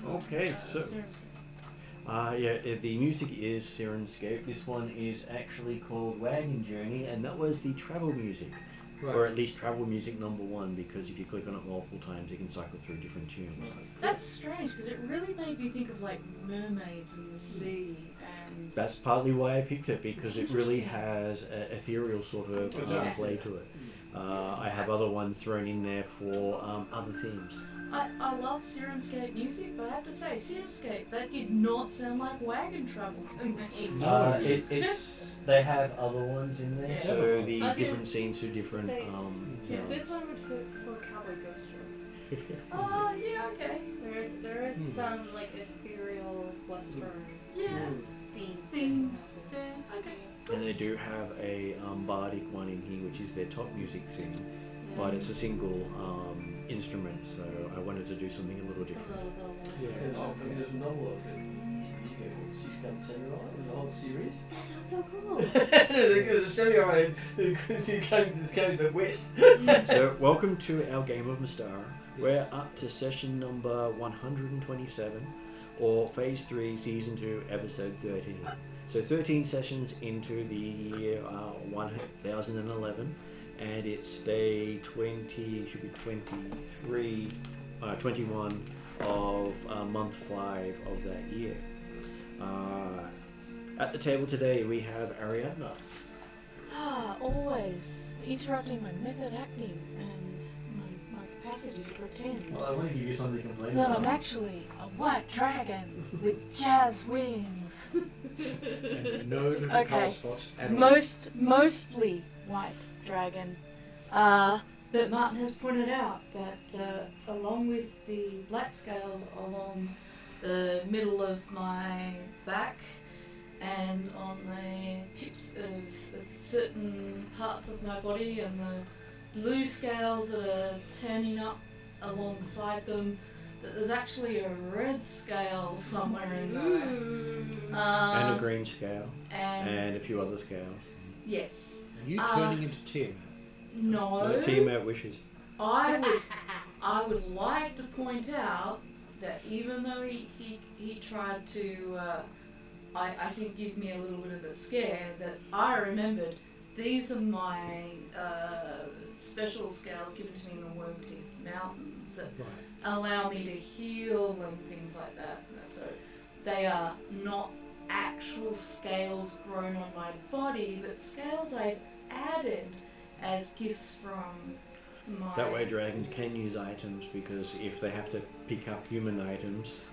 Okay, so the music is Sirenscape. This one is actually called Wagon Journey, and that was the travel music. Right. Or at least travel music number 1, because if you click on it multiple times, you can cycle through different tunes. That's strange, because it really made me think of like mermaids in the sea. And that's partly why I picked it, because it really has an ethereal sort of play to it. I have other ones thrown in there for other themes. I love Sirenscape music, but I have to say, Sirenscape, that did not sound like wagon travel to me. They have other ones in there, so the different scenes do different. This one would fit for Cowboy Ghost Story. Oh, yeah, okay. There is some like ethereal western themes there. Okay. And they do have a bardic one in here, which is their top music scene, but it's a single instrument, so I wanted to do something a little different. There's another one. He's going for Six Gun Samurai with the whole series. That sounds so cool. There's a samurai who's going to the west. So, welcome to our game of Mystara. We're up to session number 127, or Phase 3, Season 2, Episode 13. So 13 sessions into the year 1011, and it's day 21 of month 5 of that year. At the table today we have Ariadna. Always interrupting my method acting and my capacity to pretend. Well, I want to give you something to complain that about. I'm actually a white dragon with jazz wings. And no little Okay. spots at all. Mostly white dragon. But Martin has pointed out that along with the black scales along the middle of my back and on the tips of certain parts of my body and the blue scales that are turning up alongside them, that there's actually a red scale somewhere in there. And a green scale. And a few other scales. Yes. Are you turning into Tiamat? No. Tiamat wishes. I would like to point out that even though he tried to, I think, give me a little bit of a scare, that I remembered these are my special scales given to me in the Wormteeth Mountains that allow me to heal and things like that. So they are not actual scales grown on my body, but scales I've added as gifts from my... That way dragons can use items, because if they have to pick up human items...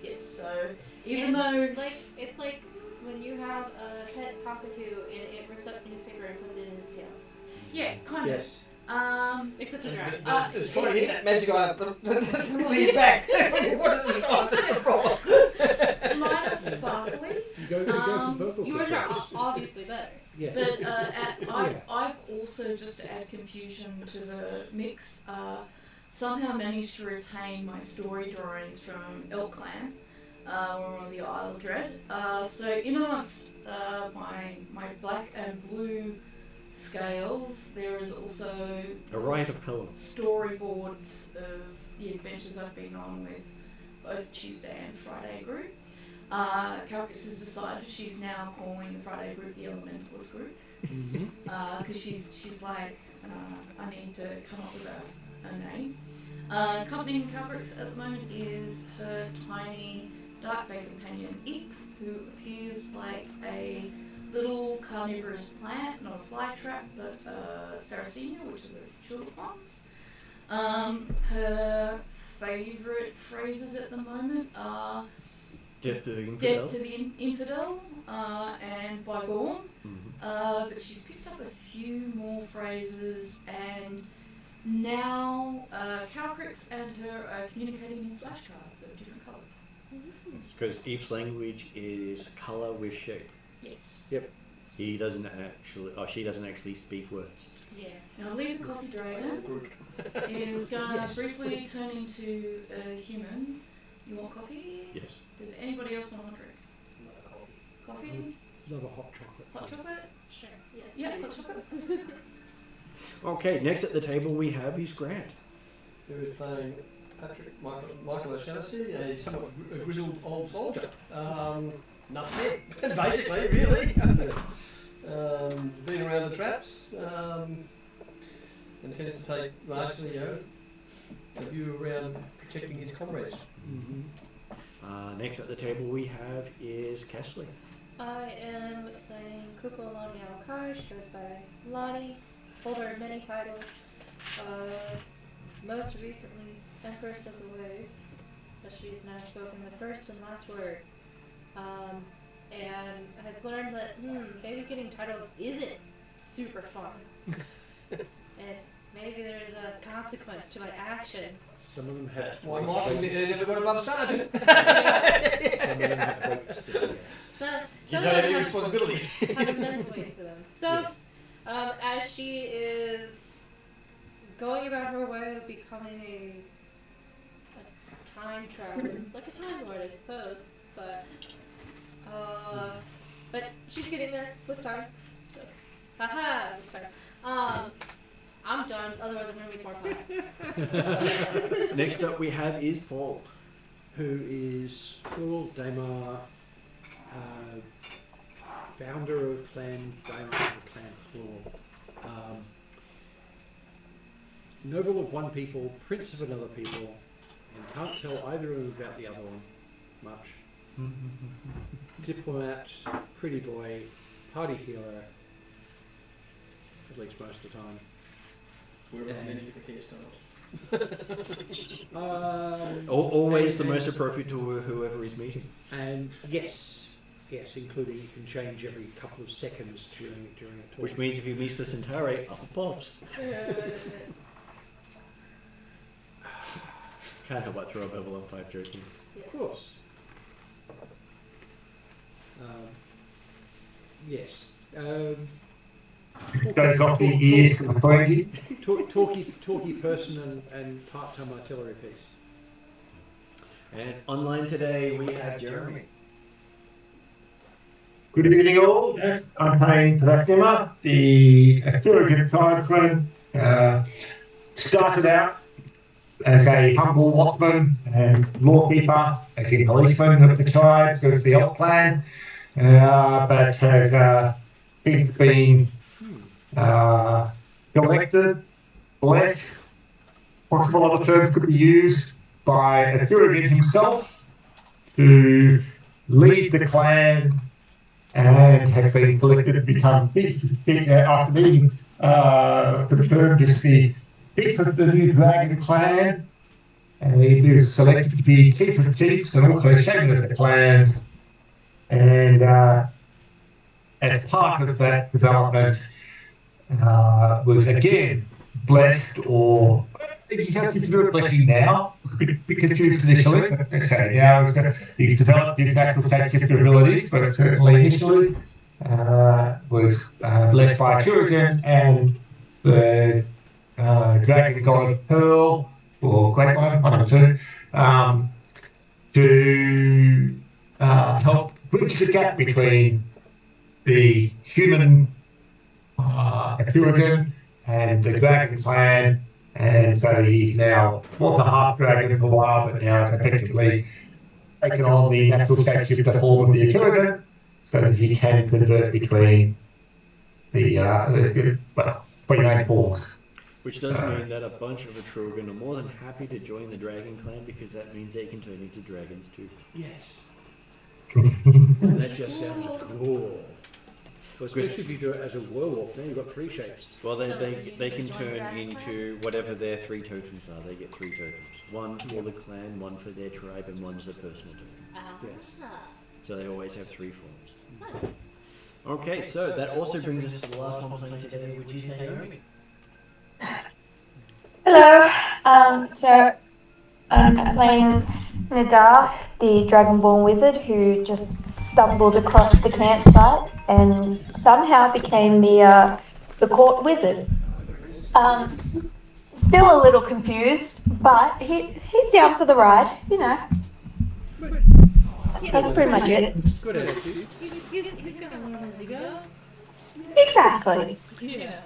Yes, so even though... It's like when you have a pet cockatoo and it rips up newspaper and puts it in its tail. Yeah, kind of. Yes. Except the dragon. It's trying to hit that magic item, but doesn't really hit back. What is the problem? Mine is sparkly. You go for vocal Yours are obviously better. Yeah. But I've also, just to add confusion to the mix, somehow managed to retain my story drawings from Elk Clan, when we were on the Isle of Dread. So in amongst my black and blue scales, there is also A riot of colour. storyboards of the adventures I've been on with both Tuesday and Friday group. Calcus has decided she's now calling the Friday group the Elementalist group, because she's like, I need to come up with a name. Accompanying Calcus at the moment is her tiny dark fey companion Eep, who appears like a little carnivorous plant, not a flytrap, but Sarracenia, which are the tulip plants. Her favourite phrases at the moment are Death to the Infidel. Death to the Infidel, and Bygone. But she's picked up a few more phrases, and now Calcrix and her are communicating in flashcards of different colours. Because Eve's language is colour with shape. Yes. Yep. She doesn't actually speak words. Yeah. Now, Leave the Coffee Dragon is going to briefly turn into a human. You want coffee? Yes. Does anybody else want a drink? Coffee? Love a hot chocolate. Hot chocolate? Sure. Yes. Yeah, please. hot chocolate. Okay, next at the table we have is Grant. Who is playing Michael O'Shaughnessy, a somewhat grizzled old soldier. Nuts head, basically, really. Been around the traps, and tends to take largely a view around protecting his comrades. Mm-hmm. Next at the table we have is Kesley. I am playing Kupo Lani Alkar, goes by Lani, holder of many titles. Most recently, Empress of the Waves, but she's now spoken the first and last word. And has learned that maybe getting titles isn't super fun. And maybe there's a consequence to my actions. Some of them have. One Michael never got above sergeant. Some of them have weights to them. You don't have any responsibility. Have immense weight to them. So, as she is going about her way of becoming a time traveler, like a time lord, I suppose, but she's getting there with time. So, haha, with time. I'm done. Otherwise, I'm gonna make more points. Next up we have is Paul, who is Paul Daimar, founder of Clan Daimar and Clan Claw. Noble of one people, prince of another people, and can't tell either of them about the other one much. Diplomat, pretty boy, party healer, at least most of the time. We're on many different hairstyles. Always the most appropriate to whoever he's meeting. And yes, including you can change every couple of seconds during a talk. Which means if you meet the Centauri, up pops. Can't help but throw a bubble on pipe joking. Yes. Of course. Yes. Goes off the ears to the clergy. Talky person and part-time artillery piece. And online today we have Jeremy. Good evening all. Yes, I'm playing Palace the Atruaghin tribesman. Started out as a humble watchman and lawkeeper, as in policeman of the tribes of the Elk clan, but has since been elected, blessed, possible other terms could be used by Atruaghin himself to lead the clan, and has been selected to become after being confirmed as the chief of the new Dragon clan, and he was selected to be chief of chiefs and also shaman of the clans, and as part of that development was again blessed, or he has to do a blessing now, be confused initially, but let's say now he's developed his natural tactical abilities, but certainly initially was blessed by Atruaghin and the Dragon God Pearl, or Great One, one of the two, to help bridge the gap between the human Atruaghin and the Dragon clan, and so he now was a half dragon for a while, but now has effectively taken on the natural shapeshifter form of the Atruaghin, so that he can convert between the main forms. Which does mean that a bunch of Atruaghin are more than happy to join the Dragon clan, because that means they can turn into dragons too. Yes. That just sounds cool. Well, especially if you do it as a werewolf, then you've got three shapes. Well, they can turn into whatever their three totems are. They get three totems. One for the clan, one for their tribe, and one's a personal totem. Yes. So they always have three forms. Okay, so that also brings us to the last one playing today, which is Naomi. Hello. So I'm playing as Nadar, the Dragonborn wizard who just stumbled across the campsite and somehow became the court wizard. Still a little confused, but he's down for the ride, you know. That's pretty much it. Good attitude. He's gonna learn as he goes. Exactly. Yeah.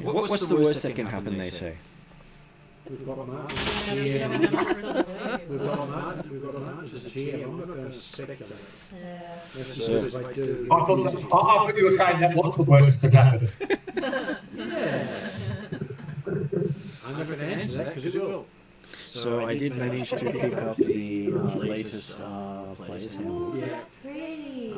What's the worst that can happen, they say? We've got Martin. Yeah, We've got Martin as a GM. I'm not going to speculate. That's as good as I do. I thought you were saying that what's the worst that happened. Yeah. I'm not going to answer that because it will. So I did manage to pick up the latest player's handbook. Yeah. That's pretty.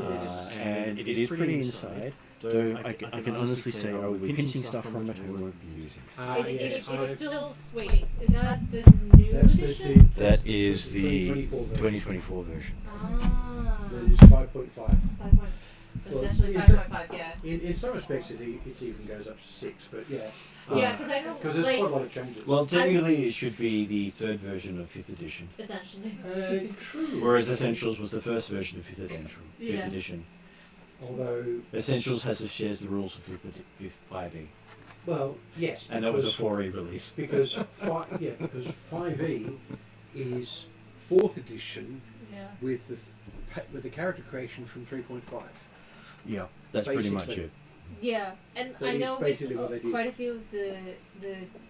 And it is pretty inside. So I can honestly say I will be pinching stuff from it I won't be using. It's still. Wait, is that the new That's edition? That is the 2024 2024 version. Ah. That is 5.5. 5 Well, essentially it's 5.5, yeah. In some respects, it even goes up to 6, but yeah. Yeah, because I know, Because there's like, quite a lot of changes. Well, technically, it should be the third version of 5th edition. essentially. True. Whereas Essentials was the first version of 5th edition. Yeah. Although, Essentials shares the rules of 5th 5e. well, yes. And that was a because- 4e release. Because 5e is 4th edition Yeah. with the character creation from 3.5. Yeah, that's pretty much Basically. it. Yeah, and That I is know with basically what they did. quite a few of the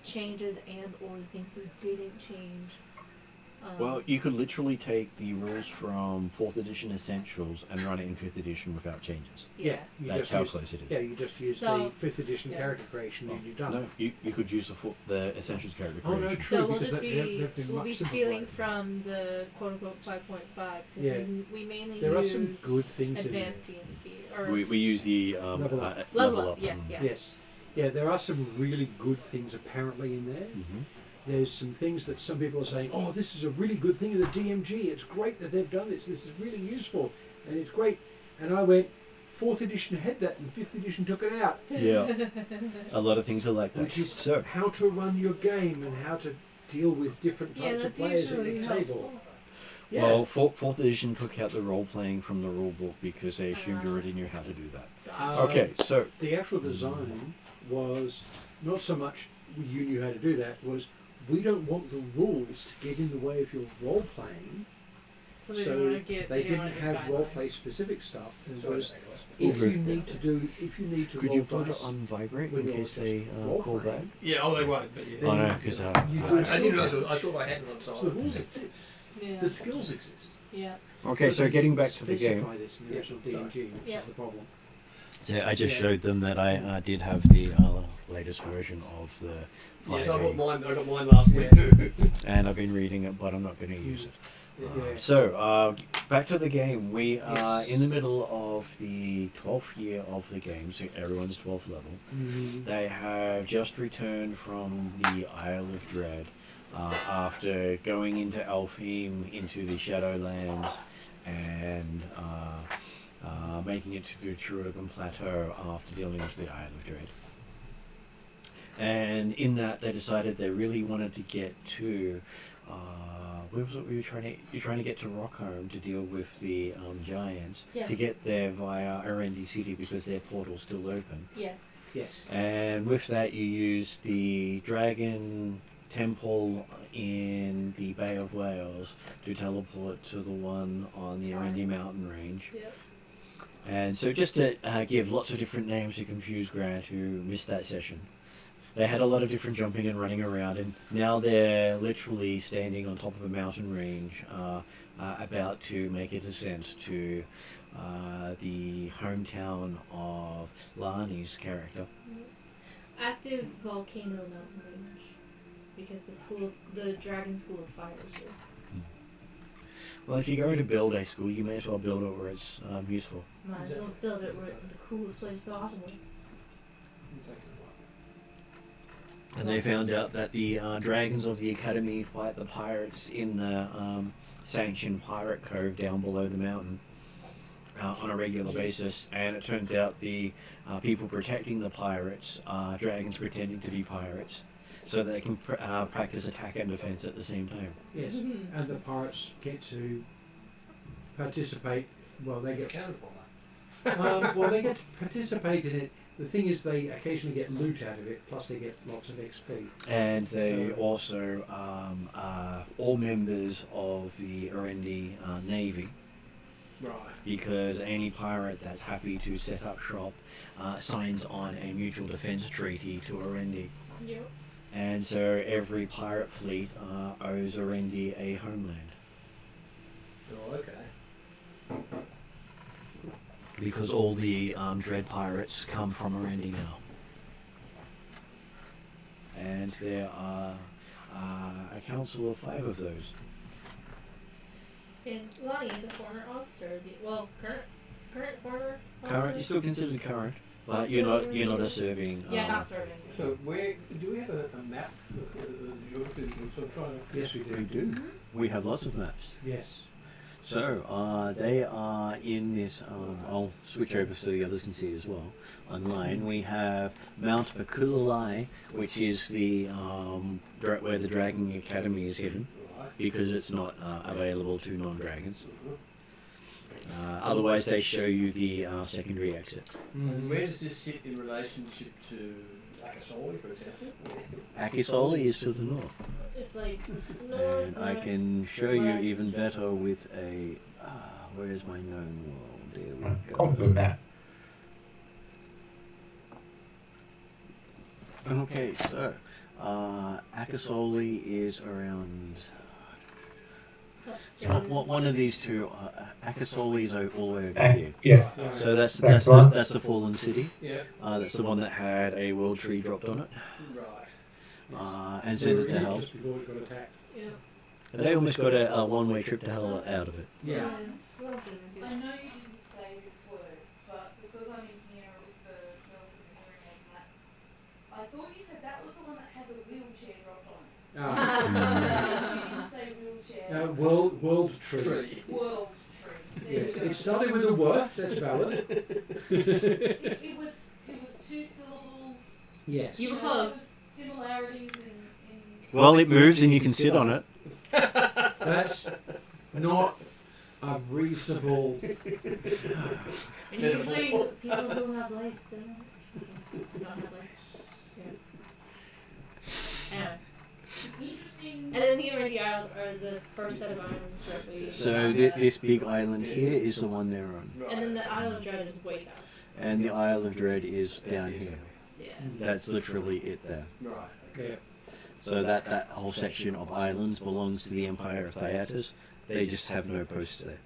changes and or the things that didn't change. Well, you could literally take the rules from 4th edition Essentials and run it in 5th edition without changes. yeah. You That's just how use- close it is. Yeah, you just use So- the 5th edition yeah. character creation and you're done. No, you could use the Essentials character Oh, no, creation. true, So we'll because just they've been we'll much be simplified. stealing from the quote unquote 5.5 because Yeah. we mainly There are use some good things in advanced there. D&D or We use the Level up. level up. Yes, yeah. Yes. Yeah, there are some really good things apparently in there. Mm-hmm. There's some things that some people are saying, oh, this is a really good thing in the DMG. It's great that they've done this. This is really useful. And it's great. And I went, 4th edition had that and 5th edition took it out. Yeah, a lot of things are like that. Which is So, how to run your game and how to deal with different Yeah, types of that's players at usually your helpful. table. Yeah. well, 4th edition took out the role playing from the rule book because they assumed you already knew how to do that. Okay, so The actual design was not so much you knew how to do that, was we don't want the rules to get in the way of your role playing. So they So don't want to get. they don't didn't wanna give have role play guidelines. specific stuff. It Sorry, was Over. if you need to could roll you put dice, it on vibrate when in you're case they role call back? playing, Yeah, oh, they won't, but yeah. Then Oh no, you- because you I, do I didn't skills realise. I checks. thought I had it on So the silent. rules exist. Yeah. The skills exist. Yeah. okay. So getting back to the game. Specify this in the Yeah, original DMG, which Yeah. is the problem. So I just Yeah. showed them that I did have the latest version of the Yes, I got 5e, mine. I got mine last week Yeah. too. and I've been reading it, but I'm not going to use it. Yeah. So, back to the game. We are Yes. in the middle of the 12th year of the game, so everyone's 12th level. Mhm. They have just returned from the Isle of Dread after going into Elfheim, into the Shadowlands, and making it to the Atruaghin Plateau after dealing with the Isle of Dread. And in that, they decided they really wanted to get to where was it? You're trying to get to Rockholm to deal with the giants. Yes. To get there via Erendi City because their portal's still open. Yes. Yes. And with that, you use the Dragon Temple in the Bay of Wales to teleport to the one on the Erendi mountain range. Yep. And so, just to give lots of different names to confuse Grant, who missed that session. They had a lot of different jumping and running around, and now they're literally standing on top of a mountain range, about to make a descent to the hometown of Lani's character. Active volcano mountain range, because the Dragon School of Fire is here. Well, if you're going to build a school, you may as well build it where it's useful. Might as well build it where the coolest place possible. And they found out that the dragons of the Academy fight the pirates in the sanctioned pirate cove down below the mountain on a regular basis. And it turns out the people protecting the pirates are dragons pretending to be pirates, so they can practice attack and defense at the same time. Yes. And the pirates get to participate. Well, they It's get accounted for that. well, they get to participate in it. The thing is, they occasionally get loot out of it, plus they get lots of XP. And they So- also are all members of the Erendi Navy, Right. because any pirate that's happy to set up shop signs on a mutual defense treaty to Erendi. Yep. And so every pirate fleet owes Arendi a homeland. Oh, okay. Because all the Dread pirates come from Arendi now. And there are a council of 5 of those. And Lonnie is a former officer. Current former officer? Current, you're still considered current, but you're not a serving. Yeah, not serving. So where do we have a map? So trying to. Yes, we do. We do. We have lots of maps. Yes. So they are in this. I'll switch over so the others can see as well. Online, we have Mount Bakulalai, which is the where the Dragon Academy is hidden, because it's not available to non-dragons. Otherwise, they show you the secondary exit. And where does this sit in relationship to Akasoli, for example? Akisoli is to the north. It's like north. And I can show you even better with a. Where is my known world? There we Oh, go. good map. Okay, so Akisoli is around. So one of these two, Akisoli is all the way over here. Yeah. So that's right. that's the fallen city. Yeah. That's the one that had a world tree dropped on it. Right. And sent it to hell. Just before it got attacked. Yeah. They almost got a one-way trip to hell out of it. Yeah. What else did we do? I know you didn't say this word, but because I'm in here with the girl with the hearing aid and that, I thought you said that was the one that had the wheelchair dropped on it. You didn't say wheelchair. World tree. World tree. There Yes. you go. It started with a word. That's valid. It was 2 syllables. Yes. You were close. Similarities in Well, it moves and you can sit on it. That's not a reasonable. And usually people who have legs don't have legs. Yeah. Anyway. interesting. And then the Arendi Isles are the first set of islands directly. So this big island here is the one they're on. And then the Isle of Dread is way south. And the Isle of Dread is down here. Yeah. That's literally it there. Right. Okay. So that whole section of islands belongs to the Empire of Theatas. They just have no posts there.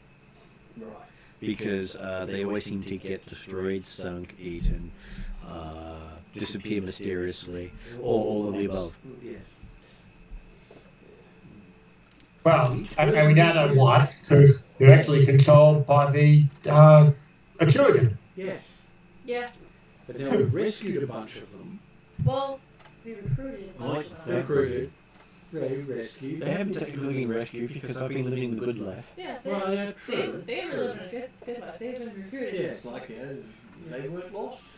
Right. Because they always seem to get destroyed, sunk, eaten, disappear mysteriously, or all of the above. Yes. Well, and we now know why, because they're actually controlled by the Atruaghin. Yes. Yeah. But now we've rescued a bunch of them. Well, we recruited a bunch of them. Recruited. They rescued. They haven't technically been rescued because I've been living the good life. Yeah, Well, yeah, true. they were living a good life. They've been recruited. Yeah, it's like, they weren't lost.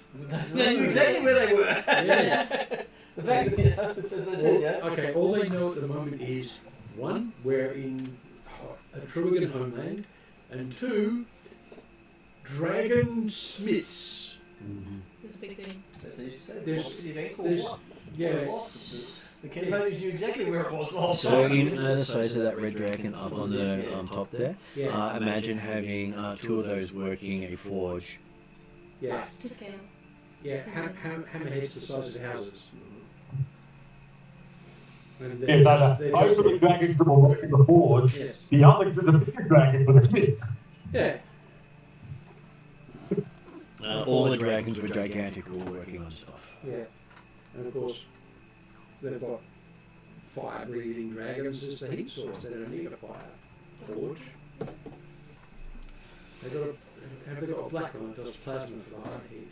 They knew exactly where they were. Yes. The fact that, as I said, yeah. Okay, all they know at the moment is, 1, we're in Atruaghin homeland, and 2, dragon smiths. It's a big thing. As they used to say, There's- lost city event there's- called yeah. lost. The Cambodians knew exactly where it was lost. So in the size of that red dragon up on the top there, Yeah. imagine having 2 of those working a forge. Yeah. To scale. Yeah, hammerheads the size of houses. And Yeah, no. Most of the dragons that were working the forge, Yes. the other, the bigger dragons were the smiths. Yeah. All the dragons were gigantic, all working on stuff. Yeah. And of course, they've got fire-breathing dragons as the heat source. They don't need a fire forge. Have they got a black one that does plasma for the high heat?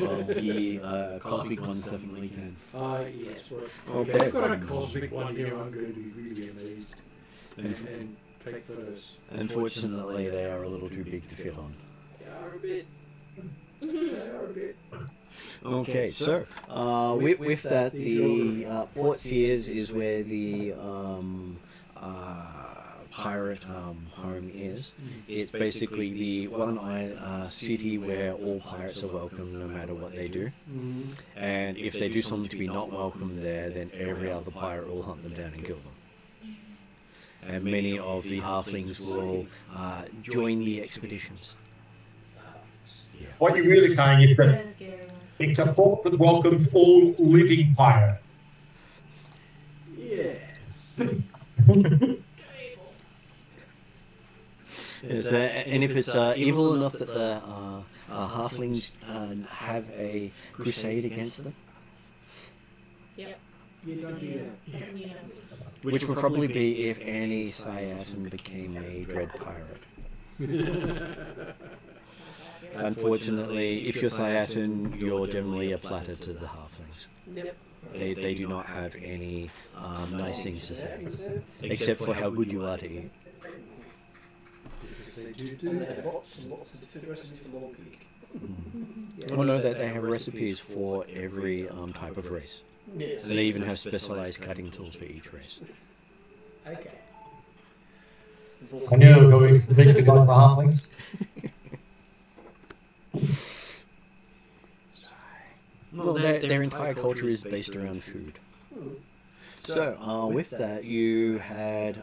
Well, the cosmic ones definitely can. Yes. Well, Okay. if they've got a cosmic one here, I'm going to be really amazed and take photos. Unfortunately, they are a little too big to fit on. They are a bit. They are a bit. Okay, so with that, the Port Sears is where the pirate home is. It's basically the one city where all pirates are welcome no matter what they do. And if they do something to be not welcome there, then every other pirate will hunt them down and kill them. And many of the halflings will join the expeditions. What you're really saying is that That's scary. it's a port that welcomes all living pirates. And if it's evil enough that the halflings have a crusade against them, Yep. You don't do that. That's me, which would probably be if Annie Thyatan became a dread pirate. Unfortunately, if you're Thyatan, you're generally a platter to the halflings. Yep. They do not have any nice things to say, except for how good you are to eat. They do And they that. have lots and lots of different recipes for long pig. Well, no, that they have recipes for every type of race. Yes. And they even have specialized cutting tools for each race. Okay. I knew it was going to be the big one for halflings. Well, their entire culture is based around food. So, with that, you had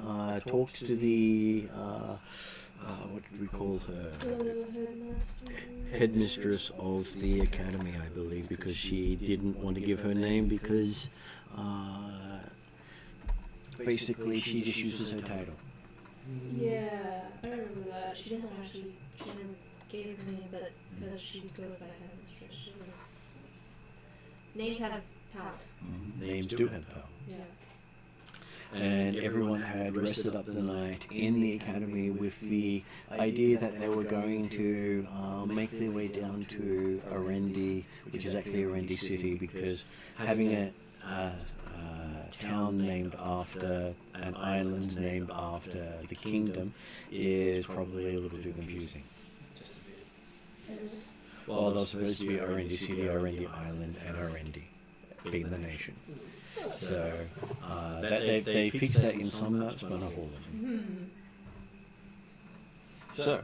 talked to the, what did we call her? Headmistress of the academy, I believe, because she didn't want to give her name because basically she just uses her title. Yeah, I remember that. She doesn't actually, she never gave her name, but it says she goes by headmistress. She doesn't. Names have power. Names do have power. Yeah. And everyone had rested up the night in the academy with the idea that they were going to make their way down to Arendi, which is actually Arendi City, because having a town named after an island named after the kingdom is probably a little too confusing. Well, they're supposed to be Arendi City, Arendi Island, and Arendi being the nation. So they fixed that in some maps, but not all of them. So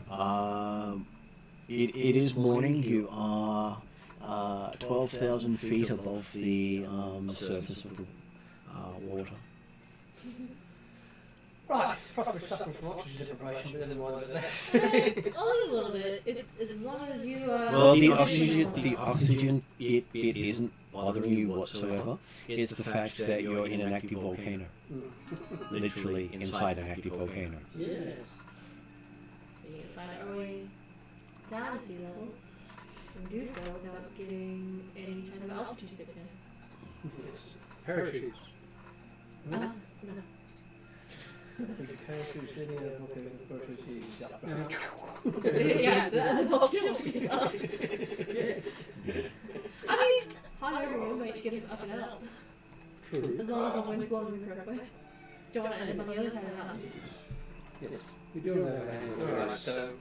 it is morning. You are 12,000 feet above the surface of the water. Right, probably suffering from oxygen deprivation, but never mind about that. Only a little bit. It's as long as you. Well, the oxygen bit isn't bothering you whatsoever. It's the fact that you're in an active volcano, literally inside an active volcano. Yeah. So you find our way down to sea level and do so without getting any kind of altitude sickness. Parachutes. No. I think the parachutes living over volcano, the parachutes is up. Yeah, the volcano stays up. I mean, hot air balloon might get us up and out. True. As long as the wind's blowing the correct way. Don't want to end up on the other side of the mountain. Yes. We do have a Alright, so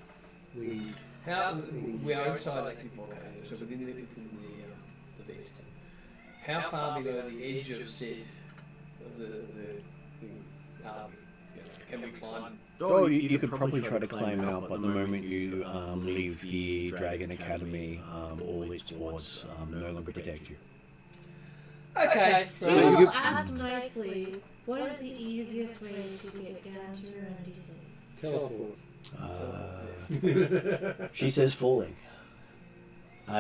we are inside active volcano, so within the beast. How far below the edge of said of the army? Can we climb? Oh, you could probably try to climb out, but the moment you leave the Dragon Academy, all its wards no longer protect you. Okay. So So we'll you- ask nicely, what is the easiest way to get down to Remedy City? teleport. She says falling.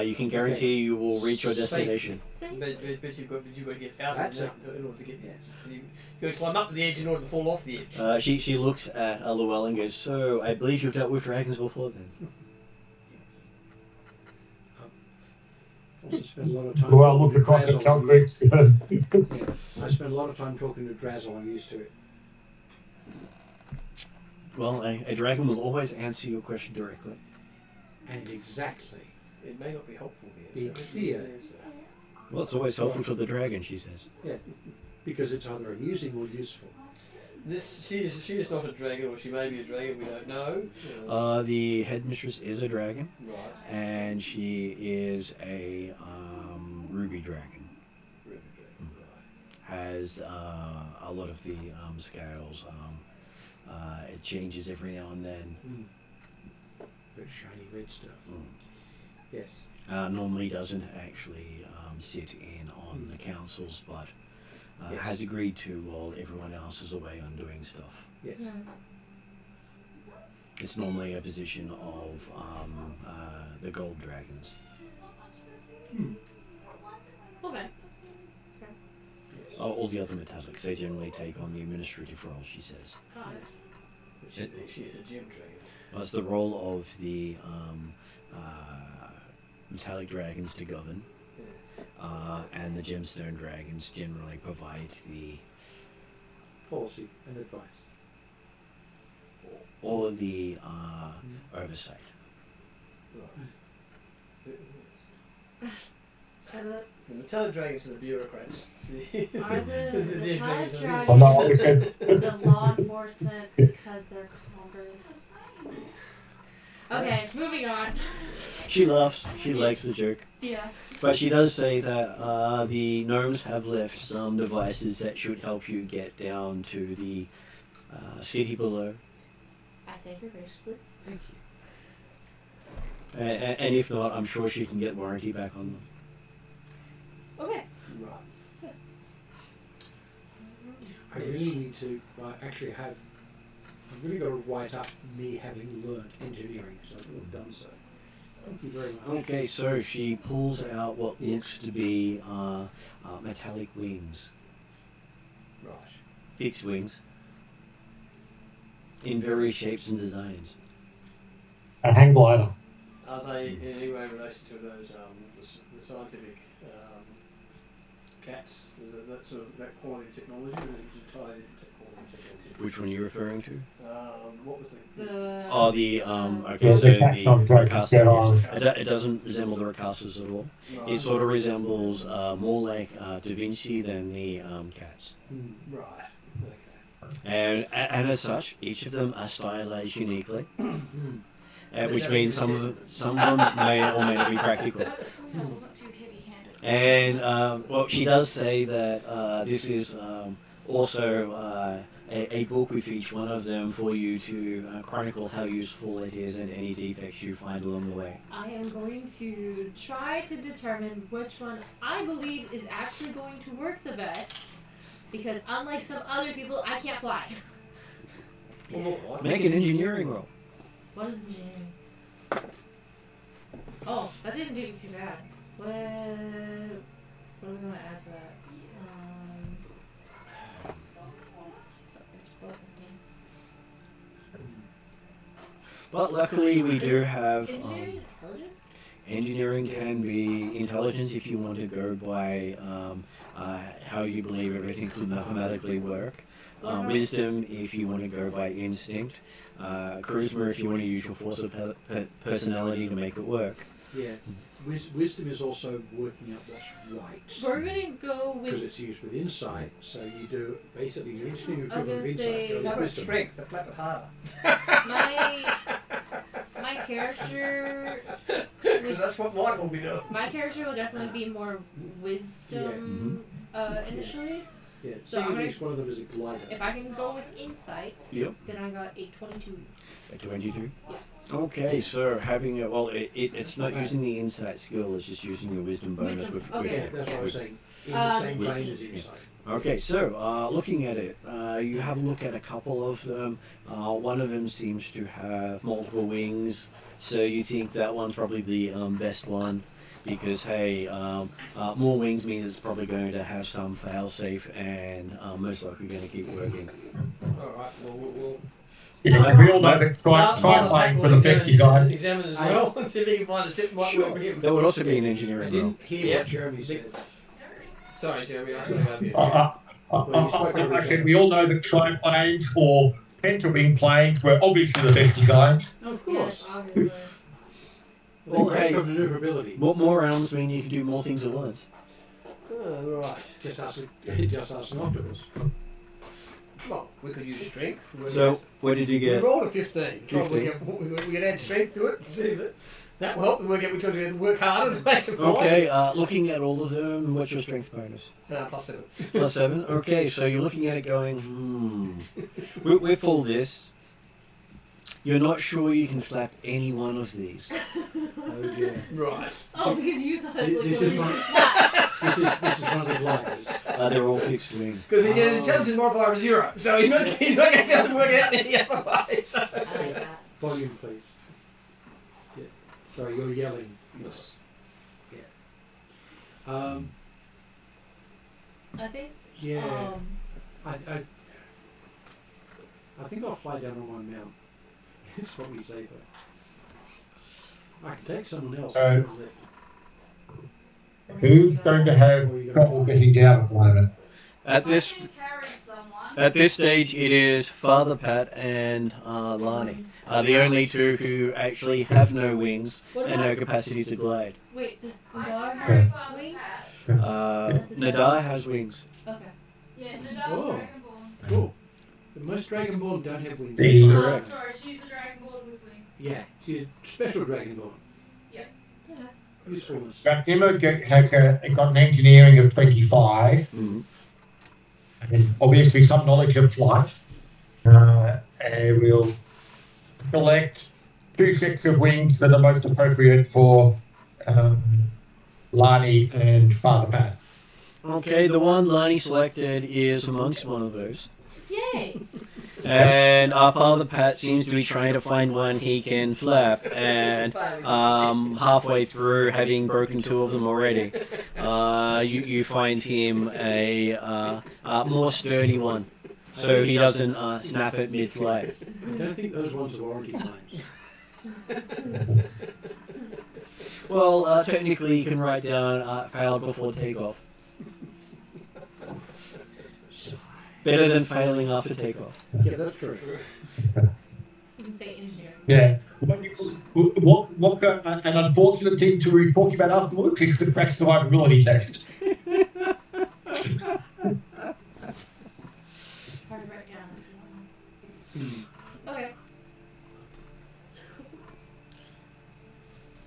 You can guarantee you will reach your destination. Safe. But you've got to get out That's of the mountain in order to get there. You've got to climb up to the edge in order to fall off the edge. She looks at Llewellyn and goes, "So, I believe you've dealt with dragons before then." Also spend a lot of time. Well, talking look to across the Drazzle. concrete. I spend a lot of time talking to Drazzle. I'm used to it. Well, a dragon will always answer your question directly. And exactly. It may not be helpful Be here. so clear. there's, Well, it's always helpful to the dragon, she says. Yeah. Because it's either amusing or useful. she is not a dragon, or she may be a dragon. We don't know. The headmistress is a dragon, Right. and she is a ruby dragon. Ruby dragon. Right. Has a lot of the scales. It changes every now and then. That shiny red stuff. Mm. Yes. Normally doesn't actually sit in on the councils, but Yes. has agreed to while everyone else is away on doing stuff. Yes. It's normally a position of the gold dragons. Okay. That's fair. all the other metallics, they generally take on the administrative role, she says. Got it. Which is actually a gem dragon. Well, it's the role of the metallic dragons to govern, and the gemstone dragons generally provide the Policy and advice. or the oversight. Right. Are the The metallic dragons are the bureaucrats. Are the gem metallic dragons dragons- I'm not what we said. the law enforcement because they're conquered? Okay, moving on. She laughs. She likes the joke. Yeah. But she does say that the gnomes have left some devices that should help you get down to the city below. I thank her graciously. Thank you. And if not, I'm sure she can get warranty back on them. Okay. Right. I really need to actually have. I've really got to write up me having learnt engineering, so I've not done so. Thank you very much. Okay, so she pulls out what looks to be metallic wings, Right. fixed wings, in various shapes and designs. A hang glider. Are they in any way in relation to those the scientific cats? Is it that sort of that quality of technology, or is it entirely different quality of technology? Which one are you referring to? What was the The Oh, the okay, Yes, so the cats on the dragons Rakasa, get yes. on. It doesn't resemble the Rakasas at all. right. It sort of resembles more like Da Vinci than the cats. Right. Okay. And as such, each of them are stylized uniquely, Mm. which means some of them may or may not be practical. Hopefully I wasn't too heavy-handed. And well, she does say that this is also a book with each one of them for you to chronicle how useful it is and any defects you find along the way. I am going to try to determine which one I believe is actually going to work the best, because unlike some other people, I can't fly. Make an engineering roll. What is engineering? Oh, that didn't do too bad. What are we gonna add to that? Sorry, it's broken again. But luckily, we do have Engineering intelligence? engineering can be intelligence if you want to go by how you believe everything could mathematically work. Wisdom if you want to go by instinct. Charisma if you want to use your force of personality to make it work. Yeah. Wisdom is also working out what's right. We're gonna go Because with. it's used with insight, so you do basically your engineering I was equivalent of gonna insight. say- Go How with about wisdom. strength? They flap it harder. My character. Because that's what mine will be doing. My character will definitely be more wisdom initially. Yeah. So So I'm at least one of them is a glider. If I can go with insight, Yep. then I got a 22. A 22. Yes. Okay, so having a it's not using the insight skill; it's just using the wisdom bonus Wisdom, with. okay. Yeah, that's what I was saying. In the Um, same vein as 18. insight. Okay, so looking at it, you have a look at a couple of them. One of them seems to have multiple wings, so you think that one's probably the best one, because hey, more wings means it's probably going to have some fail-safe and most likely going to keep working. Alright, well, we'll Yeah, we all know that try playing for the best design. examine as well and see if we can find a step that might work for him. That would also be an I engineering role. didn't hear Yeah. what Jeremy said. Sorry, Jeremy, I was going to go over you. I said we all know that tri planes or penta-wing planes were obviously the best designs. Of Yes, course. obviously. Well, Great hey, for maneuverability. more rounds mean you can do more things at once. Oh, right. Just ask an octopus. Well, we could use strength. So, what did you We get? rolled a 15. Try and 15. work out- we can add strength to it to see if that will help. We work out which ones we have to work harder to make it fly. Okay, looking at all of them, what's your strength bonus? +7. Plus 7. Okay, so you're looking at it going, with all this, you're not sure you can flap any one of these. Oh dear. Right. Oh, because you thought it This looked is really one- flat. This is one of the gliders. They're all fixed wing. Because his Oh. intelligence modifier is 0, so he's not going to be able to work it out any other way. So. I like that. Volume, please. Yeah. Sorry, you're yelling. Yes. Yeah. I think Yeah. I think I'll fly down on one mount. It's probably safer. I can take someone else. Who's going to have trouble getting down at the moment? At this carry someone. At this stage, it is Father Pat and Lani are the only two who actually have no wings and no capacity to glide. Wait, does I Nadar can carry have Father wings? Pat. Nadar has wings. Okay. Yeah, Nadar's Oh. Dragonborn. Cool. But most Dragonborn don't have wings. The- Oh, Correct. sorry, she's a Dragonborn with wings. Yeah, she's a special Dragonborn. Yep. Usefulness. But Emma has got an engineering of 25, Mhm. and obviously some knowledge of flight. And we'll select 2 sets of wings that are most appropriate for Lani and Father Pat. Okay, the one Lani selected is amongst one of those. Yay! And our Father Pat seems to be trying to find one he can flap, and halfway through, having broken 2 of them already, you find him a more sturdy one, so he doesn't snap it mid-flight. I don't think those ones are warranty claims. Well, technically you can write down failed before takeoff. Better than failing after takeoff. Yeah, that's true. You can say engineer. Yeah. What an unfortunate thing to be talking about afterwards is the crash survivability test. It's hard to write down if you want. Okay. So,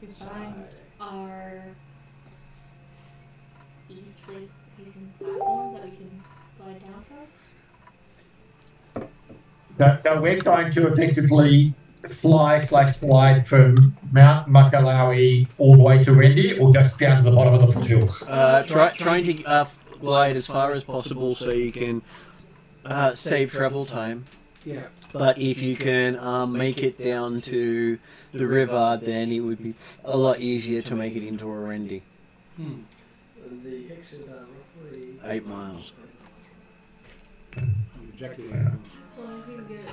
we find our east-facing platform that we can glide down from. Now we're trying to effectively fly/glide from Mount Makalawi all the way to Rendi, or just down to the bottom of the foothills. Trying to glide as far as possible so you can save travel time. Yeah. But if you can make it down to the river, then it would be a lot easier to make it into Orendi. The exit are roughly 8 miles. Exactly. So I can get.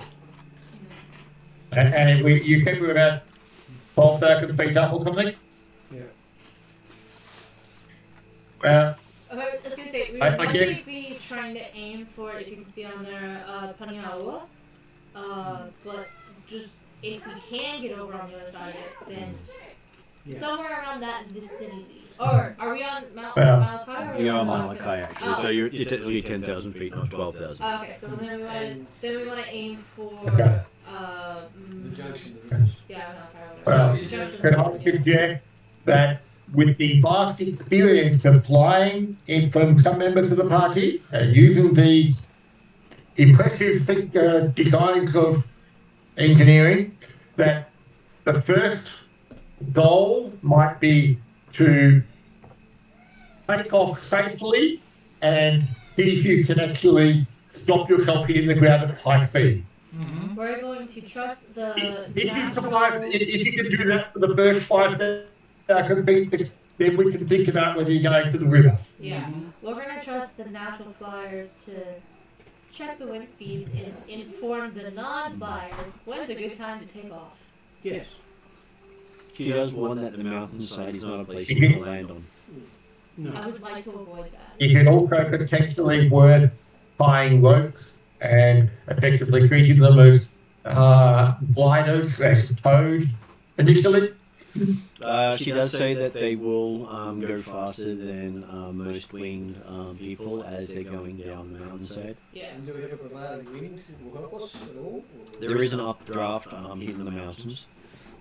And you think we're about 12,000 feet up or something? Yeah. Well, I was gonna say, we I would likely guess- be trying to aim for, if you can see on there, Paniaua. But just if we can get over on the other side of it, then Yeah. somewhere around that vicinity. Or are we on Mount Well, Malachi? You're on Malachi actually, Oh. so you're technically 10,000 feet, not 12,000. Okay, so then we want to aim for Okay. the junction of the rivers. yeah, Well, Malachi. Junction. can I suggest that with the vast experience of flying from some members of the party, using these impressive designs of engineering, that the first goal might be to take off safely and see if you can actually stop yourself hitting the ground at high speed. We're going to trust the If you survive, natural. if you can do that for the first 5,000 feet, then we can think about whether you're going to the river. Yeah, we're gonna trust the natural flyers to check the wind speeds and inform the non-flyers when's a good time to take off. Yes. She does warn that the mountainside is not a place you can land on. No. I would like to avoid that. It is also potentially worth tying ropes and effectively treating them as gliders, as towed initially. She does say that they will go faster than most winged people as they're going down the mountainside. Yeah. And do we have a prevailing wind that will help us at all? Or- There is an updraft hitting the mountains,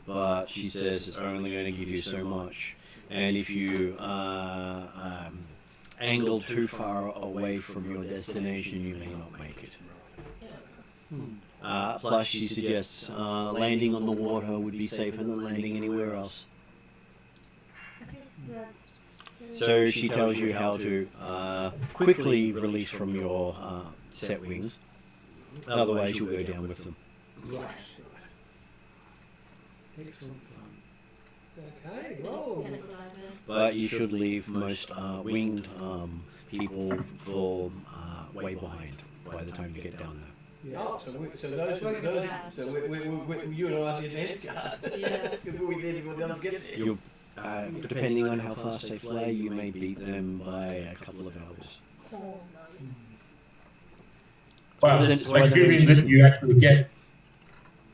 but she says it's only going to give you so much. And if you angle too far away from your destination, you may not make it. Plus, she suggests landing on the water would be safer than landing anywhere else. I think that's. So she tells you how to quickly release from your set wings. Otherwise, you'll go down with them. Right. Excellent fun. Okay, well. That's what I've been. But you should leave most winged people for way behind by the time you get down there. Oh, so We're gonna go fast. you and I are the advanced guard. Yeah. Before we let everyone else get there. You'll, depending on how fast they fly, you may beat them by a couple of hours. Oh, nice. Well, That's why like the assuming that you actually get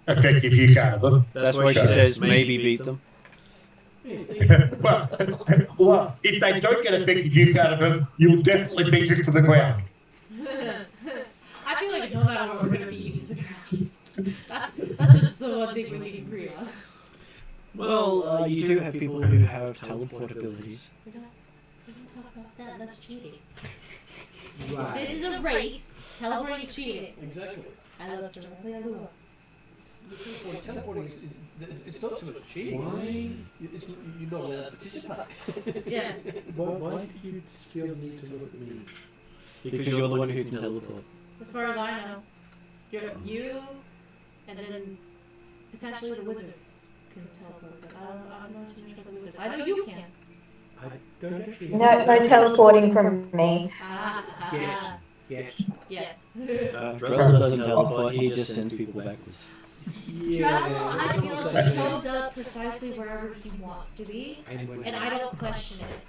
effective use out of them. That's why she says maybe beat them. well, if they don't get effective use out of them, you'll definitely beat it to the ground. I feel like no matter what, we're gonna be used to the ground. That's just the one thing we can agree on. Well, you do have people who have teleport abilities. We don't talk about that. That's cheating. Right. This is a race. Teleporting is cheating. Exactly. I love directly on the wall. Teleporting it's not so much cheating. Why? You're not allowed to participate. Yeah. Why do you feel the need to look at me? Because you're the one who can teleport. As far as I know, you and then potentially the wizards can teleport. But I'm not too much about the wizards. I know you can. I don't actually. No teleporting from me. Yes. Yes. Dressel doesn't teleport, he just sends people backwards. Dressel, I feel like shows up precisely wherever he wants to be, and I don't question it.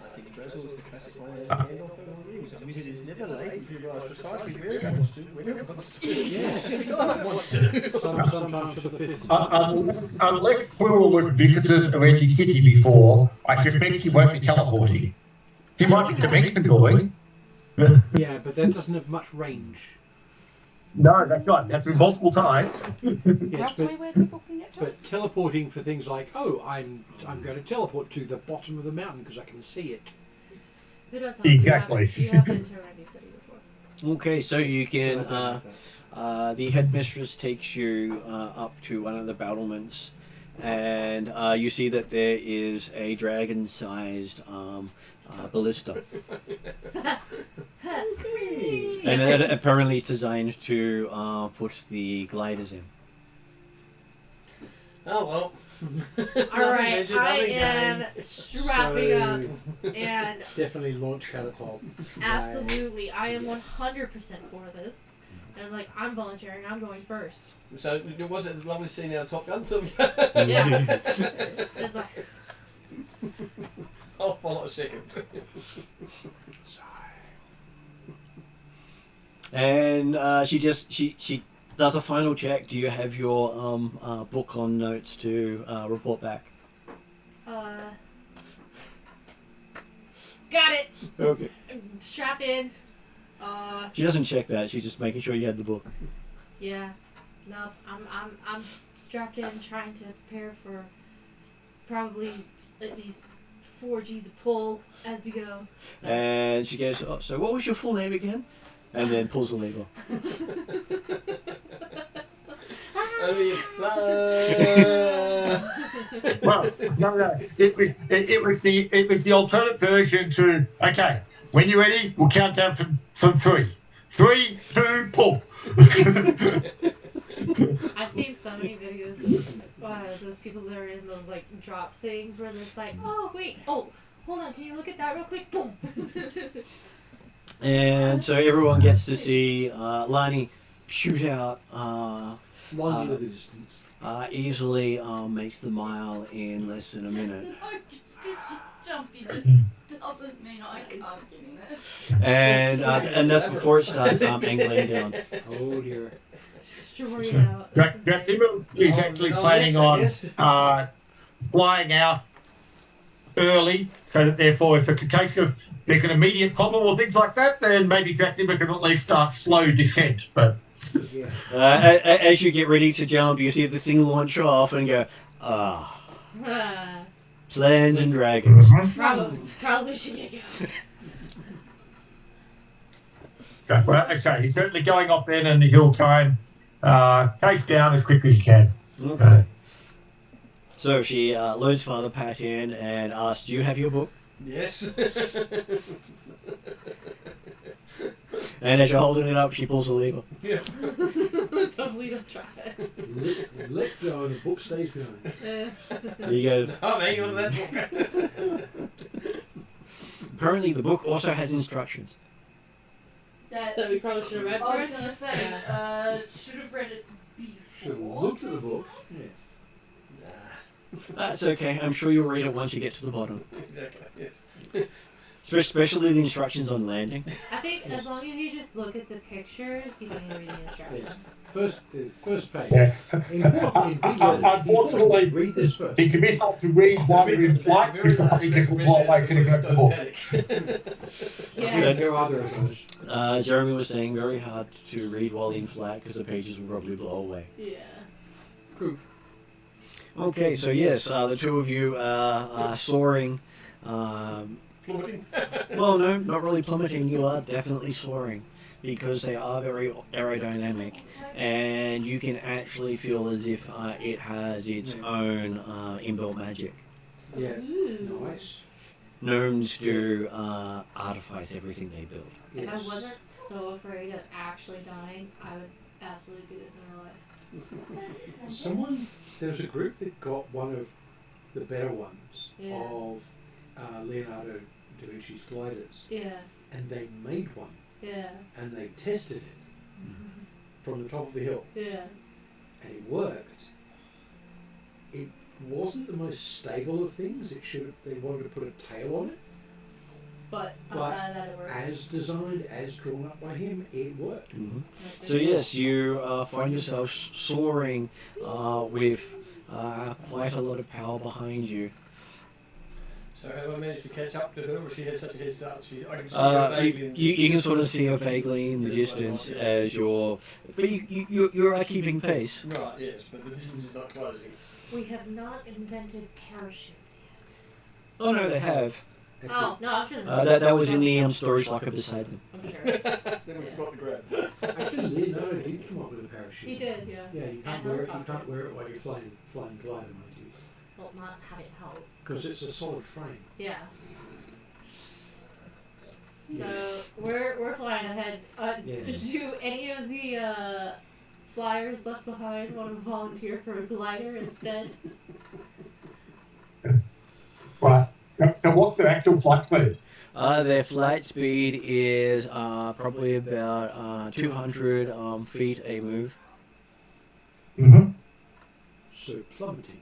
I think Dressel is the classic way of Gandalf and rings. A wizard is never late if you realise precisely where he wants to, when he wants to. Yeah. Someone wants to. Sometimes for the fifth. Unless Quirrell had visited Erendi City before, I suspect he won't be teleporting. He might be dimension going. Yeah, but that doesn't have much range. No, that's right. That's been multiple times. Yes, Where people can get to. but teleporting for things like, oh, I'm going to teleport to the bottom of the mountain because I can see it. Who does that? Exactly. You have been to Tyranny City before. Okay, so you can, the headmistress takes you up to one of the battlements, and you see that there is a dragon-sized ballista. And it apparently is designed to put the gliders in. Oh well. Alright, I am strapping up and Definitely launch catapult. absolutely, I am 100% for this. And like, I'm volunteering, I'm going first. So it wasn't lovely seeing our Top Gun, so Yeah. It's like, I'll follow a second. And she does a final check. Do you have your book on notes to report back? got it! Okay. Strap in. She doesn't check that. She's just making sure you had the book. Yeah. No, I'm strapped in, trying to prepare for probably at least 4 G's of pull as we go. So. And she goes, oh, so what was your full name again? And then pulls the lever. Well, no. It was the alternate version to, okay, when you're ready, we'll count down from 3. 3, 2, pull. I've seen so many videos of those people that are in those like drop things where it's like, oh wait, oh hold on, can you look at that real quick? Boom. And so everyone gets to see Lani shoot out Long into the distance. easily makes the mile in less than a minute. I just jumping doesn't mean I can't get in it. And that's before it starts angling down. Oh dear. Straight out. Dracula is actually planning on flying out early, so that therefore if it's a case of there's an immediate problem or things like that, then maybe Dracula can at least start slow descent. But Yeah. As you get ready to jump, you see the thing launch off and go, Plans and Dragons. Probably should get going. okay, well, okay, he's certainly going off then, and he'll try and chase down as quickly as he can. Okay. So she loads Father Pat in and asks, do you have your book? Yes. And as you're holding it up, she pulls the lever. Yeah. Totally don't try it. Let go and the book stays behind. There you go. Oh, man, you want that book? Apparently, the book also has instructions. That we probably should have read I was first. gonna say, should have read it Should have before. looked at the book. Nah. That's okay. I'm sure you'll read it once you get to the bottom. Exactly, yes. Especially the instructions on landing. I think as long as you just look at the pictures, you don't even read the instructions. First page. Yeah. Importantly, in big letters, Unfortunately, read this first. It can be hard to read while you're in flight because the fucking difficult part way to get the book. Yeah. There are other of those. Jeremy was saying very hard to read while in flight because the pages will probably blow away. Yeah. True. Okay, so yes, the two of you are soaring. Plummeting. Well, no, not really plummeting. You are definitely soaring because they are very aerodynamic, and you can actually feel as if it has its own inbuilt magic. Yeah. Ooh. Nice. Gnomes do artifice everything they build. If I Yes. wasn't so afraid of actually dying, I would absolutely do this in real life. There was a group that got one of the better ones Yeah. of Leonardo da Vinci's gliders, Yeah. and they made one, Yeah. and they tested it from the top of the hill, Yeah. and it worked. It wasn't the most stable of things. They wanted to put a tail on it. But outside of that, it works. As designed, as drawn up by him, it worked. Mm-hmm. So yes, you find yourself soaring with quite a lot of power behind you. So have I managed to catch up to her, or she had such a head start? I can see her vaguely in the You can distance. sort of see her vaguely in the distance as you're, but you're keeping pace. Right, yes, but the distance is not closing. We have not invented parachutes yet. Oh no, they have. Oh, no, I'm sure. That was in the storage locker beside them. I'm sure. Then we forgot the grab. Actually, Leonardo did come up with a parachute. He did, yeah. Yeah, you can't And wear it. You helicopter. can't wear it while you're flying glider, mind you, Well, not have it help. because it's a solid frame. Yeah. So we're flying ahead. Yes. Do any of the flyers left behind want to volunteer for a glider instead? Right. And what's the actual flight speed? Their flight speed is probably about 200 feet a move. Mm-hmm. So plummeting.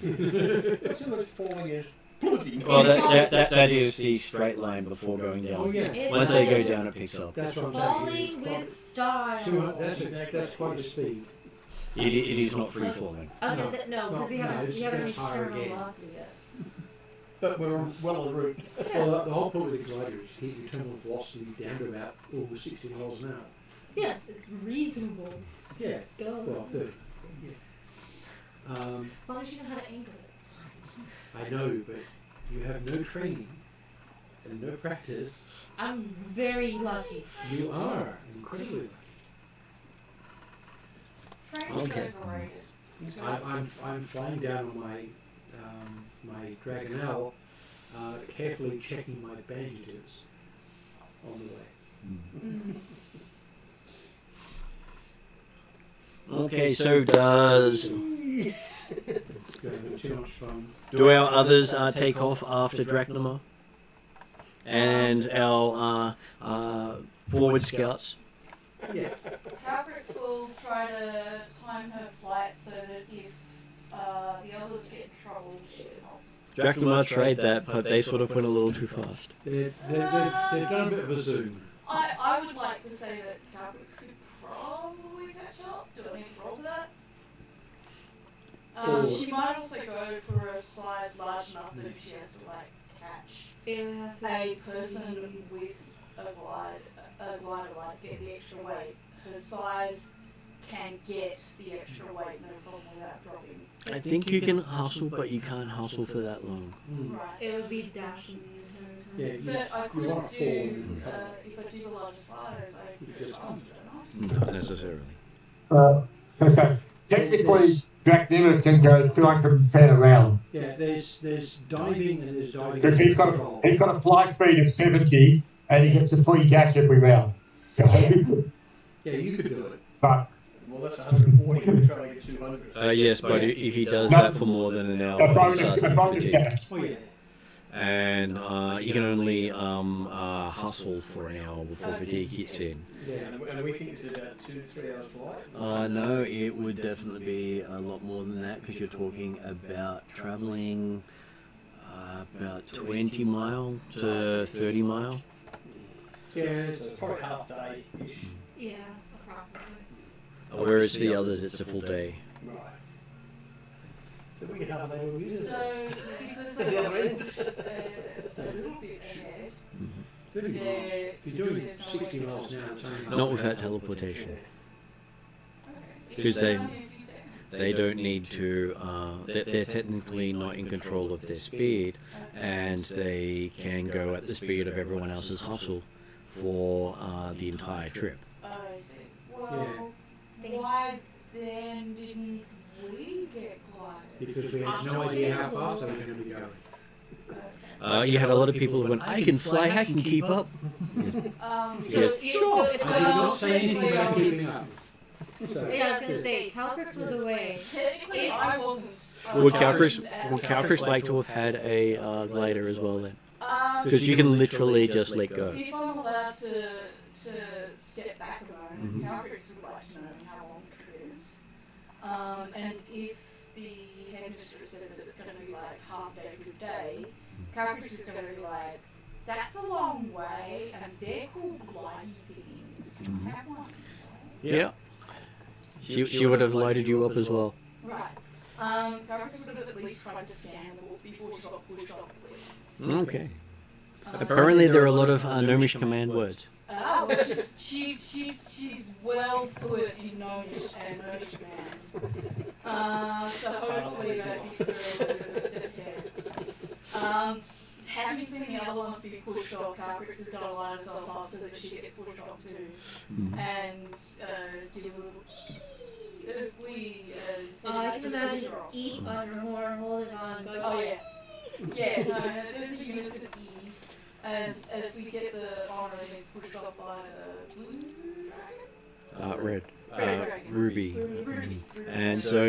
What's the most falling is plummeting. Well, that is the straight line before going Oh down. yeah. It's Once they go down, it picks up. That's what I'm Falling saying. with style. 200, that's quite a speed. It is not free falling. I was gonna say no, because we haven't it's reached higher terminal again. velocity yet. But we're well en route. Well, the whole point of the glider is to keep your terminal velocity down to about almost 60 miles an hour. Yeah, it's reasonable. Yeah. Go. Well, 30. Yeah. As long as you know how to angle it, it's fine. I know, but you have no training and no practice. I'm very lucky. You are incredibly lucky. Train's Okay. overrated. I'm flying down on my my Dragon Owl, carefully checking my bandages on the way. Okay, so does It's going to be too much fun. do our others take off after Drachnama? And our forward scouts? Yes. Calbrix will try to time her flight so that if the others get in trouble, she can help. Drachnama tried that, but they sort of went a little too fast. They've done a bit of a zoom. I would like to say that Calbrix could probably catch up. Do I need to roll for that? Forward. She might also go for a size large enough that if she has to catch a person with a glider, get the extra weight, her size can get the extra weight, no problem without dropping. I think you can hustle, but you can't hustle for that long. Mm. Right. It would be dashing the Yeah, entire time. But I you want could to fall do, and recover. if I did a large size, I You could just go faster, don't Not necessarily. So technically, Drachnama can go 200 feet around. Yeah, there's diving and there's diving Because under control. he's got a flight speed of 70 and he gets a free gas every round. So, Yeah, you could do it. but Well, that's 140. We're trying to get 200. Yes, but if he does No. that for more than an hour, a he bonus, starts a to bonus fatigue. gas. Oh yeah. And you can only hustle for an hour before fatigue hits in. Yeah. And we think it's about 2-3 hours flight. No, it would definitely be a lot more than that because you're talking about travelling about 20 mile to 30 mile. Yeah, so it's probably half day-ish. Yeah, approximately. Whereas the others, it's a full day. Right. So we can have a little use So, because they're a little bit ahead, 30 miles. they're If you're doing 60 miles an hour, it's only Not without teleportation. okay. Because they- Only a few seconds. They don't need to, they're technically not in control of their speed, and they can go at the speed of everyone else's hustle for the entire trip. I see. Well, why then didn't we get gliders? because we had no idea how fast they were going to be going. Okay. You had a lot of people who went, I can fly, I can keep up. So, Yeah. so I did not say anything about keeping up. So, Yeah, I was gonna say, Calcrix was away. Technically, I wasn't. Would I Calcrix wasn't at- like to have had a glider as well then? Because you can literally just let go. If I'm allowed to step back a moment, Mhm. Calcrix would like to know how long the trip is. And if the headmistress said that it's going to be like half day to a day, Calcrix is going to be like, that's a long way, and they're called glidey things. Do you have one? Yeah. She would have lighted you up as well. Right. Calcrix would have at least tried to scan the book before she got pushed off the cliff. Okay. Apparently there are a lot of Gnomish command words. Well, she's well fluent in Gnomish and Gnomish command. So hopefully that gives her a little bit of a step ahead. Having seen the other ones be pushed off, Calcrix has got to line herself up so that she gets pushed off too. And give a little wee as I can imagine eat on her horn, hold it on, go. Oh yeah. Yeah, no, there's a unison E as we get the honor of being pushed off by the blue dragon? Red. Dragon. Ruby. Ruby. And so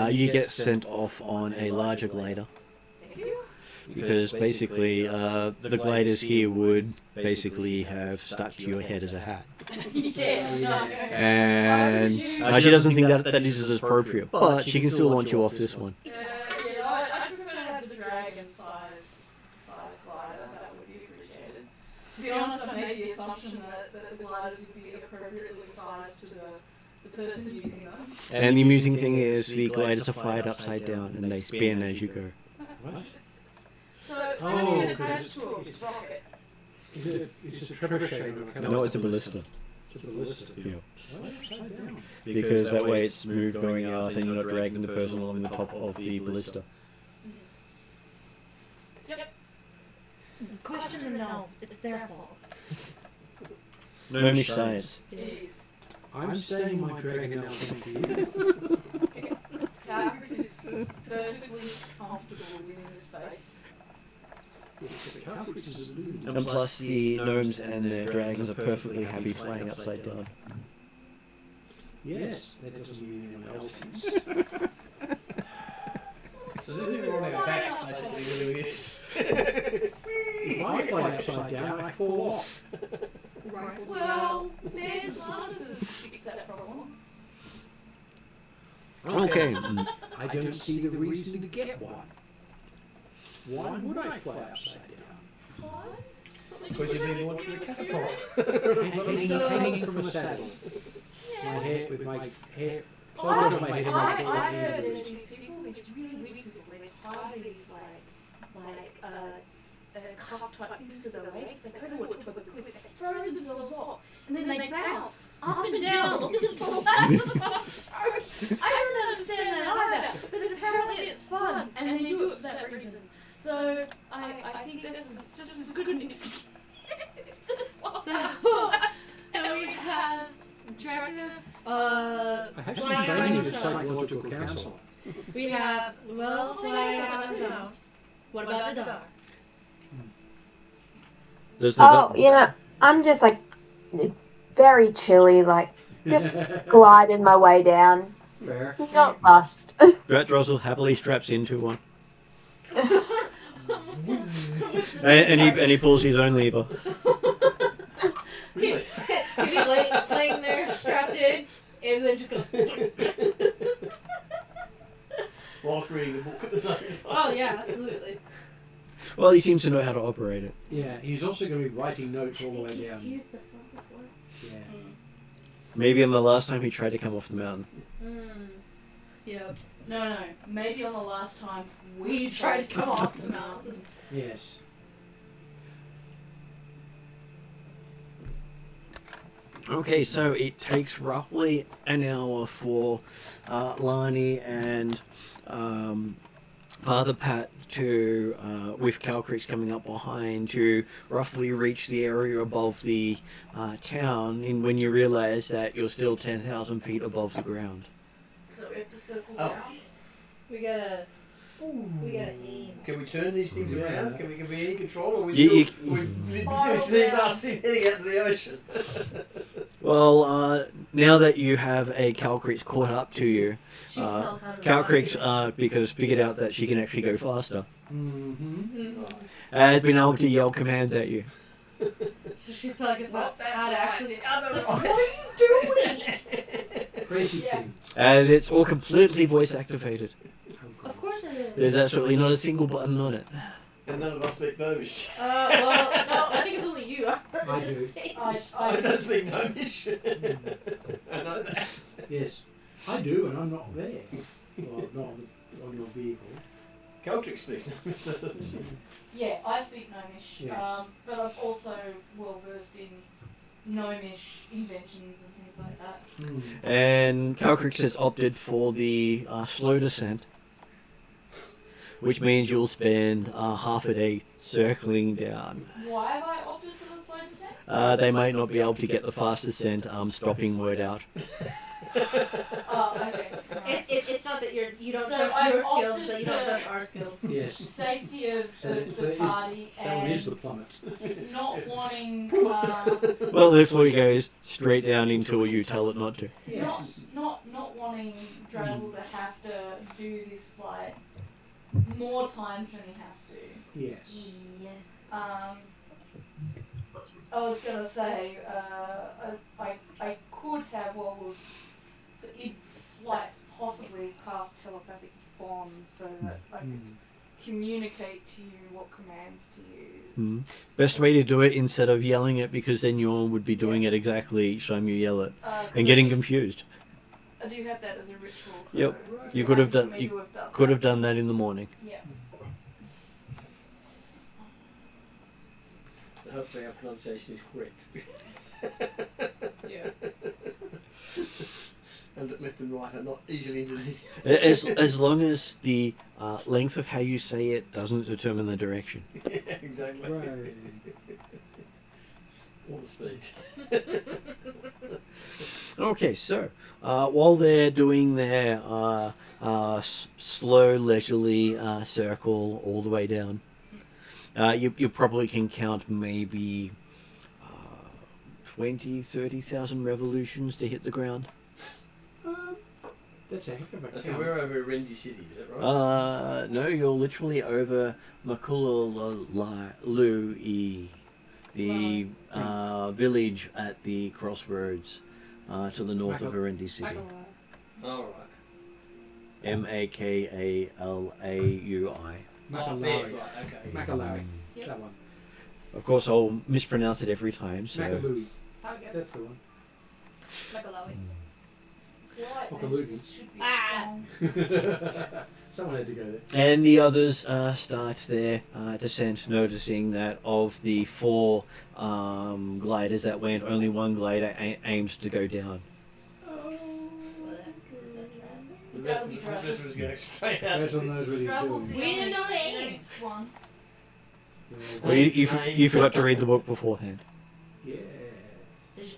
you get sent off on a larger glider. Thank you. Because basically the gliders here would basically have stuck to your head as a hat. Yeah, no. And she doesn't think that is as appropriate, but she can still launch you off this one. Yeah, I prefer to have the dragon size glider. That would be appreciated. To be honest, I made the assumption that the gliders would be appropriately sized to the person using them. And the amusing thing is the gliders are fired upside down and they spin as you go. what? So it's Oh, only 'cause attached to a rocket. It's a trebuchet. No, it's a ballista. It's a ballista. Yeah. Why upside down? Because that way it's smooth going out and you're not dragging the person along the top of the ballista. Yep. Question the gnomes, it's their fault. Gnomish science. It is. I'm staying my dragon elf, thank you. Calcrix is perfectly comfortable within the space. Calcrix is a lunatic. And plus the gnomes and the dragons are perfectly happy flying upside down. Yes, that doesn't mean anyone else is. So this is on our backs, basically, doing this. If I fly upside down, I fall off. Rifles Well, there's harnesses to fix that problem. Okay. I don't see the reason to get one. Why would I fly upside down? What? Something Because you you've put been on watching your the experience. Hanging from a saddle. My Yeah. hair, with my hair I cloak over my head and my bald heard head. there's these people, these really weird people, they tie these cuff type things to their legs, they go to a cliff, they throw themselves off, and then they bounce up and down on this I don't understand that either, but apparently it's fun, and they do it for that reason. So I think this is just as good an excuse. So we have Dragon I have some training with psychological counselor. We have, well, flying out of town. What about the dog? Does the Oh, I'm just like very chilly, like just gliding my way down. Fair. Not fast. Drozzle happily straps into one, With the and he pulls his own lever. Really? He's laying there strapped in, and then just goes. Whilst reading a book at the same time. Oh yeah, absolutely. Well, he seems to know how to operate it. Yeah, he's also going to be writing notes all the way He's down. used this one before. Yeah. Maybe on the last time he tried to come off the mountain. Yep. No. Maybe on the last time we tried to come off the mountain. Yes. Okay, so it takes roughly an hour for Lani and Father Pat to, with Calcrix coming up behind, to roughly reach the area above the town, and when you realise that you're still 10,000 feet above the ground. So we have to circle Oh. down. We gotta aim. Can we turn these things Yeah. around? Can we be in control, or we You- still we Spiral heading down. out to the ocean? Well, now that you have a Calcrix caught up to you, She can tell us how to Calcrix, because figured out that she can actually go faster, Mm-hmm. has been able to yell commands at you. She's telling us Not that how to right. actually. Other What right. are you doing? Crazy Yeah. things. As it's all completely voice activated. Oh, God. Of course it is. There's absolutely not a single button on it. And none of us speak Gnomish. Well, no, I think it's only you. I do. I don't speak Gnomish. I know that. Yes. I do, and I'm not there. Well, not on your vehicle. Caltrix speaks Gnomish, doesn't she? Yeah, I speak Gnomish, Yes. but I'm also well versed in Gnomish inventions and things like that. Hmm. And Calcrix has opted for the slow descent, which means you'll spend half a day circling down. Why have I opted for the slow descent? They might not be able to get the fast descent stopping word out. Oh, okay. Right. It's not that you don't So trust I've your skills, opted it's that you don't for- trust our skills. Yes. Safety of So the it is- party That one is the and plummet. not wanting Well, this way goes straight down until you tell it not to. Yes. not wanting Drazzle to have to do this flight more times than he has to. Yes. Yeah. I was gonna say, I could have what was in flight possibly cast telepathic bonds so that I could Hmm. communicate to you what commands to use. Mm. Best way to do it instead of yelling it, because then you would be doing it exactly each time you yell it 'Cause and getting confused. I do have that as a ritual. So Yep. You I could have think done. maybe You we've done could that. have done that in the morning. Yeah. Hopefully our pronunciation is correct. Yeah. And that left and right are not easily interlinked. As long as the length of how you say it doesn't determine the direction. Yeah, exactly. Right. Or the speed. Okay, so while they're doing their slow, leisurely circle all the way down, you probably can count maybe 20, 30,000 revolutions to hit the ground. That's a heck of a So count. we're over Renji City, is that right? No, you're literally over Makulalui, the village at the crossroads to the north of Arendi City. Alright. Makalaui. Oh, there, Makalawi. right, okay. Makalawi. Yep. That one. Of course, I'll mispronounce it every time. So Makalui. How it goes. That's the one. Like a Lowy. Flight Pokalugi. this should be a Ah. song. Someone had to go there. and the others start their descent, noticing that of the 4 gliders that went, only one glider aims to go down. The That'll be rest Drazzle. was going straight out. Basil knows what he's Drazzle's doing. the We didn't know the only aim. next one. Well, you forgot to read the book beforehand. Yeah.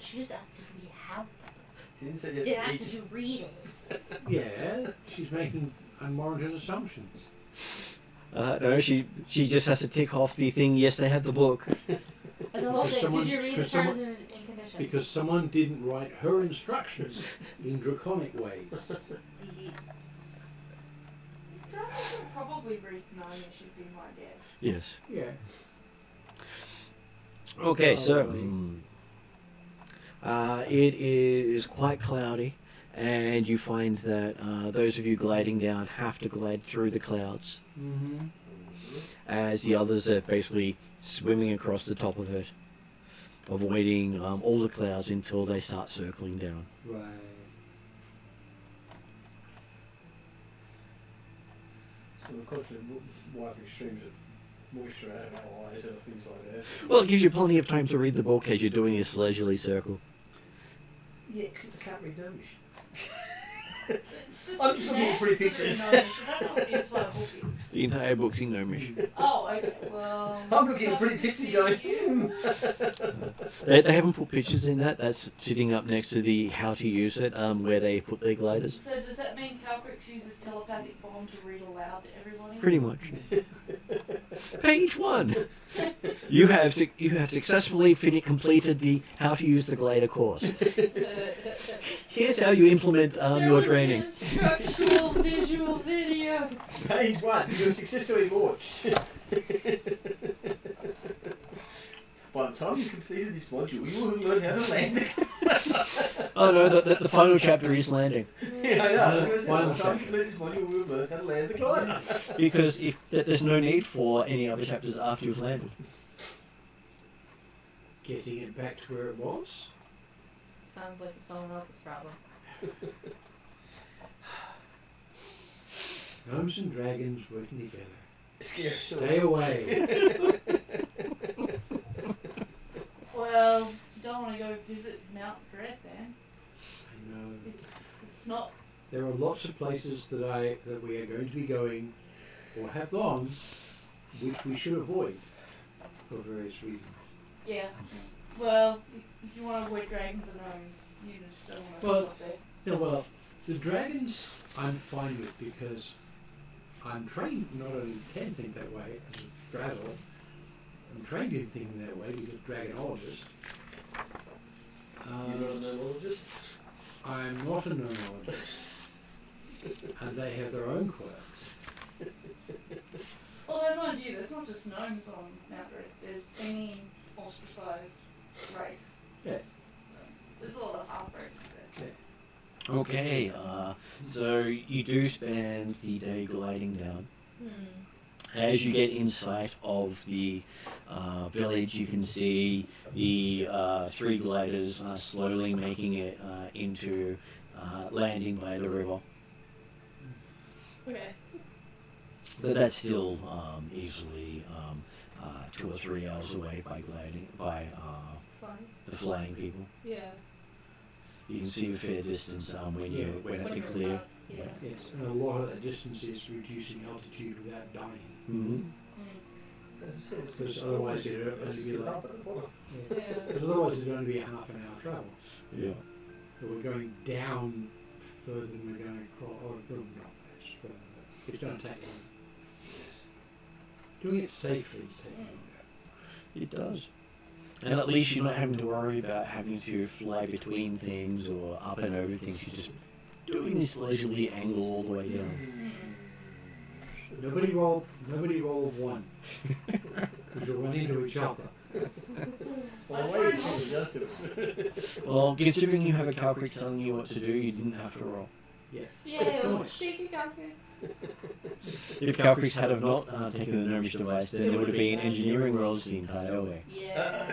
She just asked if we have them. She didn't say you Didn't had to ask eat if it. you read it. Yeah. She's making unwarranted assumptions. No, she just has to tick off the thing. Yes, they have the book. I As a whole Because thing, someone- did you read the because terms someone- and conditions? Because someone didn't write her instructions in draconic ways. Dragons will probably read gnomish, should be my guess. Yes. Yeah. Okay, so Probably. it is quite cloudy, and you find that those of you gliding down have to glide through the clouds, Mm-hmm. as the others are basically swimming across the top of it, avoiding all the clouds until they start circling down. Right. So of course we're wiping streams of moisture out of our eyes or things like that. Well, it gives you plenty of time to read the book as you're doing this leisurely circle. Yeah, 'cause I can't read Gnomish. It's just I'm just looking at pretty maps that are pictures. gnomish. I don't know what the entire book is. The entire book's in Gnomish. Oh, okay. Well, I'm looking at pretty pictures going, you. They haven't put pictures in that. That's sitting up next to the how to use it, where they put their gliders. So does that mean Calcrix uses telepathic bomb to read aloud to everybody? Pretty much. Page 1. You have successfully completed the how to use the glider course. Here's how you implement your training. Instructional visual video. Page 1, you were successfully launched. By the time you completed this module, you will have learned how to land. Oh no, the final chapter is landing. Yeah, I know. I was going to say, by Final the time you complete this module, we will have learned how to land the glider. Because there's no need for any other chapters after you've landed. Getting it back to where it was. Sounds like it's someone else's problem. Gnomes and dragons working together. Scary. Stay away. Well, you don't want to go visit Mount Dread then. I know. It's not. There are lots of places that we are going to be going, or have gone, which we should avoid for various reasons. Yeah. Well, if you want to avoid dragons and gnomes, you just don't want to Well- go up there. Yeah, well, the dragons I'm fine with because I'm trained not only can think that way as a straddler, I'm trained in thinking that way because dragonologist. You're not a neurologist? I'm not a neurologist. And they have their own quirks. Although, mind you, there's not just gnomes on Mount Dread. There's any ostracized race. Yeah. So, there's a lot of half races there. Okay, so you do spend the day gliding down. As you get in sight of the village, you can see the 3 gliders slowly making it into landing by the river. Okay. But that's still easily 2 or 3 hours away by gliding by Fine. the flying people. Yeah. You can see a fair distance when it's clear. Yeah. Yes, and a lot of that distance is reducing altitude without dying. Mm-hmm. As I said, Because otherwise you'd be like, up at the bottom. Yeah. because otherwise it's going to be a half an hour travel. Yeah. But we're going down further than we're going across. Or no, it's further. But it's going to take longer. Doing it safely is taking longer. It does. And at least you're not having to worry about having to fly between things or up and over things. You're just doing this leisurely angle all the way down. Nobody roll 1. Because you'll run into each other. Well, wait a second, just do it. Well, considering you have a Calcrix telling you what to do, you didn't have to roll. Yeah. Yeah. Nice. Thank you, Calcrix. If Calcrix had have not taken the gnomish device, then there would have been engineering rolls the entire way. Yeah.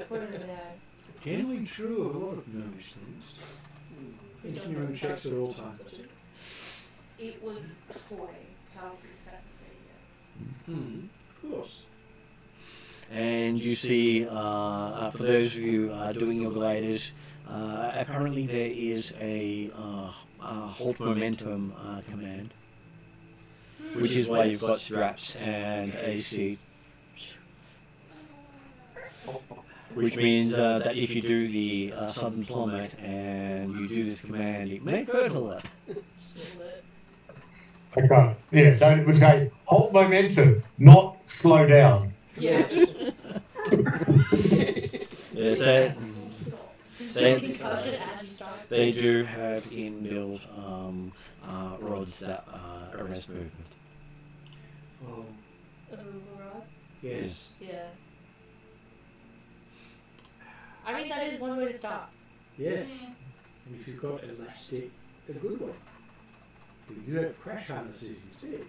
Put it in there. Generally true of a lot of gnomish things. Engineering checks at all times. It was a toy. Calcrix had to say yes. Of course. And you see, for those of you doing your gliders, apparently there is a halt momentum command, which is why you've got straps and a seat. Which means that if you do the sudden plummet and you do this command, it may hurt a lot. Okay. Yeah, so it would say halt momentum, not slow down. Yeah. They say Full stop. They- Concussion as you start. they do have inbuilt rods that arrest movement. Oh, Rods? yes. Yeah. I mean, that is one way to stop. Yes. And if you've got elastic, a good one. But you have crash harnesses instead.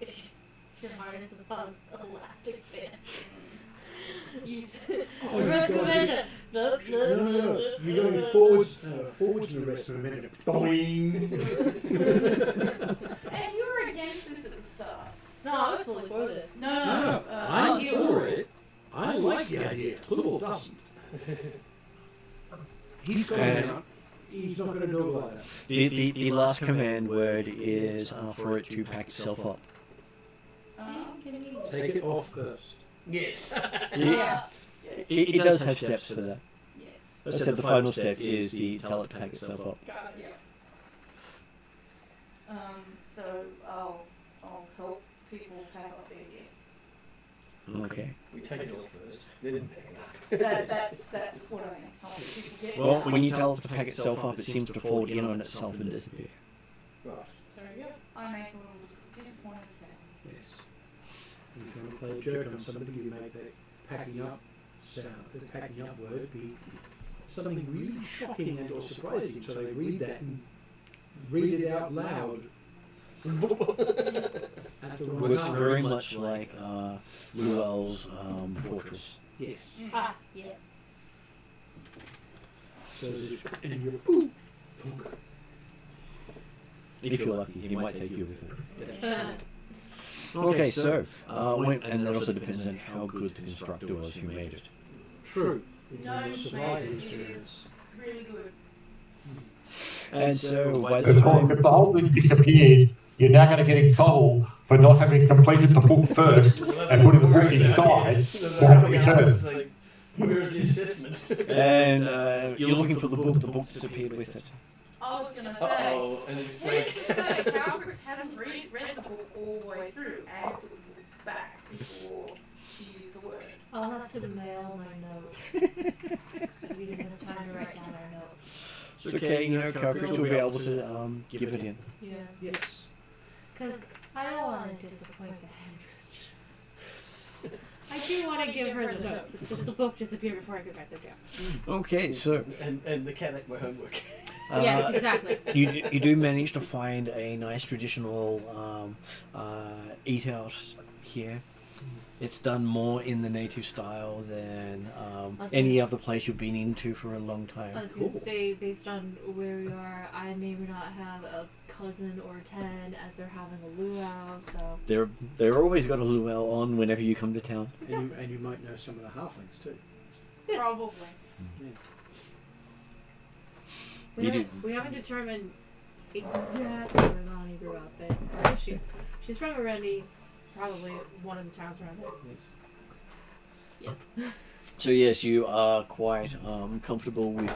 If your harness is on elastic band. Use Oh, arrest you've got momentum. Blah, blah, No, no, no. You're going forwards and arrest momentum. Boing! And you were against this at the start. No, I was fully for this. No. I'm you for were. it. I like the idea. Paul doesn't. He's got it out. He's not going to do it like that. The last command word is for it to pack itself up. Take it off first. Yes. Yeah. Yes. It does have steps for that. Yes. I said the final step is the tell it to pack itself up. Got it. Yeah. So I'll help people pack up their gear. Okay. We take it off first, then pack it up. That's what I mean. I want people to get it Well, out. when you tell it to pack itself up, it seems to fall in on itself and disappear. Right. There you go. I make a little disappointed sound. Yes. And if you want to play a joke on somebody, you make that packing up sound, the packing up word be something really shocking and or surprising, so they read that and read it out loud. At the It right was time. very much like Luel's fortress. Yes. Ah, yeah. So it's- and you're boom. Thunk. If you're lucky, he might take you with it. Uh, Okay, so and that also depends on how good the constructor was who made it. True. No, It's a man, surviving it experience. is really good. And so by the As well, time if the whole thing disappeared, you're now going to get in trouble for not having completed the book first and putting the book inside. That's what you said. Where's the assessment? and you're looking for the book disappeared with it. I was gonna say. Uh-oh, and it's Who's like... to say Calcrits hadn't read the book all the way through and put the book back before she used the word? I'll have to mail my notes. 'Cause we didn't have time to write down our notes. It's okay, you know, Calcrits will be able to give it in. Yes. Yes. Because I don't want to disappoint the headmistress. I do want to give her the notes. It's just the book disappeared before I could write them down. Okay, so And the cat ate my homework. Yes, exactly. you do manage to find a nice traditional eat out here. It's done more in the native style than any other place you've been into for a long time. I was going to say, based on where we are, I may not have a cousin or 10 as they're having a luau, so... They're always got a luau on whenever you come to town. And you might know some of the halflings too. Probably. We haven't determined exactly where Melanie grew up, but she's from Arendi, probably one of the towns around there. Yes. So yes, you are quite comfortable with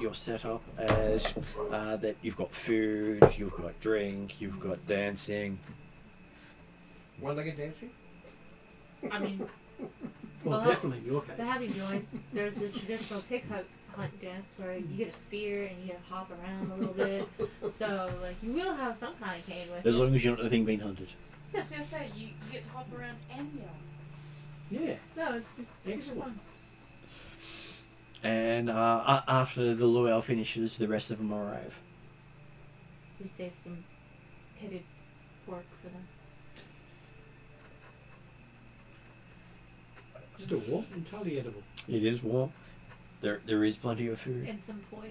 your setup as that you've got food, you've got drink, you've got dancing. One-legged dancing? I mean, Well, Well, definitely in your case. the having joined, there's the traditional pig hunt dance where you get a spear and you get to hop around a little bit. So, like, you will have some kind of cane with As you. long as you're not the thing being hunted. I was gonna say you get to hop around and yell. Yeah. No, it's super Excellent. fun. And after the luau finishes, the rest of them arrive. We save some pitted pork for them. Still warm, entirely edible. It is warm. There is plenty of food. And some poi.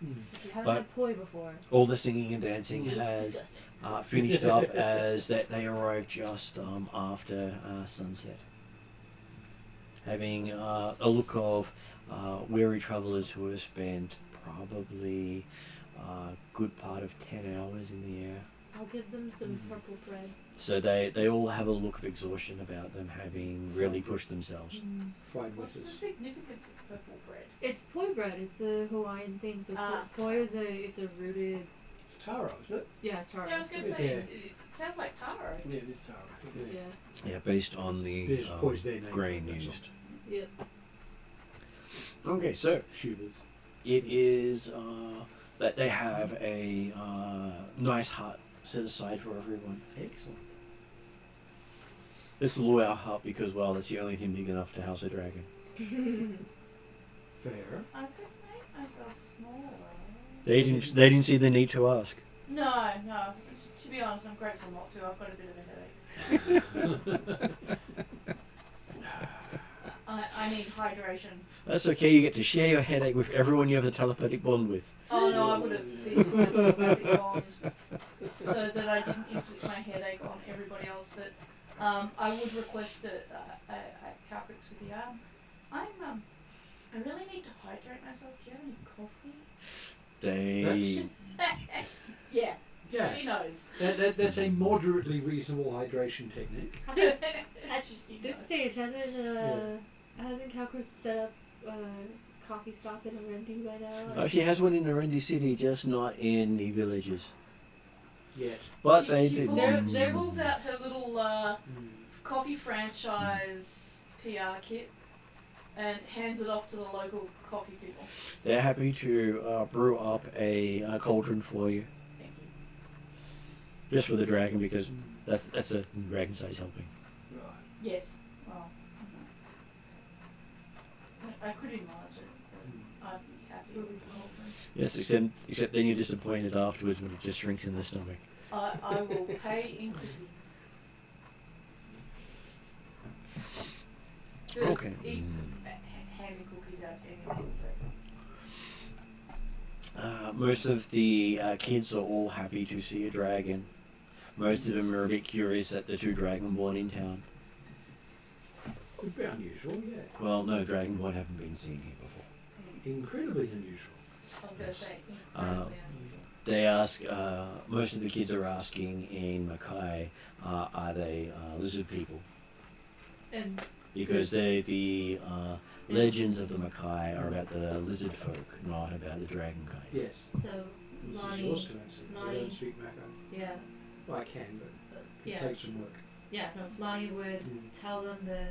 Mm. If you haven't But- had poi before, All the singing and dancing it's has disgusting. finished up as that they arrive just after sunset. Having a look of weary travellers who have spent probably a good part of 10 hours in the air. I'll give them some purple bread. So they all have a look of exhaustion about them, having really pushed themselves. Fried What's the withers. significance of purple bread? It's poi bread. It's a Hawaiian thing. So Ah. poi is a rooted Taro, isn't it? Yeah, it's Taro. Yeah, I was going to say, it sounds like Taro. Yeah, it is Taro. Yeah. Yeah, based on the They just poised their name grain for it, that's used. Yep. Okay, so Schubers. it is that they have a nice hut set aside for everyone. Excellent. This is our hut because, well, it's the only thing big enough to house a dragon. Fair. I could make myself smaller. They didn't see the need to ask. No. To be honest, I'm grateful not to. I've got a bit of a headache. I need hydration. That's okay. You get to share your headache with everyone you have a telepathic bond with. Oh no, I would have ceased my telepathic bond so that I didn't inflict my headache on everybody else. But I would request a Calprix with you. I really need to hydrate myself. Do you have any coffee? They Yeah. Yeah. She knows. That's a moderately reasonable hydration technique. This stage hasn't Calcrit set up coffee stop in Arendi by now? she has one in Arendi City, just not in the villages. Yes. But she they she did. pulls out her little coffee franchise TR kit and hands it off to the local coffee people. They're happy to brew up a cauldron for you, Thank you. just for the dragon, because that's the dragon size helping. Right. Yes. Well, I could enlarge it, but I'd be happy with the whole thing. Yes, except then you're disappointed afterwards when it just shrinks in the stomach. I will pay in cookies. Just Okay. eat some handing cookies out anyway. Most of the kids are all happy to see a dragon. Most of them are a bit curious that the two dragonborn in town. Could be unusual, yeah. Well, no, dragonborn haven't been seen here before. Incredibly unusual. I was going to say incredibly unusual. They ask, most of the kids are asking in Mackay, are they lizard people? And Because the legends of the Mackay are about the lizard folk, not about the dragon kind. Yes. so This is Lonnie, yours to answer. I Lonnie- don't speak Mako. yeah, Well, I can, but it yeah, takes some work. yeah. No, Lonnie would Mm. tell them the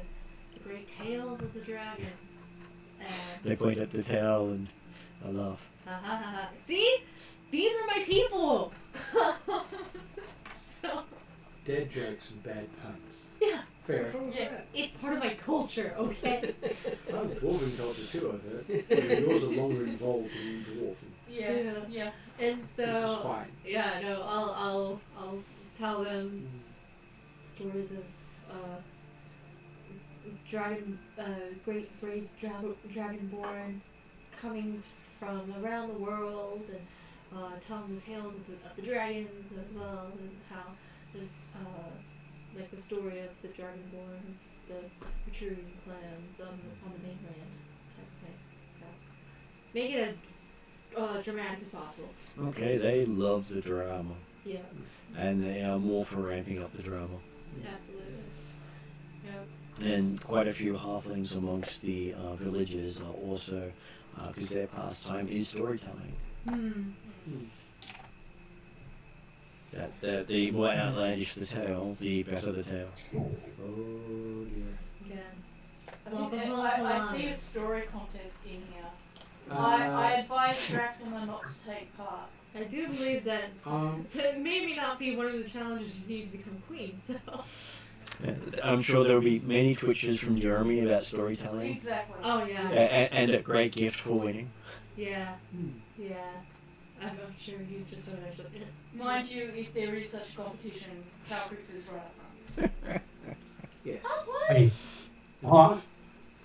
great tales of the dragons. And They point at the tail and I laugh. ha ha ha ha. See, these are my people. So Dead jokes and bad puns. yeah, Fair. Yeah. it's part of my culture. Okay. Oh, dwarven culture too, I've heard. Yeah, yours are longer involved than dwarven. Yeah. And Which is so fine. yeah, no, I'll tell them stories of great dragonborn coming from around the world, and tell them the tales of the dragons as well, and how like the story of the dragonborn, the Atruaghin clans on the mainland type thing. So make it as dramatic as possible. Okay, they love the drama. Yeah, And they are more for ramping up the drama. absolutely. Yeah. And quite a few halflings amongst the villagers are also, because their pastime is storytelling. That the more outlandish the tale, the better the tale. Oh dear. Yeah. I Welcome think home I to see a Lana. story contest in here. I advise Dracula not to take part. I do believe that maybe not be one of the challenges you need to become queen. So I'm sure there will be many twitches from Jeremy about storytelling, Exactly. oh yeah, and a great gift for winning. yeah, yeah. I'm sure he's just over there. So, Mind you, if there is such a competition, Calcrix is right up front. Yes. Oh, what?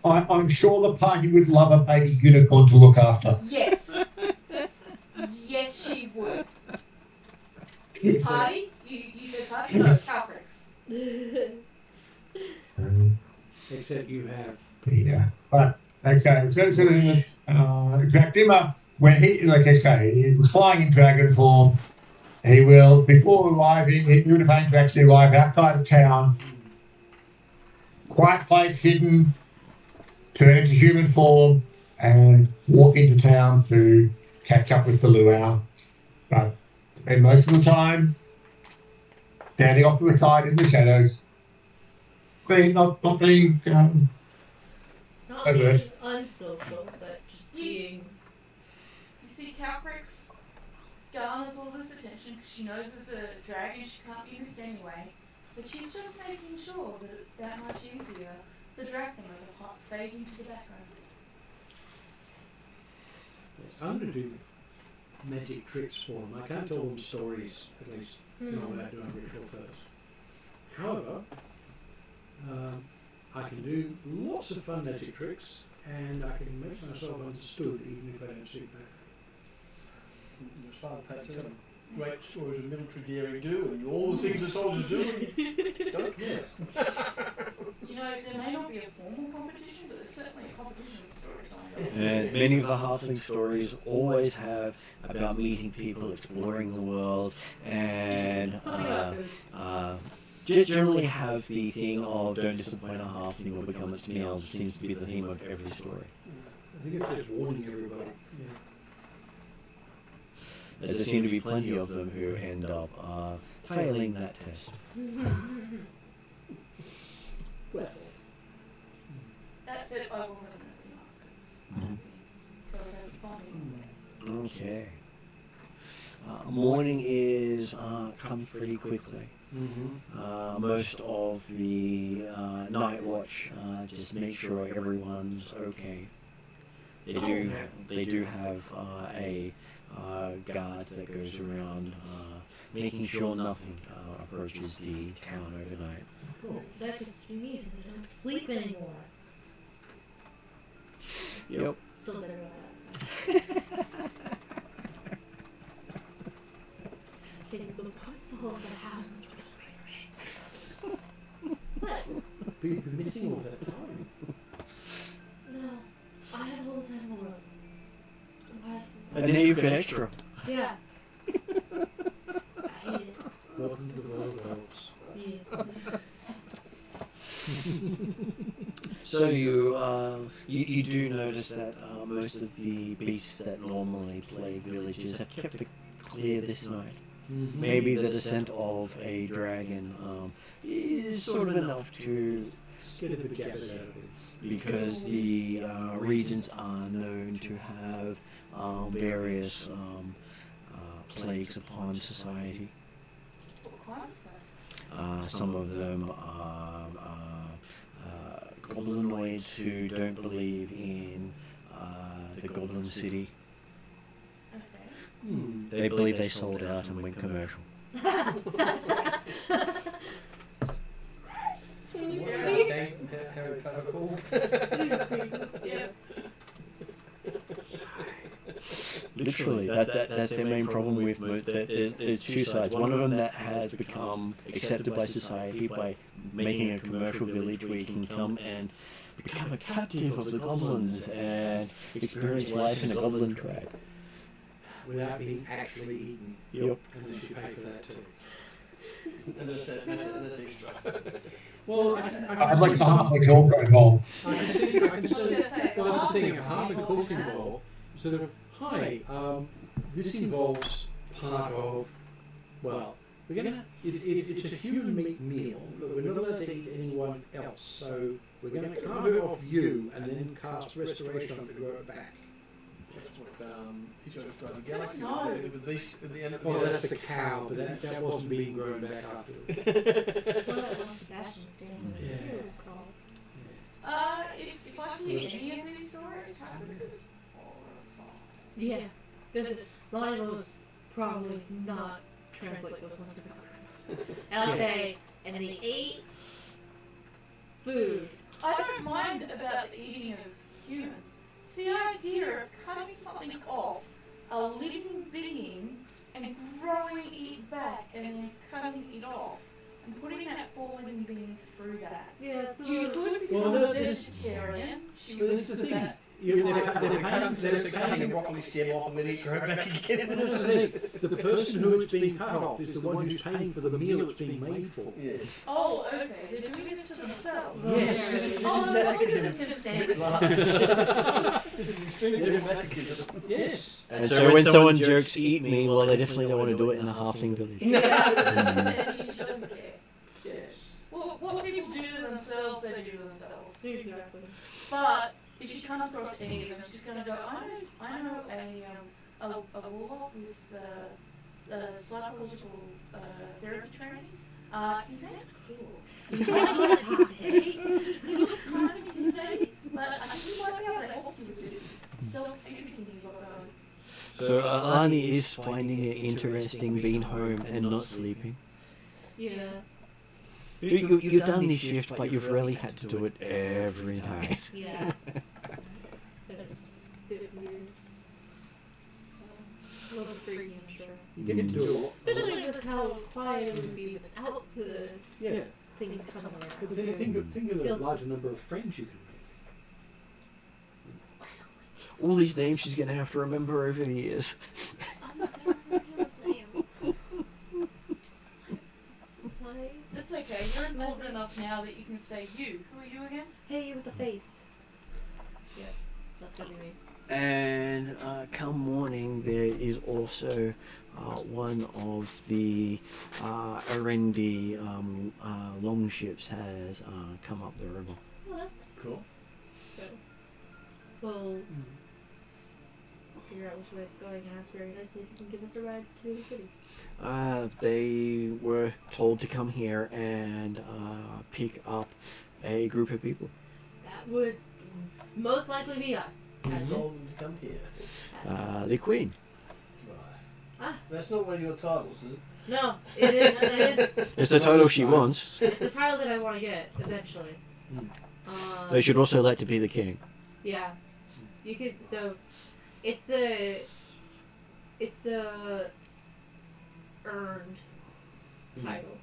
Hey, I'm sure the party would love a baby unicorn to look after. Yes. Yes, she would. Party? You said party? No, Calcrix. Except you have. Yeah. But okay, so Dracdima, when he, like I say, he was flying in dragon form. He will, before arriving, he would have aimed to actually arrive outside of town. Quiet place, hidden, turn into human form, and walk into town to catch up with the luau. But And most of the time, standing off to the side in the shadows, not being Not overt. being unsocial, but just being. You see, Calcrix garners all this attention because she knows there's a dragon, she can't be missed anyway. But she's just making sure that it's that much easier for Dracula to fade into the background. I'm going to do magic tricks for them. I can't tell them stories, at least not without doing a ritual first. However, I can do lots of fun magic tricks, and I can make myself understood even if I don't speak back. As Father Pat said, great stories of military daring do, and all the things that soldiers do, and don't miss. You know, there may not be a formal competition, but there's certainly a competition with storytelling. And many of the halfling stories always have about meeting people, exploring the world, and generally have the thing of don't disappoint a halfling or become its meal. Seems to be the theme of every story. I think it's just warning everybody. As there seem to be plenty of them who end up failing that test. Well, That's it, I will have an opening Okay. Morning is comes pretty quickly. Most of the night watch just make sure everyone's okay. They do have a guard that goes around making sure nothing approaches the town overnight. Cool. That could me since I don't sleep anymore. Yep. Still better about that. Take the puzzles I have in this room. What? But you've been missing all that time. No. I have all the time in the world. Why? And now you've got extra. Yeah. I hate it. Welcome to the world of elves. Yes. So you do notice that most of the beasts that normally plague villages have kept it clear this night. Maybe the descent of a dragon is sort of enough to Get a bit of gas out of it. because the regions are known to have various plagues upon society. Some of them are goblinoids who don't believe in the Goblin City. They believe they sold out and went commercial. Harry Potter called. Yeah. Literally, that's their main problem with there's two sides. One of them that has become accepted by society by making a commercial village where you can come and become a captive of the goblins and experience life in a goblin tribe. Without being actually eaten. Yep. Unless you pay for that too. And that's extra. Well, I'd like the halflings all got involved. I can see, I can I was gonna say, well, that's the thing, halflings half the involved cook in that. involved, sort of, hi, this involves part of, well, we're gonna, it's a human meat meal, but we're not allowed to eat anyone else, so we're gonna carve it off you and then cast restoration on it to grow it back. That's what he's got the Just galaxy no. with the beast at the end of Well, the that's the cow, but that wasn't being grown back afterwards. Well, that was Sebastian's family. Yeah. It was called. If I can hear any of these stories, Calcrix is horrified. Yeah. There's Lonnie will probably not translate those ones to Calcrix. And I'll say, and they ate food. I don't mind about the eating of humans. It's the idea of cutting something off a living being and growing it back and then cutting it off and putting that poor living being through that. Yeah, it's You could Well, become a this- vegetarian. She But would that's the do thing. that. They're cutting a broccoli stem off and then it grow back again. And that's the thing. The person who it's being cut off is the one who's paying for the meal it's being made for. Yeah. Oh, okay. They're doing this to themselves. Yes. Oh, that's because it's consent. This is extremely masochism. Yes. And so when someone jokes, eat me, well, they definitely don't want to do it in a halfling village. Yeah, she doesn't care. Yes. Well, what people do to themselves, they do to themselves. Exactly. But if she comes across any of them, she's going to go, I know a warlock with psychological therapy training. His name's Cool. He might not intimidate. He looks kind of intimidating, but I think he might be able to help you with this self-hatred thing you've got going. So Alani is finding it interesting being home and not sleeping. Yeah. You've done this shift, but you've really had to do it every night. Yeah. It's a bit weird. A little freaky, I'm sure. You get to do a lot. Especially with how quiet it would be without the things coming around. But then think of the larger number of friends you can make. All these names she's going to have to remember over the years. It's okay, you're important enough now that you can say you. Who are you again? Hey, you with the face. Yeah, that's gonna be me. And come morning, there is also one of the Arendi longships has come up the river. Oh, that's Cool. so. We'll figure out which way it's going and ask very nicely if you can give us a ride to the city. They were told to come here and pick up a group of people. That would most likely be us. You At told this. them to come here. The Queen. Right. Ah. That's not one of your titles, is it? No, it is. It's the title she wants. It's the title that I want to get eventually. They should also like to be the king. Yeah, you could. So, it's a earned title.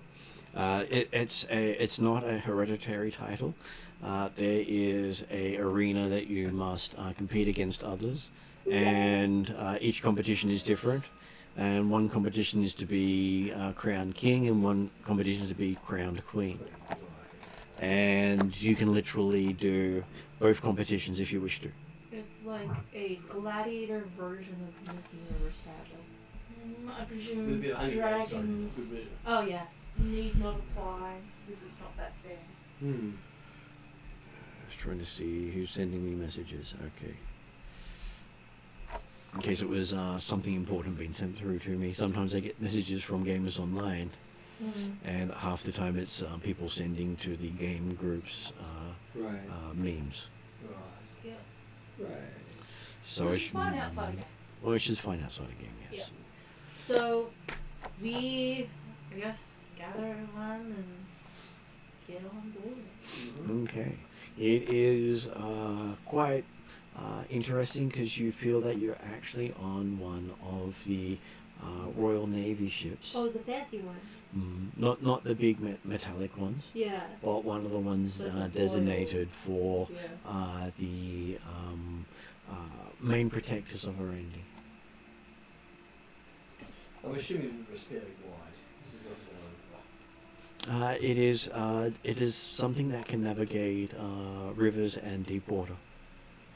It's not a hereditary title. There is a arena that you must compete against others, and each competition is different. And one competition is to be crowned king, and one competition is to be crowned queen. And you can literally do both competitions if you wish to. It's like a gladiator version of Miss Universe pageant. I presume Good dragons vision. Oh yeah. need not apply because it's not that fair. Just trying to see who's sending me messages. Okay. In case it was something important being sent through to me. Sometimes I get messages from gamers online, and half the time it's people sending to the game groups memes. Right. Yeah. Right. So Which is fine outside of game. Well, it's just fine outside a game, yes. So we, I guess, gather everyone and get on board. Okay. It is quite interesting because you feel that you're actually on one of the Royal Navy ships. Oh, the fancy ones. Not the big metallic ones, Yeah. but one of the ones Like the designated for Yeah. the main protectors of Arendi. I'm assuming the river is fairly wide. This is not It is something that can navigate rivers and deep water.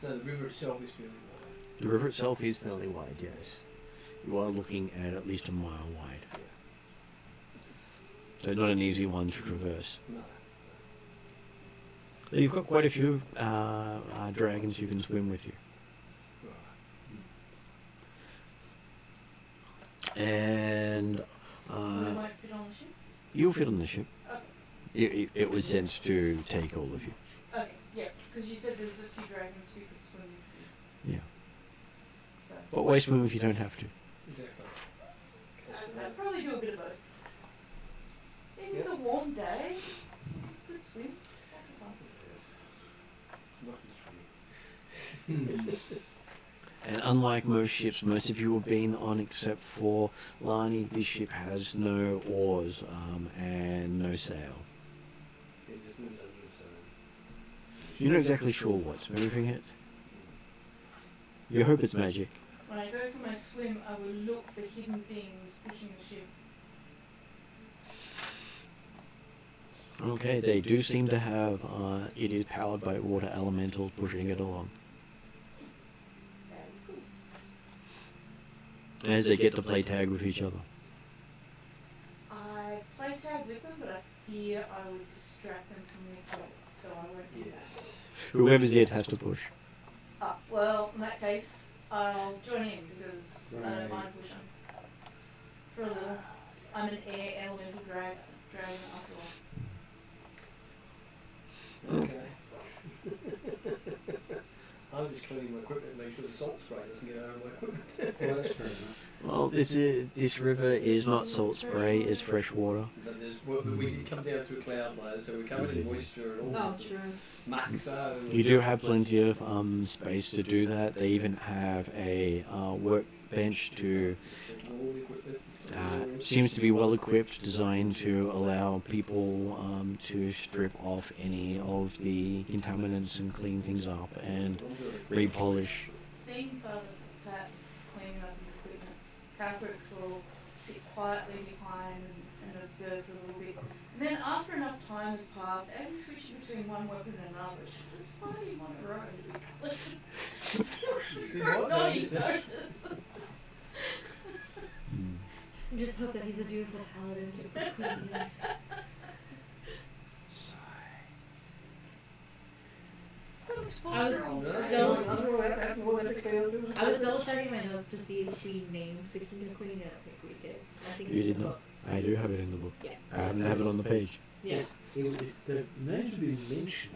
no, the river itself is fairly wide. The river itself is fairly wide, yes. You are looking at least a mile wide. So not an easy one to traverse. No. You've got quite a few dragons you can swim with you. Right. And We won't fit on the ship. you'll fit on the ship. Okay. It was sent to take all of you. Okay, yeah, because you said there's a few dragons who could swim with you. Yeah. So But why swim if you don't have to? Exactly. I'd probably do a bit of both. If it's a warm day, good swim. That's fun. Not in And unlike most ships, most of you have been on except for Lani, this ship has no oars and no sail. It just moves under the sun. You're not exactly sure what's moving it. You hope it's magic. When I go for my swim, I will look for hidden things pushing the ship. Okay, they do seem to have, it is powered by water elementals pushing it along. That is cool. As they get to play tag with each other. I play tag with them, but I fear I would distract them from their job, so I won't do Yes. Whoever's it has to push. that. Well, in that case, I'll join in because I don't mind pushing. For a little. I'm an air elemental dragon after all. Okay. I'm just cleaning my equipment, make sure the salt spray doesn't get over my equipment. Well, that's fair enough. Well, this river is not salt spray, it's fresh water. But we did come down through cloud layers, so we're covered in moisture and all Oh, sorts true. of muck. So You do have plenty of space to do that. They even have a workbench to checking all the equipment. seems to be well equipped, designed to allow people to strip off any of the contaminants and clean things up and repolish. Seeing Father Fat cleaning up his equipment, Calcrix will sit quietly behind and observe for a little bit. And then after enough time has passed, as he switches between one weapon and another, she'll just slide him on her own. Not his notice. I just hope that he's a dutiful paladin, just clean. I was double checking my notes to see if we named the king and queen, and I don't think we did. I think You it's did in the not. books. I do have it in the book. Yeah. I happen to have it on the page. Yeah. The names have been mentioned.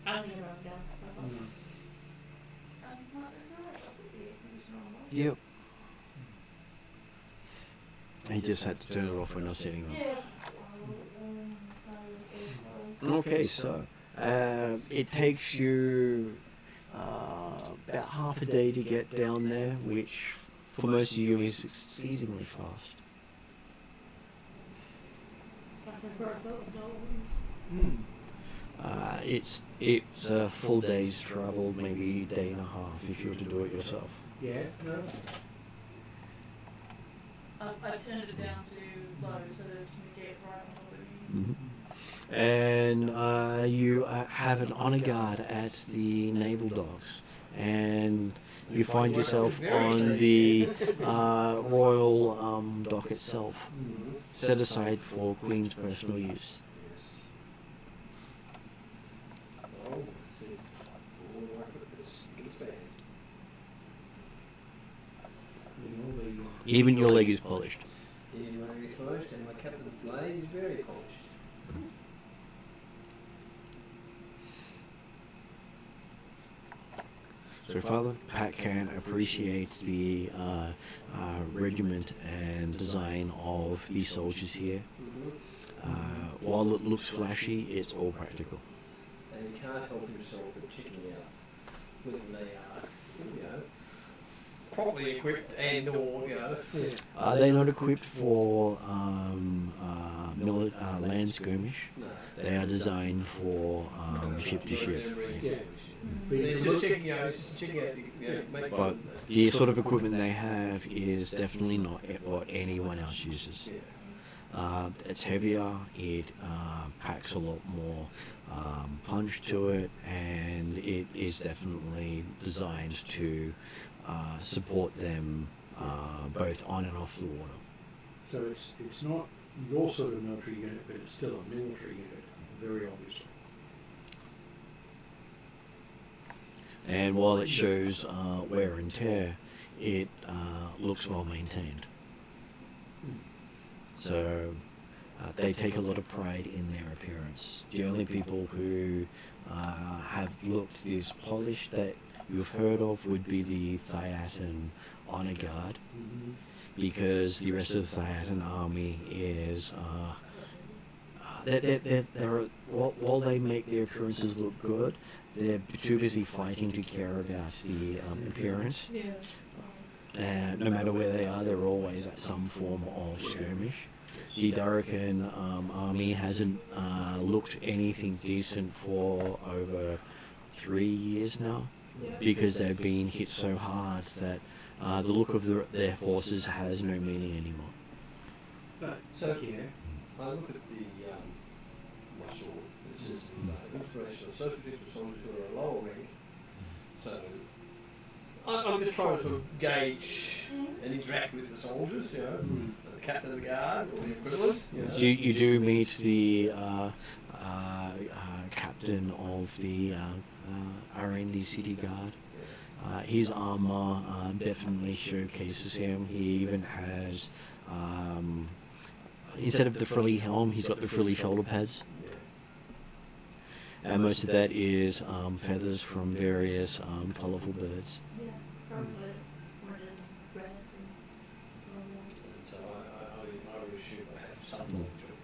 I don't think I wrote it down. That's all. Yep. He just had to turn it off when I was setting up. Yes. Okay, so it takes you about half a day to get down there, which for most of you is exceedingly fast. It's a full day's travel, maybe a day and a half if you were to do it yourself. Yeah, no. I turned it down to low so that it can get right on the And you have an honor guard at the naval docks, and you find yourself on the royal dock itself, set aside for Queen's personal use. Even your leg is polished. Yeah, my leg is polished, and my captain's blade is very polished. So Father Pat can appreciate the regiment and design of the soldiers here. While it looks flashy, it's all practical. And he can't help himself but checking out whether they are, properly equipped and or, They're not equipped for land skirmish. No. They are designed for ship to ship. Yeah. It's just checking out, make But the sort of equipment they have is definitely not what anyone else uses. It's heavier, it packs a lot more punch to it, and it is definitely designed to support them both on and off the water. So it's not your sort of military unit, but it's still a military unit, very obviously. And while it shows wear and tear, it looks well maintained. So they take a lot of pride in their appearance. The only people who have looked this polished that you've heard of would be the Thiatan Honor Guard, because the rest of the Thiatan army is while they make their appearances look good, they're too busy fighting to care about the appearance. No matter where they are, they're always at some form of skirmish. The Darrakan army hasn't looked anything decent for over 3 years now. because they've been hit so hard that the look of their forces has no meaning anymore. But So yeah. I look at the my sword. It says inspirational social ships of soldiers who are a lower rank. So I'm just trying to sort of gauge and interact with the soldiers, you know, the captain of the guard or the equivalent. You know. So you do meet the captain of the R&D City Guard. His armor definitely showcases him. He even has, instead of the frilly helm, he's got the frilly shoulder pads. And most of that is feathers from various colourful birds. Yeah, probably oranges and reds and all that. So I would assume I have some knowledge of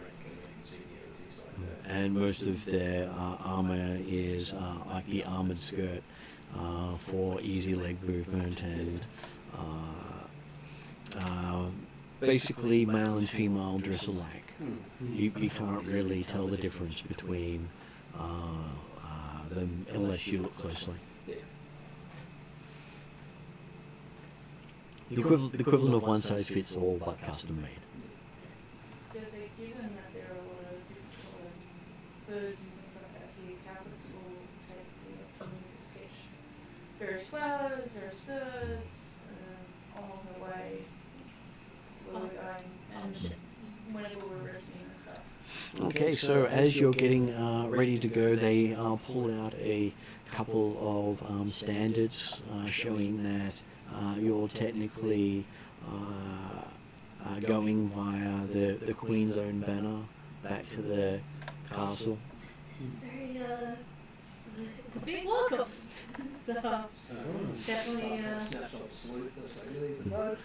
rank and senior and things like that. And most of their armour is like the armoured skirt for easy leg movement and basically male and female dress alike. You can't really tell the difference between them unless you look closely. Yeah. The equivalent of one size fits all but custom made. So given that there are a lot of different sort of birds and things like that here, Calverts will take the opportunity to sketch various flowers, various birds along the way where we're going and whenever we're resting and stuff. Okay, so as you're getting ready to go, they pull out a couple of standards showing that you're technically going via the Queen's own banner back to the castle. Very, it's a big welcome. So, definitely,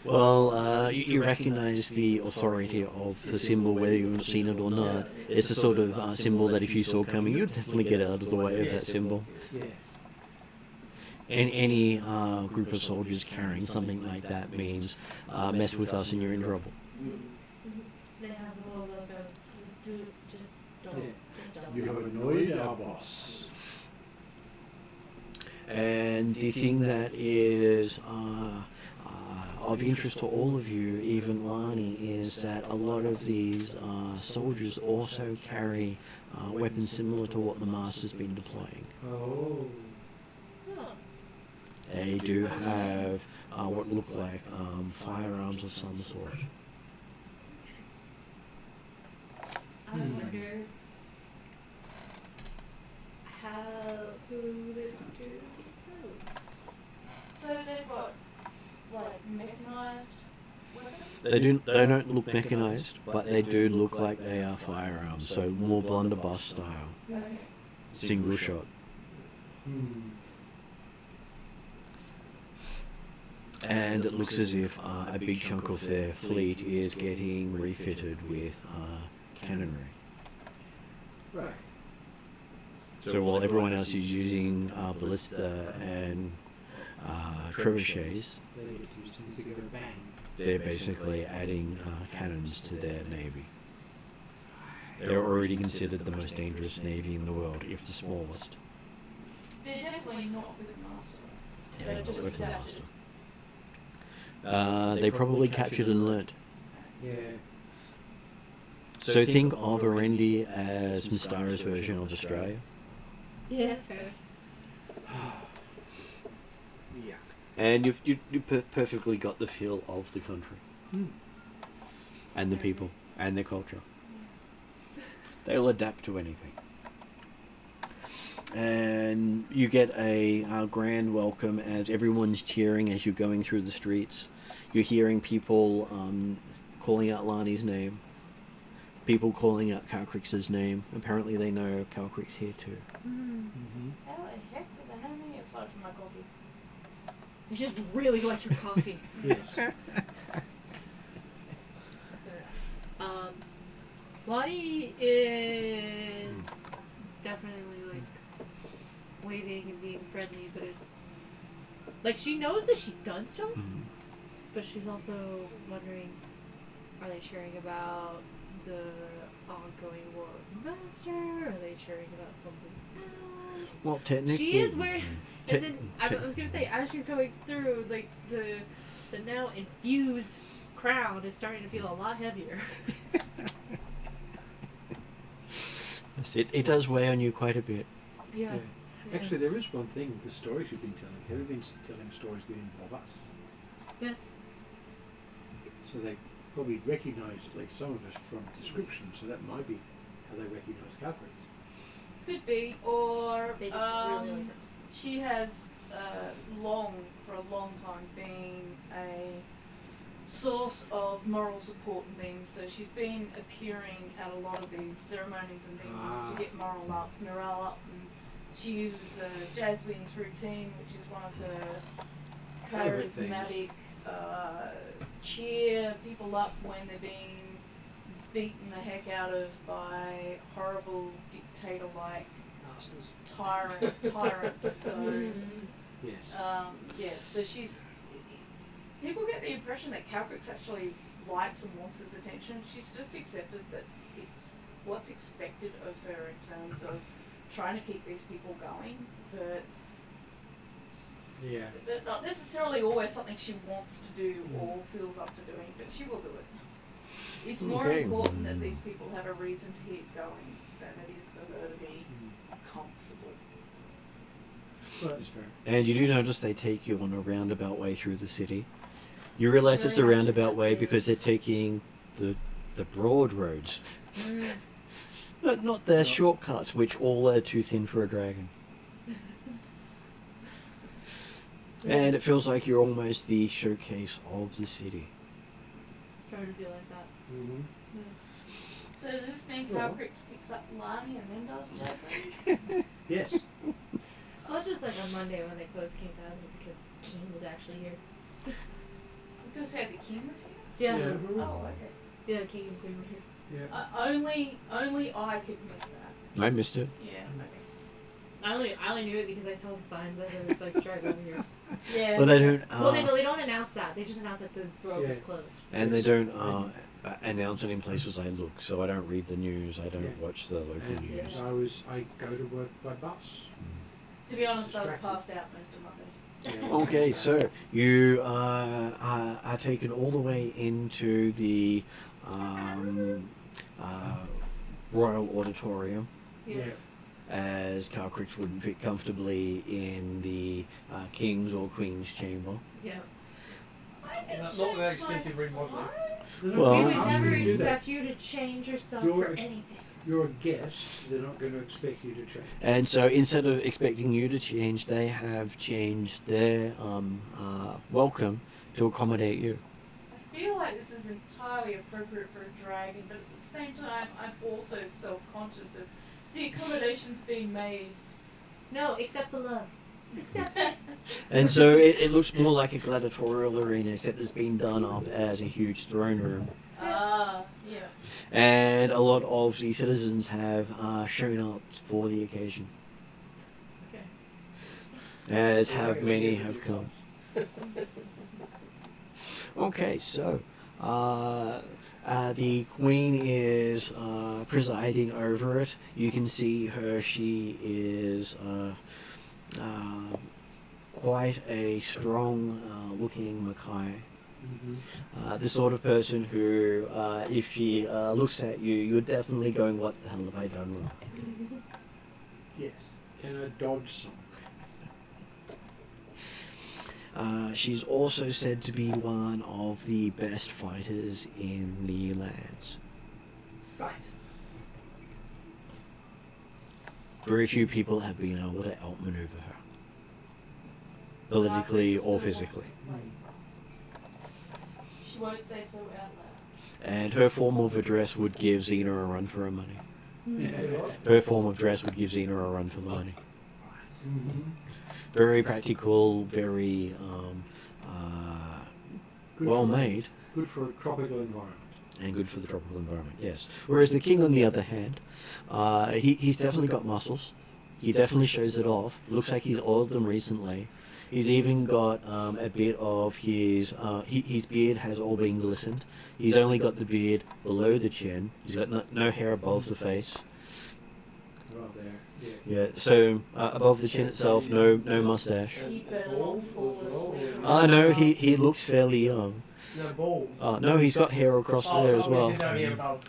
Well, you recognize the authority of the symbol, whether you've seen it or not. It's a sort of symbol that if you saw coming, you'd definitely get out of the way of that symbol. Yeah. And any group of soldiers carrying something like that means mess with us and you're in trouble. they have a little look of, just don't, Yeah. just don't. You have annoyed our boss. And the thing that is of interest to all of you, even Lani, is that a lot of these soldiers also carry weapons similar to what the Master's been deploying. Oh. Oh, They do have what look like firearms of some sort. I wonder who they do. So they've got like mechanized weapons? They don't look mechanized, but they do look like they are firearms, so more blunderbuss style. Okay. Single shot. And it looks as if a big chunk of their fleet is getting refitted with cannonry. Right. So while everyone else is using ballista and trebuchets, They get to use things to go bang. they're basically adding cannons to their navy. They're already considered the most dangerous navy in the world, if the smallest. They're definitely not with the Master. Yeah, They're not just with the adapted. Master. They probably captured and learnt. Yeah. So think of Arendi as Mystara's version of Australia. Yeah, fair. Yeah. And you've perfectly got the feel of the country. And the people. And their culture. They'll adapt to anything. And you get a grand welcome as everyone's cheering as you're going through the streets. You're hearing people calling out Lani's name. People calling out Calcrix's name. Apparently they know Calcrix here too. How the heck did they know me aside from my coffee? They just really like your coffee. Yes. Lottie is definitely like waving and being friendly, but it's like she knows that she's done stuff, but she's also wondering, are they sharing about the ongoing war with Master? Are they cheering about something else? Well, technically, She is wearing. te- And then I was gonna say, as she's going through, like the now infused crown is starting to feel a lot heavier. yes, it does weigh on you quite a bit. Yeah. Actually, there is one thing with the stories you've been telling. Have you been telling stories that involve us? Yeah. So they probably recognise at least some of us from description, so that might be how they recognise Calvary. Could be, or They just really like her. she has for a long time been a source of moral support and things. So she's been appearing at a lot of these ceremonies and things to get morale up. And she uses the jazz wings routine, which is one of her charismatic cheer people up when they're being beaten the heck out of by horrible dictator-like tyrants. So Yes. so she's. People get the impression that Calcrix actually likes and wants this attention. She's just accepted that it's what's expected of her in terms of trying to keep these people going, but Yeah. not necessarily always something she wants to do or feels up to doing, but she will do it. It's more Okay. important that these people have a reason to keep going than it is for her to be comfortable. Well, that's fair. And you do notice they take you on a roundabout way through the city. You realise it's a roundabout way because they're taking the broad roads. Not the shortcuts, which all are too thin for a dragon. And it feels like you're almost the showcase of the city. Starting to feel like that. Mm-hmm. So does this mean Calcrix picks up Lani and then does jazz? Yes. Oh, it's just like on Monday when they closed King's Island because King was actually here. Does he have the king this year? Yeah. Yeah. Oh, okay. Yeah, King and Queen were here. Yeah. Only I could miss that. I missed it. Yeah. Okay. I only knew it because I saw the signs that were like drive over here. Yeah. But they don't. Well, they don't announce that. They just announce that the road was Yeah. closed. And they don't announce it in places I look. So I don't read the news. I don't Yeah. watch the local And news. I go to work by bus. To be honest, I was Distracted. passed out most of my day. Yeah. Okay, so you are taken all the way into the Royal Auditorium, Yeah. as Calcrix wouldn't fit comfortably in the King's or Queen's chamber. Yeah. Not that extensive remodeling. Well, we would how never do you do that? expect you to change yourself You're- for anything. You're a guest. They're not going to expect you to change. And so instead of expecting you to change, they have changed their welcome to accommodate you. I feel like this is entirely appropriate for a dragon, but at the same time, I'm also self-conscious of the accommodations being made. No, except the love. Except that. And so it looks more like a gladiatorial arena, except it's been done up as a huge throne room. Yeah. And a lot of the citizens have shown up for the occasion, Okay. as have many have come. Okay, so the Queen is presiding over it. You can see her. She is quite a strong looking Mackay. Mm-hmm. The sort of person who, if she looks at you, you're definitely going, what the hell have I done wrong? Yes. Can I dodge some? She's also said to be one of the best fighters in the lands. Right. Very few people have been able to outmaneuver her, politically or physically. She won't say so out loud. And her form of address would give Xena a run for her money. Yeah. Her form of dress would give Xena a run for the money. Mm-hmm. Very practical, very well made, Good for a tropical environment. and good for the tropical environment, yes. Whereas the king, on the other hand, he's definitely got muscles. He definitely shows it off. Looks like he's oiled them recently. He's even got a bit of his his beard has all been glistened. He's only got the beard below the chin. He's got no hair above the face. Right there. Yeah. Yeah, so above the chin itself, no mustache. He better not fall asleep. No, he looks fairly young. No ball. No, he's got hair across there as well. No hair above.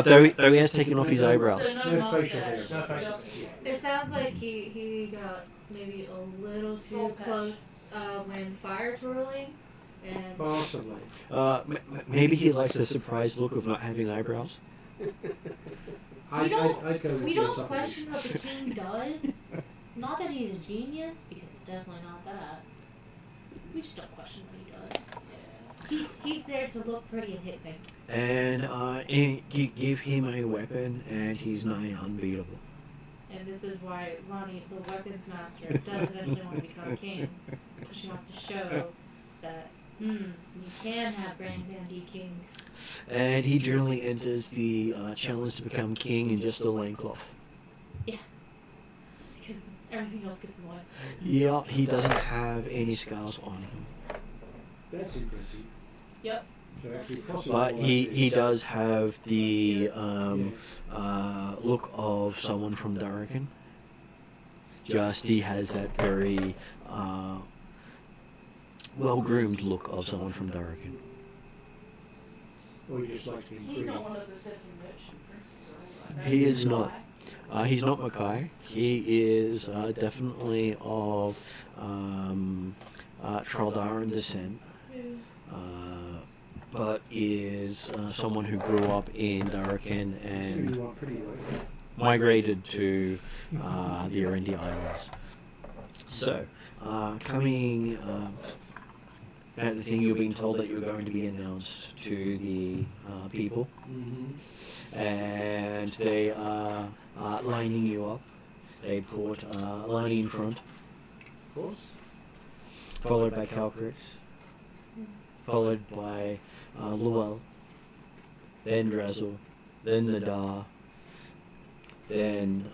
Though he has taken off his eyebrows. So no No facial hair. mustache. No facial just- hair. It sounds like he got maybe a little Soul too patch. close when fire twirling, and Possibly. Maybe he likes the surprised look of not having eyebrows. I'd go with we your don't supposition. question what the king does. Not that he's a genius, because he's definitely not that. We just don't question what he does. He's there to look pretty and hit things. And give him a weapon, and he's nigh unbeatable. And this is why Lonnie, the weapons master, does eventually want to become king. Because she wants to show that, you can have Grandstand be king. And he generally enters the challenge to become king in just a loincloth. Because everything else gets in the way. Yeah, he doesn't have any scars on him. That's impressive. Yep. So actually possible. But he does have the look of someone from Darrakan. Just he has that very well-groomed look of someone from Darrakan. Or he just likes to be He's pretty. not one of the seven merchant princes or anything. He is not. He's not Mackay. He is definitely of Traldaran descent, but is someone who grew up in Darrakan and You want pretty like. migrated to the Erendi Islands. So, coming at the thing, you're being told that you're going to be announced to the people, Mm-hmm. and they are lining you up. They put Lani in front, Of course. followed by Calcrix, followed by Luel, then Drazzle, then Nadar, then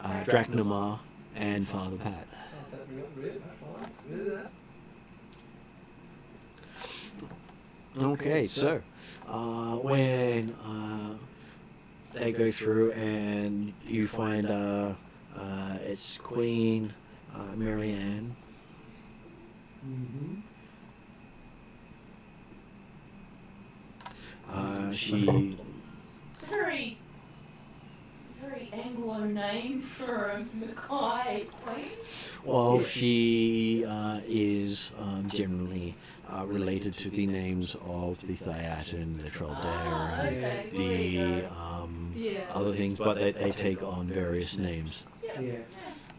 Draknamar, and Father Pat. Okay, so when they go through and you find it's Queen Marianne, Mm-hmm. she It's a very Anglo name for a Mackay queen. well she is generally related to the names of the Thiatan, the Traldare, Okay. and Well, there you the go. other things, but they take on various names. Yeah. Yeah.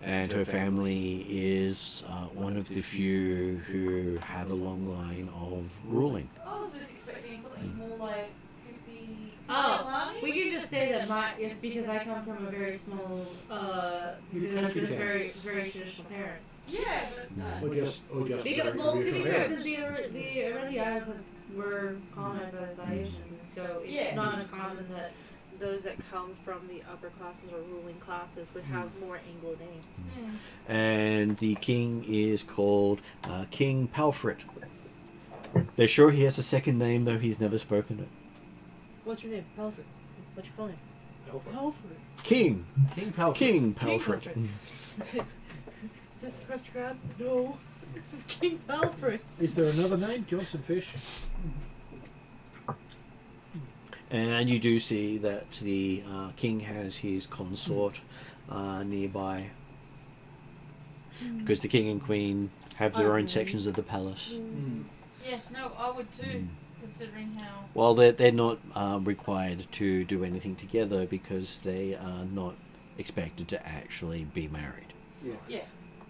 And her family is one of the few who have a long line of ruling. I was just expecting something more like could be. Oh, we could just say that it's because I come from a very small, You with country town. very traditional parents. Yeah, but Or just Because, very well, to be traditional fair, parents. because the Erendi Isles were colonized by the Thaatians, and so it's Yeah. not uncommon that those that come from the upper classes or ruling classes would have more Anglo names. And the king is called King Palfret. They're sure he has a second name, though he's never spoken it. What's your name? Palfret. What's your full name? Palfret. King. King Palfret. King Palfret. Is this the Krusty Krab? No. This is King Palfret. Is there another name? Johnson Fish. And you do see that the king has his consort nearby. Because the king and queen have their own sections of the palace. Mm. yeah, no, I would too, considering how. Well, they're not required to do anything together because they are not expected to actually be married. Yeah. Yeah.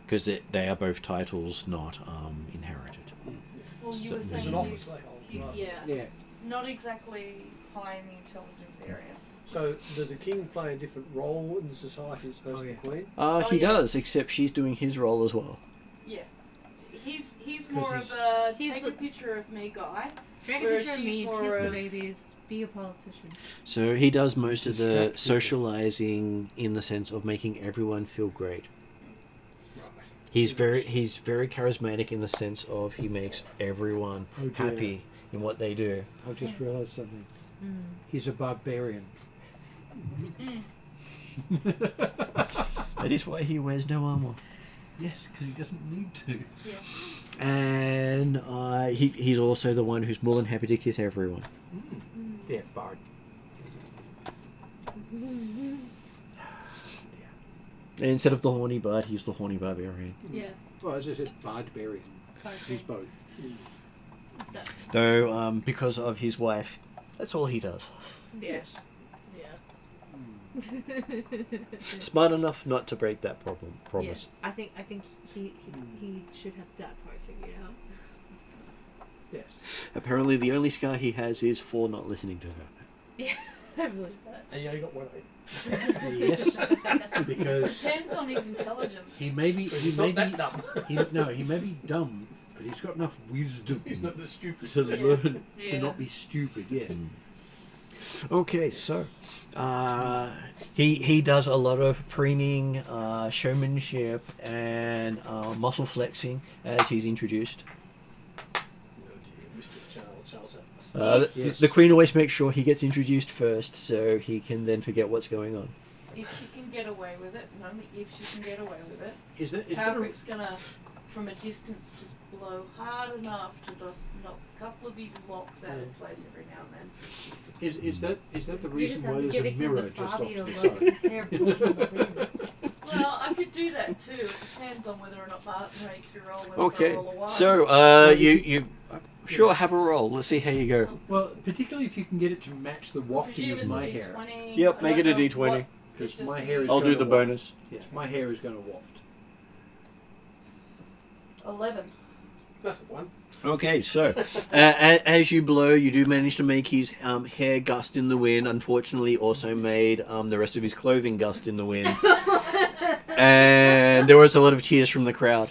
Because they are both titles not inherited. Well, you So were there's saying an office, he's like, Yeah. Yeah. not exactly high in the intelligence area. So does the king play a different role in the society as opposed to the queen? He yeah. does, except she's doing his role as well. Yeah. He's more he's- of a he's take the- a picture of me guy. Make Where a picture of she's me, more kiss the of- babies, be a politician. So he does most of the Distract people. socializing in the sense of making everyone feel great. Right. He's very charismatic in the sense of he makes everyone Oh, dear. happy in what they do. I've just realised something. Mm. He's a barbarian. That is why he wears no armor. Yes, because he doesn't need to. Yeah. And he's also the one who's more than happy to kiss everyone. Yeah, bard. And instead of the horny bard, he's the horny barbarian. Yeah. Well, as I said, barbarian. He's both. So, Though, because of his wife, that's all he does. yeah. Smart enough not to break that promise. Yeah. I think he should have that part figured out. Yes. Apparently, the only scar he has is for not listening to her. Yeah, I believe that. And you only got one of it. Yes. Because Depends on his intelligence. he may be He's not that dumb. he may be dumb, but he's got enough wisdom He's not the stupid. to learn Yeah. to not be stupid. Yeah. Okay, so he does a lot of preening, showmanship, and muscle flexing as he's introduced. Oh dear, Mr. Charles Yes. The Queen always makes sure he gets introduced first, so he can then forget what's going on. If she can get away with it, and only if she can get away with it, Is that a, Patrick's gonna, from a distance, just blow hard enough to just knock a couple of his locks out of place every now and then. is that the You just reason have why to there's give a him mirror the just off Fabio to the look, side? his hair blowing in the wind. Well, I could do that too. It depends on whether or not Barton makes me roll. Whether Okay, I roll a one. so you sure have a roll. Let's see how you go. Well, particularly if you can get it to match the wafting Presume of it's my a hair, D20. Yep, I make it don't a know D20. what- because just my be- hair is. I'll do gonna the waft. bonus. Yes, my hair is going to waft. 11. That's the one. Okay, so as you blow, you do manage to make his hair gust in the wind. Unfortunately, also made the rest of his clothing gust in the wind. And there was a lot of cheers from the crowd.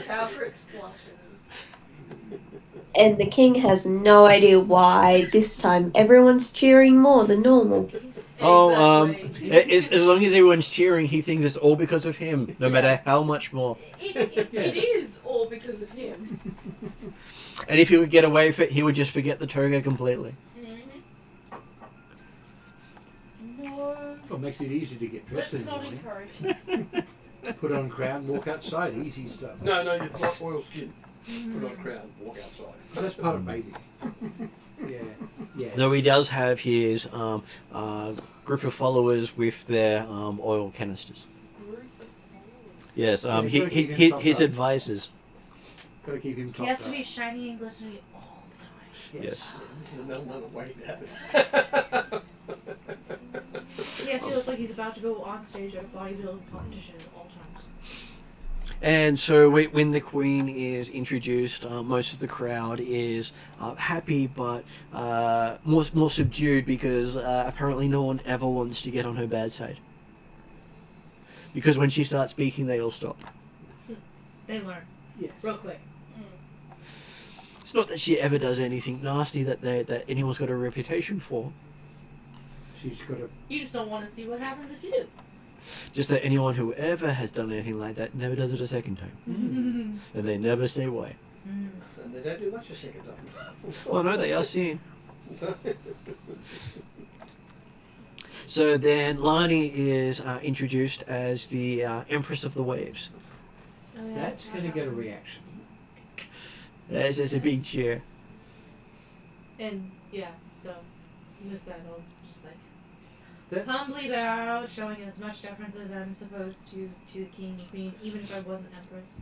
Patrick splashes. And the king has no idea why this time everyone's cheering more than normal. Oh, Exactly. as long as everyone's cheering, he thinks it's all because of him, no matter how much more. It is all because of him. And if he would get away with it, he would just forget the toga completely. No. Well, it makes it easy to get dressed Let's in. not the morning. encourage him. Put on crown, walk outside. Easy stuff. No, you've got oil skin. Put on a crown, walk outside. That's part of bathing. Yeah. Yeah. Though he does have his group of followers with their oil canisters. Group of followers. Yes, Yeah, he's gotta keep himself his up. advisors. Got to keep him He topped has to up. be shiny and glistening all the time. Yes. This is another way to happen. He has to look like he's about to go on stage at a bodybuilding competition at all times. And so when the Queen is introduced, most of the crowd is happy, but more subdued because apparently no one ever wants to get on her bad side. Because when she starts speaking, they all stop. They learn Yes. real quick. It's not that she ever does anything nasty that anyone's got a reputation for. She's got to. You just don't want to see what happens if you do. Just that anyone who ever has done anything like that never does it a second time. And they never say why. And they don't do much a second time. Well, no, they are seen. So- So then Lani is introduced as the Empress of the Waves. Oh, yeah. That's going to get a reaction. There's a big cheer. And yeah, so with that, I'll just like That- humbly bow, showing as much deference as I'm supposed to the king and queen, even if I wasn't empress.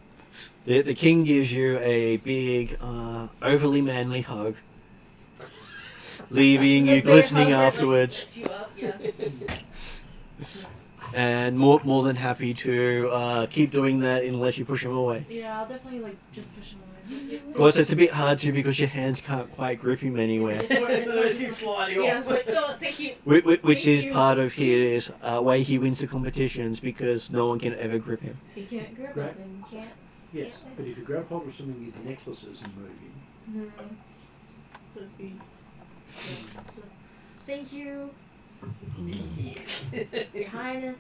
The king gives you a big, overly manly hug, leaving you Like, glistening they hug afterwards, lifts you up, yeah. and more than happy to keep doing that unless you push him away. Yeah, I'll definitely like just push him away. Of course, it's a bit hard to because your hands can't quite grip him anywhere, It's more- it's more They just keep like- sliding yeah, I off. was like, no, thank you. which Thank is you. part of his way he wins the competitions because no one can ever grip him. You can't grip Right. it, and you can't. Yes, but if you grab hold of some of these necklaces and move him, So to speak. Yeah, so, thank you. Your Highness.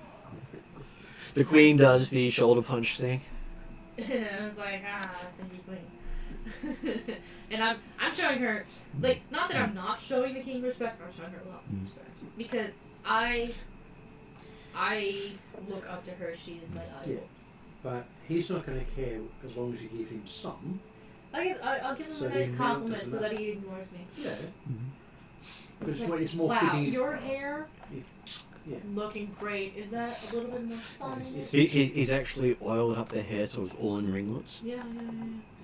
The Queen does the shoulder punch thing. I was like, thank you, Queen. And I'm showing her, like, not that I'm not showing the king respect, I'm showing her a lot of respect. Because I look up to her, she is my idol. Yeah. But he's not going to care as long as you give him some. I'll give him So a the nice amount compliment doesn't so that he ignores me. Yeah. Because Like, it's more wow, fitting. your hair Yeah. looking great. Is that a little bit more sun in it? He's actually oiled up the hair so it's all in ringlets. Yeah.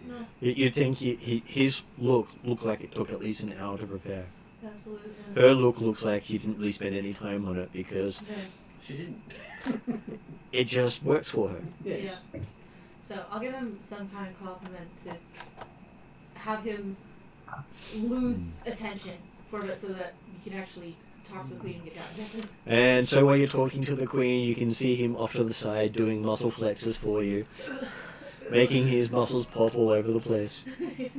No, You'd think his look looked like it took at least an hour to prepare. absolutely. Her look looks like he didn't really spend any time on it because Yeah. She didn't. it just works for her. Yeah. So I'll give him some kind of compliment to have him lose attention for a bit so that you can actually talk to the queen and get down to business. And so while you're talking to the Queen, you can see him off to the side doing muscle flexes for you, making his muscles pop all over the place.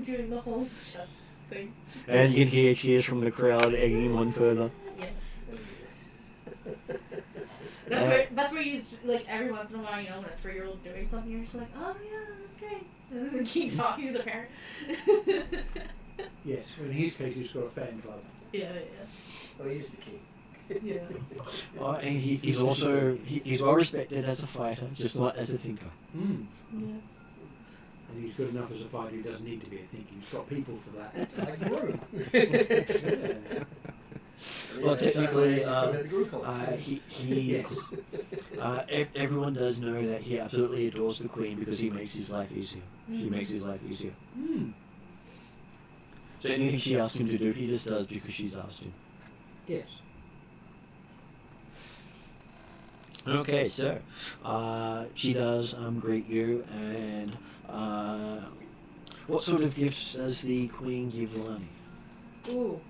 Doing the whole chest thing. And you can hear cheers from the crowd egging him on further. Yes. That's where you, like, every once in a while, you know, when a 3-year-old's doing something, you're just like, oh yeah, that's great. And keep talking to the parent. Yes. In his case, he's got a fan club. Yeah. Well, he's the king. Yeah. And he's also he's well respected as a fighter, just not as a thinker. Mm. Yes. And he's good enough as a fighter. He doesn't need to be a thinker. He's got people for that. Like Guru. Yeah. Well, technically, Yes. everyone does know that he absolutely adores the Queen because he makes his life easier. She makes his life easier. Mm. So anything she asks him to do, he just does because she's asked him. Yes. Okay, so she does greet you, and what sort of gifts does the Queen give Lani? Ooh.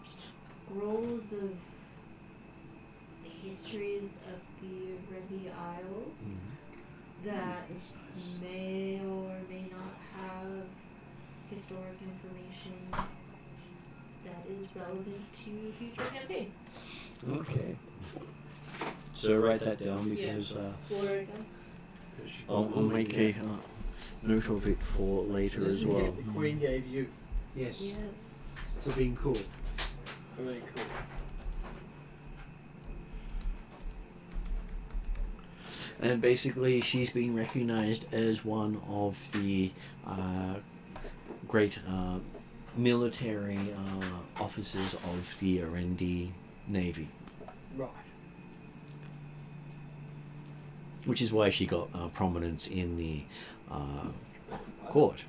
Scrolls of histories of the Rendi Isles that may or may not have historic information that is relevant to a future campaign. Okay. So write that down because We'll write it down. I'll make a note of it for later This as is the well. gift the Queen gave you. Yes. Yes. For being cool. Very cool. And basically, she's been recognized as one of the great military officers of the Arendi Navy. Right. Which is why she got prominence in the court.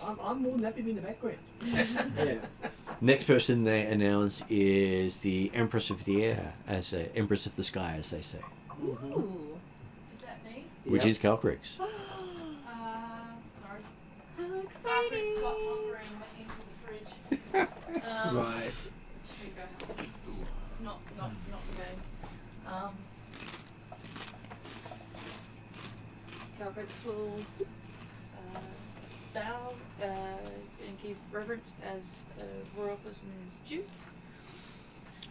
I'm more than happy to be in the background. Yeah. Next person they announce is the Empress of the Air, as Empress of the Sky, as they say, Ooh. Is that me? which is Calcrix. Sorry. How Exciting. exciting! Got hungry and went into the fridge. Right. Sugar. Not the game. Calcrix will bow and give reverence as a royal person is due.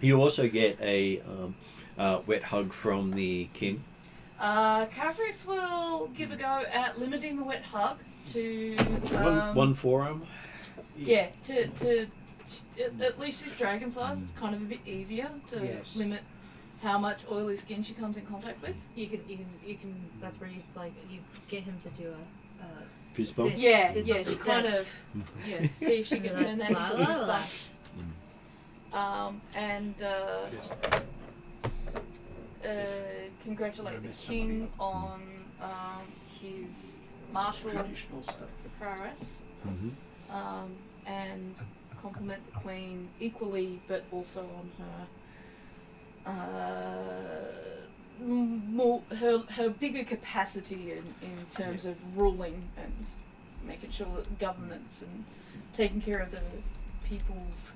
You also get a wet hug from the king. Calcrix will give a go at limiting the wet hug to One forearm. yeah, to at least his dragon size. It's kind of a bit easier to Yes. limit how much oily skin she comes in contact with. You can. That's where you get him to do a Fist bump. Fist. Yeah, Fist yeah, bump she instead. kind of see if she can turn that La, into la, a la, la. splash. And congratulate the king on his martial Traditional stuff. prowess. Mm-hmm. And compliment the queen equally, but also on her her bigger capacity in terms of ruling and making sure that governments and taking care of the people's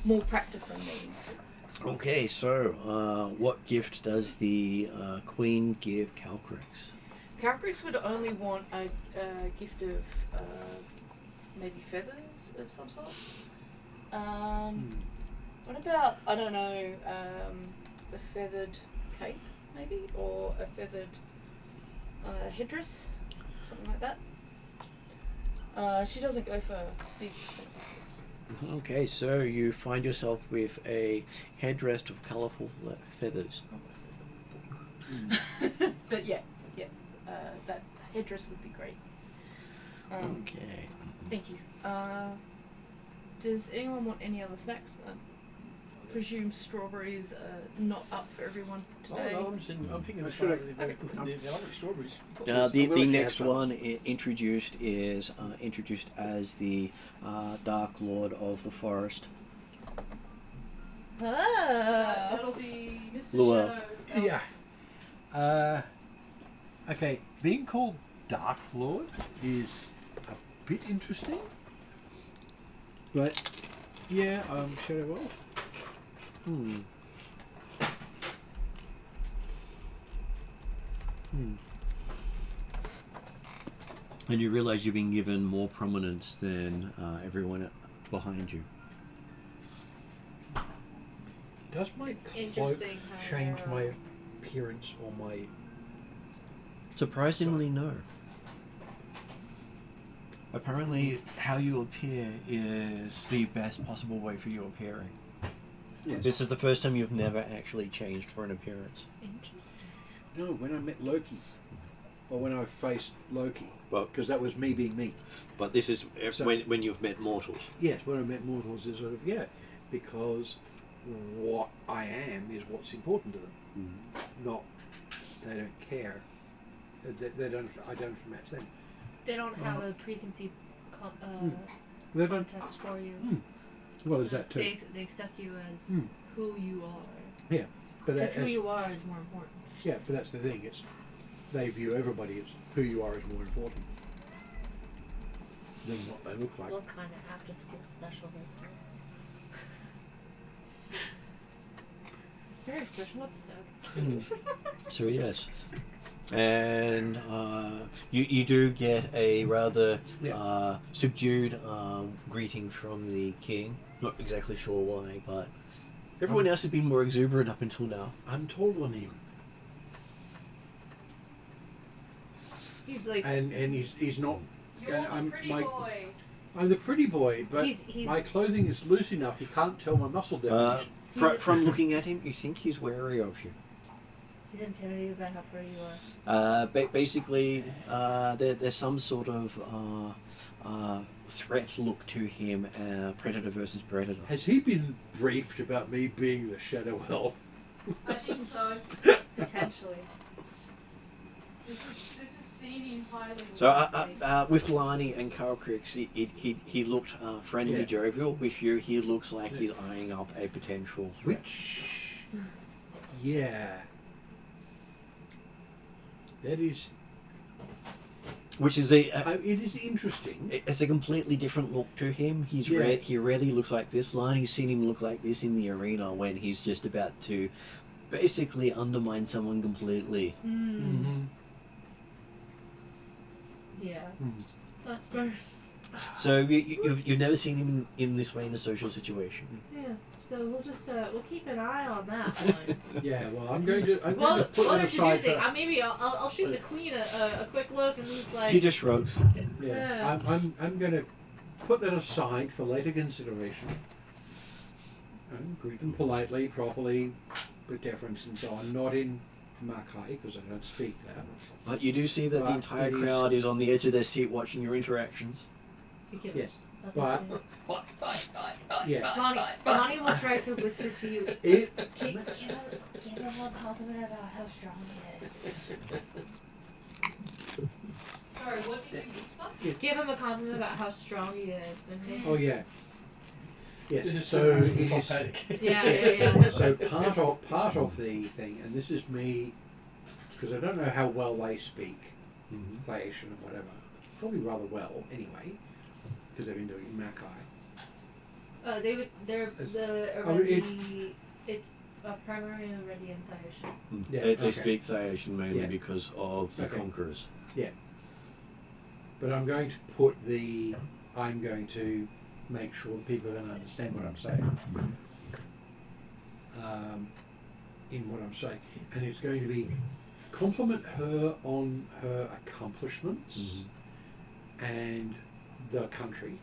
more practical needs. Okay, so what gift does the Queen give Calcrix? Calcrix would only want a gift of maybe feathers of some sort. What about, I don't know, a feathered cape maybe, or a feathered headdress, something like that. She doesn't go for big expensive gifts. Okay, so you find yourself with a headdress of colourful feathers. Unless there's a book. But yeah, that headdress would be great. Okay. Thank you. Does anyone want any other snacks? I presume strawberries are not up for everyone today. Oh, no, I'm thinking of the strawberries. The next one introduced is introduced as the Dark Lord of the Forest. That'll be Mr. Lua. Shadow. Yeah. Okay, being called Dark Lord is a bit interesting. But, yeah, Shadow Wolf. And you realise you've been given more prominence than everyone behind you. Does my It's cloak interesting how change they're, my appearance or my... Surprisingly, no. Apparently, how you appear is the best possible way for you appearing. Yes. This is the first time you've never actually changed for an appearance. Interesting. No, when I met Loki. Or when I faced Loki. Well, Because that was me being me. but this is So- when you've met mortals. Yes, when I met mortals is sort of, yeah. Because what I am is what's important to them. Not, they don't care. They don't, I don't match them. They don't have a preconceived They don't, context for you. well, So there's that too. They accept you as who you are. Yeah, but Because that, who you are is more important. yeah, but that's the thing. It's they view everybody as who you are is more important than what they look like. What kind of after-school special is this? Very special episode. So yes, and you do get a rather subdued greeting from the king. Not exactly sure why, but everyone else has been more exuberant up until now. I'm tall on him, He's like and he's not. You're and the I'm pretty my, boy. I'm the pretty boy, but he's my clothing is loose enough you can't tell my muscle definition. From looking at him, you think he's wary of you. he's intimidated about how pretty you are. Basically, there's some sort of threat look to him, predator versus predator. Has he been briefed about me being the Shadow Elf? I think so. Potentially. This is seeming highly So likely. with Lani and Calcrix, he looked friendly, Yeah. jovial. With you, he looks like he's eyeing up a potential threat. Which, yeah, that is. Which is It is interesting. it's a completely different look to him. Yeah. He rarely looks like this. Lani's seen him look like this in the arena when he's just about to basically undermine someone completely. Yeah. That's good. So you've never seen him in this way in a social situation. Yeah. So we'll just we'll keep an eye on that one. Yeah, well, I'm going to put Well, that aside. introducing, maybe I'll shoot the queen a quick look and just like. She just shrugs. Yeah, I'm going to put that aside for later consideration. And greet them politely, properly, with deference and so on. Not in Makai, because I don't speak that. But you do see that the But entire it is- crowd is on the edge of their seat watching your interactions. Yes. I was But gonna say. yeah, Lonnie will try to whisper to you. it. Give him a compliment about how strong he is. Sorry, what did you whisper? Give him a compliment about how strong he is. And Oh yeah. Yes. This is So so it is. prophetic. yeah. So part of the thing, and this is me, because I don't know how well they speak Thaisian or whatever. Probably rather well anyway, because they've been doing Makai. They're the I mean, already It's primarily already in Thaiotian. Yeah, They okay. speak Thaiotian mainly Yeah. because of the Okay. conquerors. But I'm going to make sure that people don't understand what I'm saying. In what I'm saying. And it's going to be compliment her on her accomplishments and the country.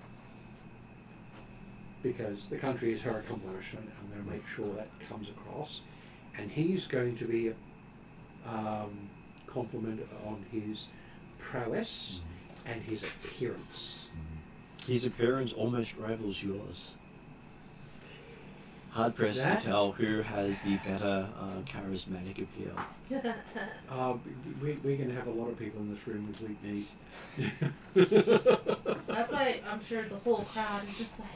Because the country is her accomplishment. I'm going to make sure that comes across. And he's going to be compliment on his prowess and his appearance. His appearance almost rivals yours. Hard pressed That- to tell who has the better charismatic appeal. We're going to have a lot of people in this room with weak knees. That's why I'm sure the whole crowd is just like,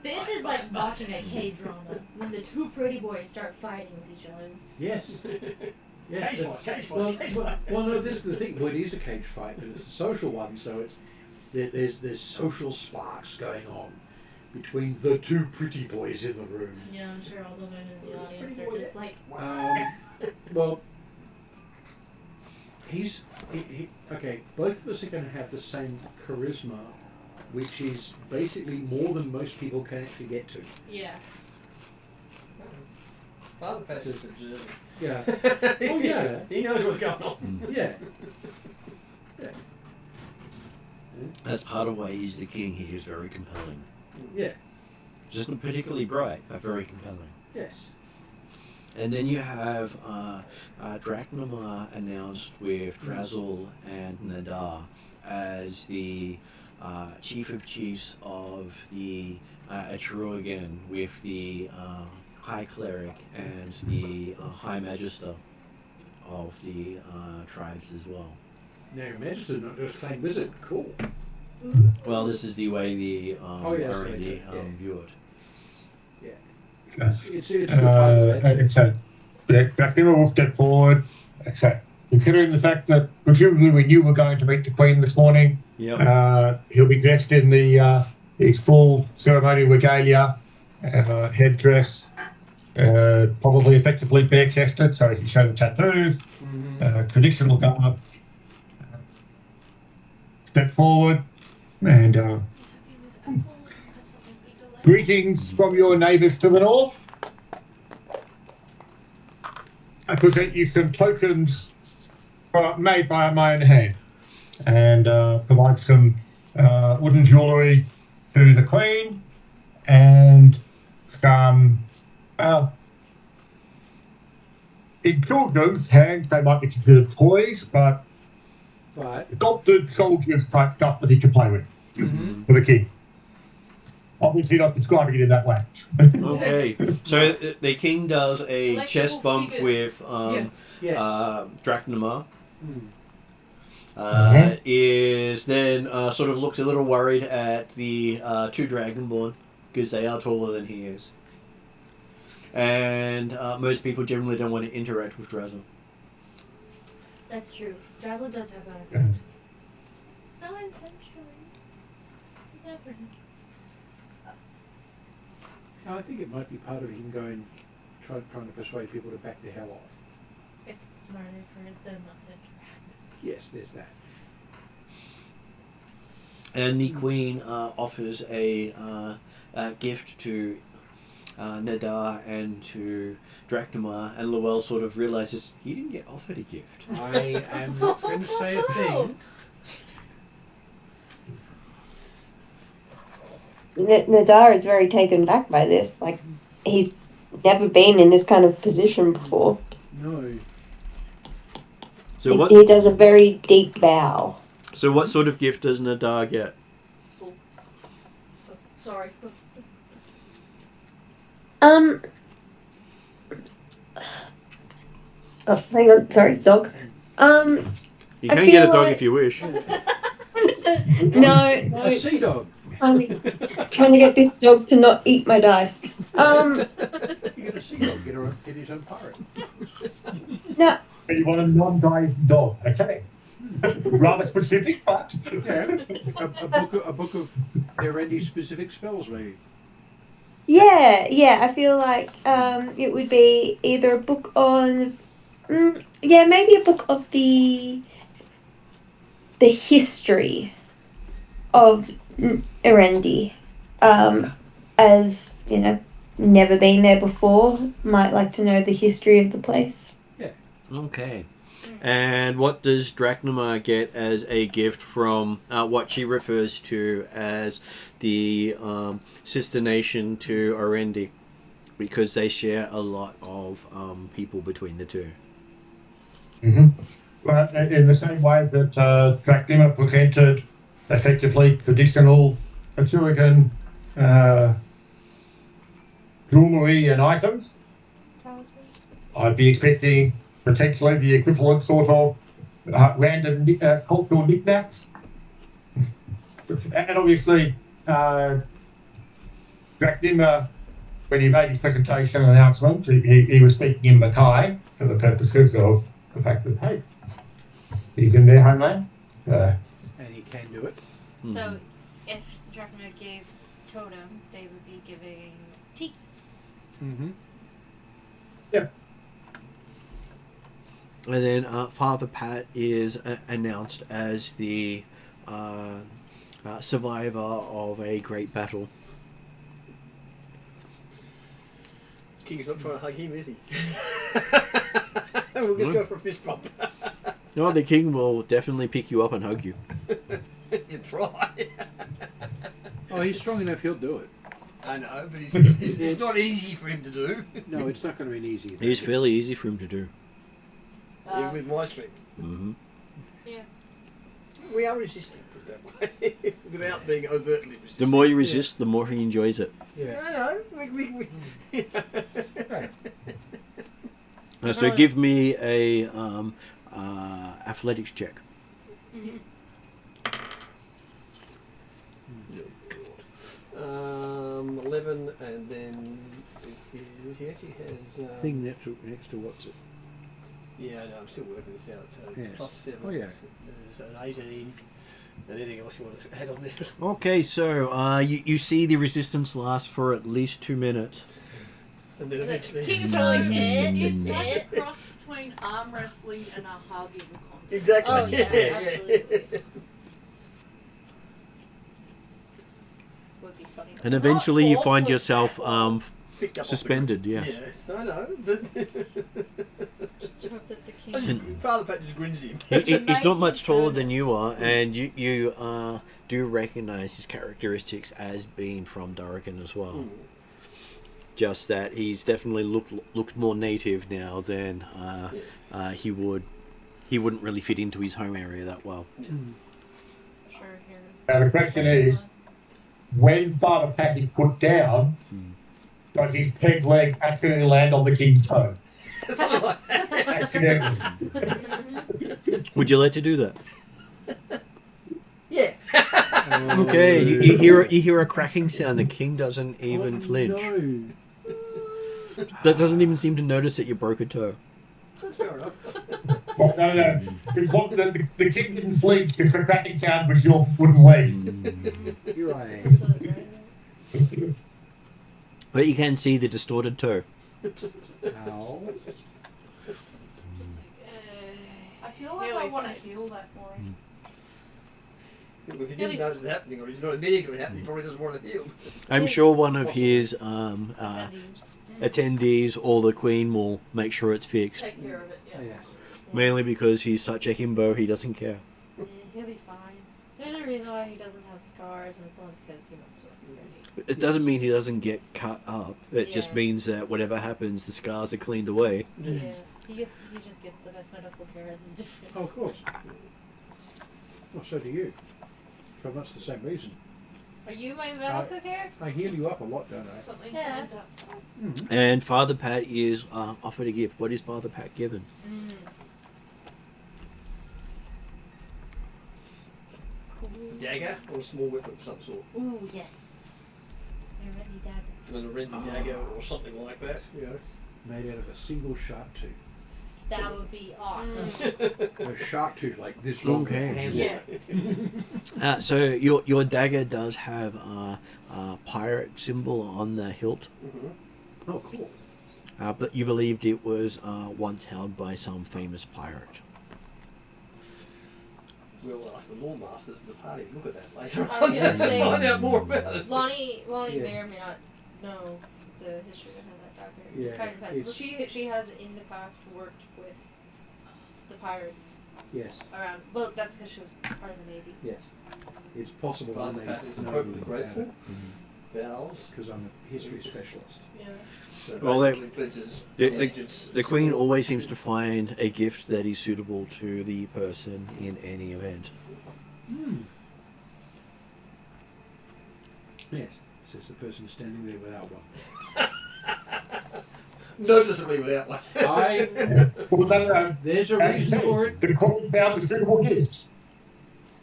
this is like watching a K-drama when the two pretty boys start fighting with each other. Yes. Yes. Cage fight, cage Well, fight, cage well, fight. well, no, this is the thing. Well, it is a cage fight, but it's a social one, so there's social sparks going on between the two pretty boys in the room. Yeah, I'm sure all the women in the Those audience pretty are boys. just like, Well, okay. Both of us are going to have the same charisma, which is basically more than most people can actually get to. yeah. Father Pass is observing. Yeah. Oh yeah. He knows what's going on. Yeah. That's part of why he's the king. He is very compelling. Yeah. Just not particularly bright, but very compelling. Yes. And then you have Draknamar announced with Drazzle and Nadar as the chief of chiefs of the Atruaghin, with the High Cleric and the High Magister of the tribes as well. Now your Majesty, not just claim wizard. Cool. Well, this is the way the yes, already yeah. view it. It's a good title, actually. So, Dracula will step forward. So, considering the fact that presumably we knew we were going to meet the Queen this morning, he'll be dressed in his full ceremonial regalia, headdress, probably effectively bare-chested, so he can show the tattoos, traditional garb. Step forward and greetings from your neighbours to the north. I present you some tokens made by my own hand, and provide some wooden jewellery to the Queen, and some, in children's hands they might be considered toys, but adopted soldiers type stuff that he can play with for the king. Obviously not describing it in that way. Okay, so the king does a Like chest little bump figures. with Yes. Draknamar. Mhm. Is then sort of looks a little worried at the two Dragonborn, because they are taller than he is. And most people generally don't want to interact with Drazzle. That's true. Drazzle does have that effect. No intentionally. Never. I think it might be part of him trying to persuade people to back the hell off. It's smarter for them not to interact. Yes, there's that. And the Queen offers a gift to Nadar and to Draknamar, and Lowell sort of realizes he didn't get offered a gift. I am not going to say a thing. Nadar is very taken back by this. Like, he's never been in this kind of position before. No. So what? He does a very deep bow. So what sort of gift does Nadar get? Oh, sorry. Oh, hang on. Sorry, dog. You I can get a feel dog like- if you wish. No, A sea dog. trying to get this dog to not eat my dice. You get a sea dog. Get his own pirate. No, You want a non-diving dog, okay? Rather specific, but Yeah. A book of Erendi's specific spells, maybe. Yeah, I feel like it would be either a book on, maybe a book of the history of Erendi, as you know, never been there before, might like to know the history of the place. Okay. And what does Drachnima get as a gift from what she refers to as the sister nation to Orendi? Because they share a lot of people between the two. Mm-hmm. Well, in the same way that Drachnima presented effectively traditional Atruaghin jewellery and items, I'd be expecting potentially the equivalent sort of random cultural knickknacks. And obviously, Drachnima, when he made his presentation announcement, he was speaking in Mackay for the purposes of the fact that, hey, he's in their homeland. And he can do it. So, if Drachnima gave Totem, they would be giving Tiki. Mm-hmm. Yep. And then Father Pat is announced as the survivor of a great battle. King's not trying to hug him, is he? We'll just go for a fist bump. No, the king will definitely pick you up and hug you. You try. Oh, he's strong enough, he'll do it. I know, but it's not easy for him to do. No, it's not going to be an easy thing. It's fairly easy for him to do. Even with my strength. Mm-hmm. Yeah. We are resisting, put it that way, without being overtly resistant. The more you resist, the more he enjoys it. Yeah. I know. So give me a athletics check. 11, and then he actually has Thing next to what's it? Yeah, no, I'm still working this out. So Yes. plus 7. Oh, yeah. So an 18. Anything else you want to add on there? Okay, so you see the resistance lasts for at least 2 minutes. And then eventually. King's going, It's like a cross between arm wrestling and a hugging contest. Exactly. Oh, yeah, absolutely. Would be funny. And eventually you find awkward yourself that Picked up off the suspended, ground. yes. Yes, I know, but Just hope that the king. Father Pat just grins him. He's not much taller than you are, and you do recognise his characteristics as being from Durakan as well. Just that he's definitely looked more native now than he would. He wouldn't really fit into his home area that well. Sure, here. Now the question is, when Father Pat is put down, does his peg leg accidentally land on the king's toe? Something like that. Accidentally. Would you like to do that? Yeah. Okay, you hear a cracking sound. The king doesn't even flinch. No. That doesn't even seem to notice that you broke a toe. That's fair enough. Well, no. The king didn't flinch because the cracking sound was your wooden leg. You're right. So it's right. But you can see the distorted toe. Ow. I feel like Yeah, I we want to fight. heal that for him. If he didn't notice it happening, or he's not immediately happening, he probably doesn't want it healed. I'm sure one of his Attendees. attendees or the queen will make sure it's fixed. Take care of it, yeah. Yeah. Mainly because he's such a himbo, he doesn't care. Yeah, he'll be fine. There's no reason why he doesn't have scars, and it's only because he wants to look pretty. It doesn't mean he doesn't get cut up. It just Yeah. means that whatever happens, the scars are cleaned away. Yeah, he just gets the best medical care as a difference. Oh, of course. Well, so do you. For much the same reason. Are you my medical care? I heal you up a lot, don't I? Something Yeah. said that. Mm-hmm. And Father Pat is offered a gift. What is Father Pat given? Cool. Dagger or a small weapon of some sort. Ooh, yes. A ready dagger. And a rending dagger or something like that, you know. Made out of a single sharp tooth. That would be awesome. A shark tooth like this long. Okay. Handle. Yeah. So your dagger does have a pirate symbol on the hilt, Oh, cool. but you believed it was once held by some famous pirate. We'll ask the law masters of the party to look at that later I was on gonna and say- find out more about it. Lonnie Yeah. may or may not know the history behind that dagger. Yeah, It's kind of it's- well, she has in the past worked with the pirates Yes. around. Well, that's because she was part of the Navy. Yes. It's possible Fun I may fact is know appropriately about it, grateful. Bells. because I'm a history specialist. Yeah. So Well, they- basically pledges The allegiance. the Queen always seems to find a gift that is suitable to the person in any event. Yes, says the person standing there without one. Noticeably without one. Well, no, There's a as you reason said, for it. the Queen found a suitable gift.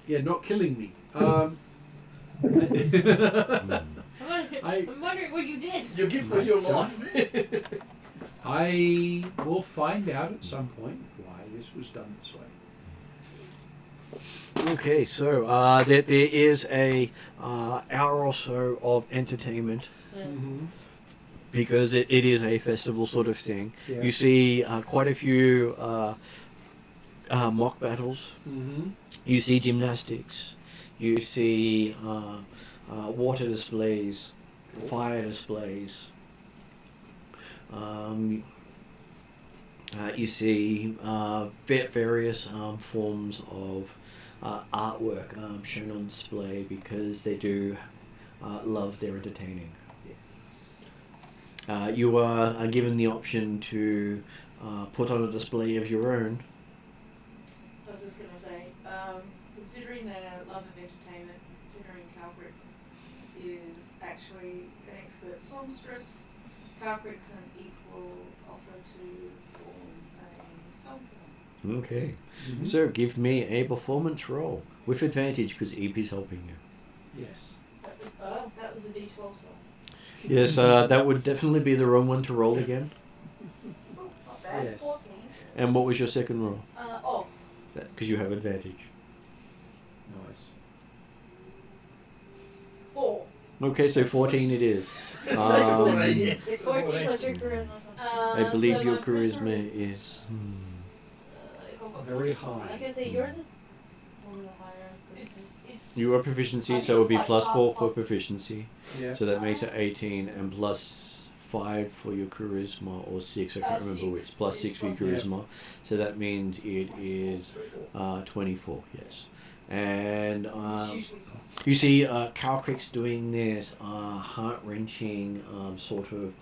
Yeah, not killing me. I'm I- wondering what you did. Your gift was your life. I will find out at some point why this was done this way. Okay, so there is a hour or so of entertainment because it is a festival sort of thing. Yeah. You see quite a few mock battles. Mm-hmm. You see gymnastics. You see water displays, fire displays. You see various forms of artwork shown on display because they do love their entertaining. You are given the option to put on a display of your own. I was just going to say, considering their love of entertainment, considering Calcrix is actually an expert songstress, Calcrix and Eep will offer to form a song for them. Okay. Mm-hmm. So give me a performance roll with advantage because Eve is helping you. Yes. So, that was a D12 song. Yes, that would definitely be the wrong one to roll again. Oh, not bad. Yes. 14. And what was your second roll? Oh, Because you have advantage. Nice. 4. Okay, so 14 it is. 14 plus your charisma. I believe so your my charisma is... Very I high. was gonna say yours is a little higher. It's Your proficiency, I so it would be think it's plus like 4 for plus- proficiency. Yeah. So that makes it 18 and plus 5 for your charisma or 6, I can't remember 6. which. Plus It's 6 for your plus 6. charisma. So that means it is 24, yes. And it's usually plus. you see Calcrix doing this heart-wrenching sort of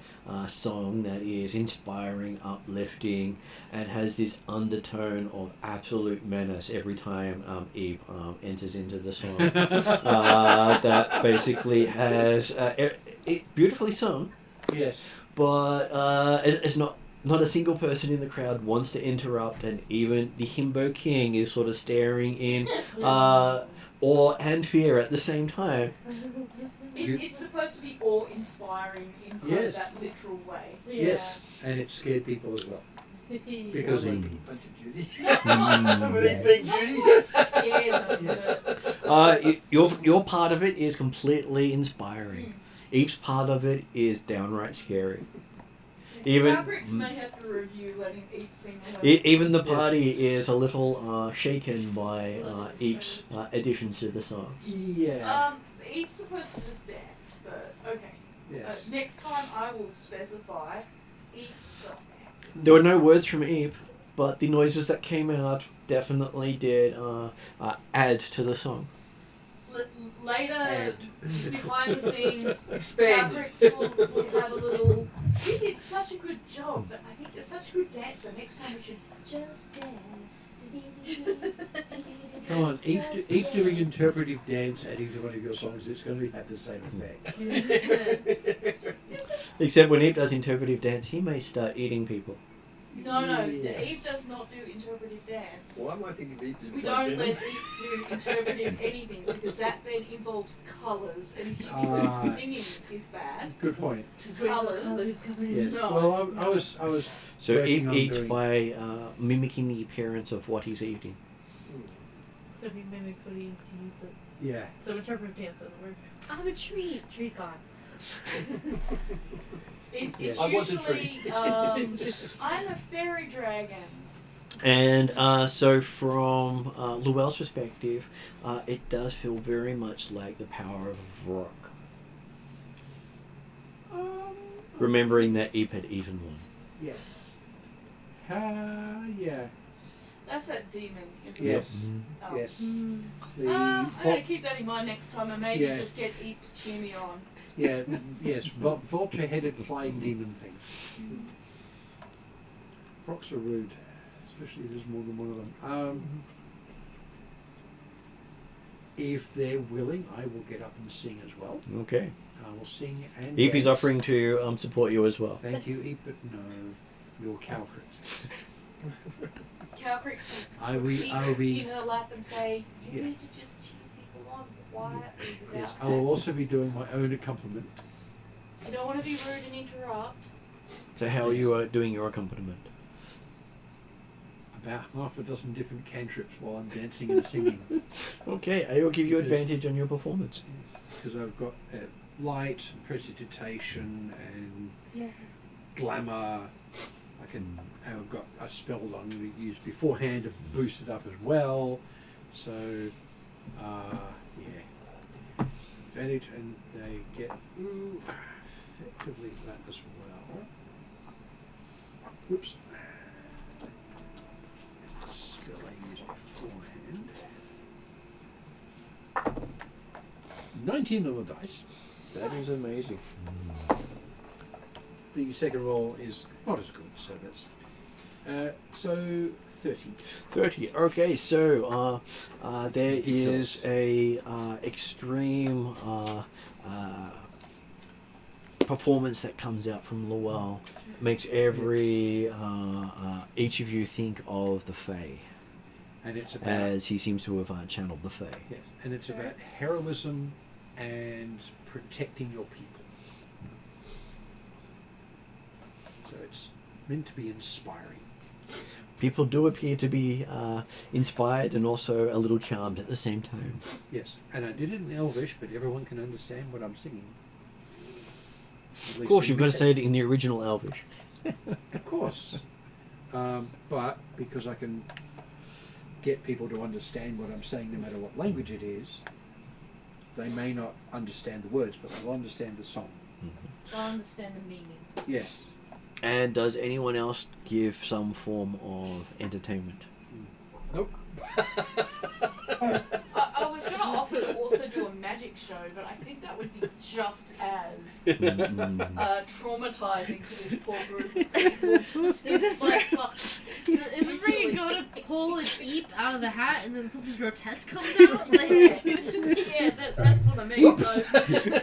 song that is inspiring, uplifting, and has this undertone of absolute menace every time Eve enters into the song. That basically has it beautifully sung, Yes. but it's not a single person in the crowd wants to interrupt, and even the Himbo King is sort of staring in awe and fear at the same time. It's supposed to be awe-inspiring in kind Yes. of that literal way. Yes. And it scared people as well. Because Mm. Bunch of Judy. Mm. With it being Judy. Scared them, but Your part of it is completely inspiring. Each part of it is downright scary. Even Calcrix may have to review letting Eep sing her. even the party is a little shaken by Eep's additions to the song. Yeah. Eep's supposed to just dance, but okay. Yes. Next time I will specify Eep just dances. There were no words from Eep, but the noises that came out definitely did add to the song. Later, behind the scenes, Expanded. Calcrix will have a little. You did such a good job, but I think you're such a good dancer. Next time we should just dance. Come on, each Just doing dance. interpretive dance adding to one of your songs, it's going to have the same effect. Except when Eep does interpretive dance, he may start eating people. No, Yes. Eve does not do interpretive dance. Why am I thinking Eve did We play don't Venom? let Eve do interpretive anything because that then involves colours, and if Ah. singing is bad, Good point. Just wait till Colours. colours come in. Yes. No. Well, I was So working on eats doing- by mimicking the appearance of what he's eating. So he mimics what he eats, he eats it. Yeah. So interpretation doesn't work. I'm a tree. Tree's gone. It's I was a usually, I'm a fairy dragon. And so from Llewell's perspective, it does feel very much like the power of rock. Remembering that Eve had eaten one. Yes. Yeah. That's that demon, isn't Yes. it? Oh. Yes. Mm. The I'm going to keep that in mind next time and maybe Yeah. just get Eve to cheer me on. yeah. Yes. Vulture-headed flying demon things. Rocks are rude, especially if there's more than one of them. If they're willing, I will get up and sing as well. Okay. I will sing and Eve is dance. offering to support you as well. Thank you, Eve, but no, you're Calcrits. Calcrix I will in be. her lap and say, you Yeah. need to just cheer people on quietly without Yes, I will that." also be doing my own accompaniment. You don't want to be rude and interrupt. So how are you doing your accompaniment? About half a dozen different cantrips while I'm dancing and singing. Okay, I will give you Because- advantage on your performance. Because I've got light, and prestidigitation, and Yes. glamour. I've got a spell that I'm going to use beforehand to boost it up as well. So, yeah. Advantage, and they get effectively that as well. Whoops. Spell I used beforehand. 19 on the dice. That is amazing. The second roll is not as good, so that's so 30. 30. Okay, so there is a extreme performance that comes out from Llewell. Makes every each of you think of the Fae, And it's about as he seems to have channeled the Fae. yes, and it's about heroism and protecting your people. So it's meant to be inspiring. People do appear to be inspired and also a little charmed at the same time. Yes, and I did it in Elvish, but everyone can understand what I'm singing. Of course, you've got to say it in the original Elvish. Of course. But because I can get people to understand what I'm saying no matter what language it is, they may not understand the words, but they'll understand the song. I understand the meaning. Yes. And does anyone else give some form of entertainment? Nope. I was going to offer to also do a magic show, but I think that would be just as traumatizing to this poor group of people. Is this where It's like- is this where you go to pull an eep out of the hat and then something grotesque comes out? Like, yeah, that's what I mean. So,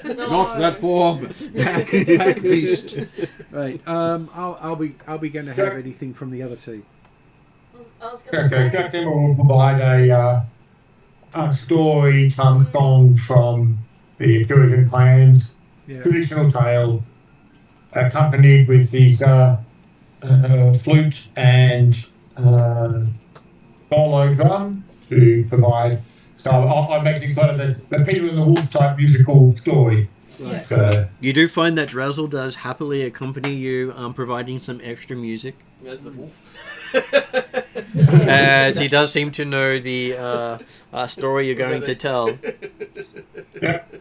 no. Not that form. Pack beast. Right. I'll be going to have anything from the other two. I was going to Okay, say, Jack will provide a story song from the Atruaghin clans, Yeah. traditional tale, accompanied with these flute and solo drum to provide. So I'm making sort of the Peter and the Wolf type musical story. Right. So, You do find that Drazzle does happily accompany you, providing some extra music, As the wolf. as he does seem to know the story you're going to tell. Yep.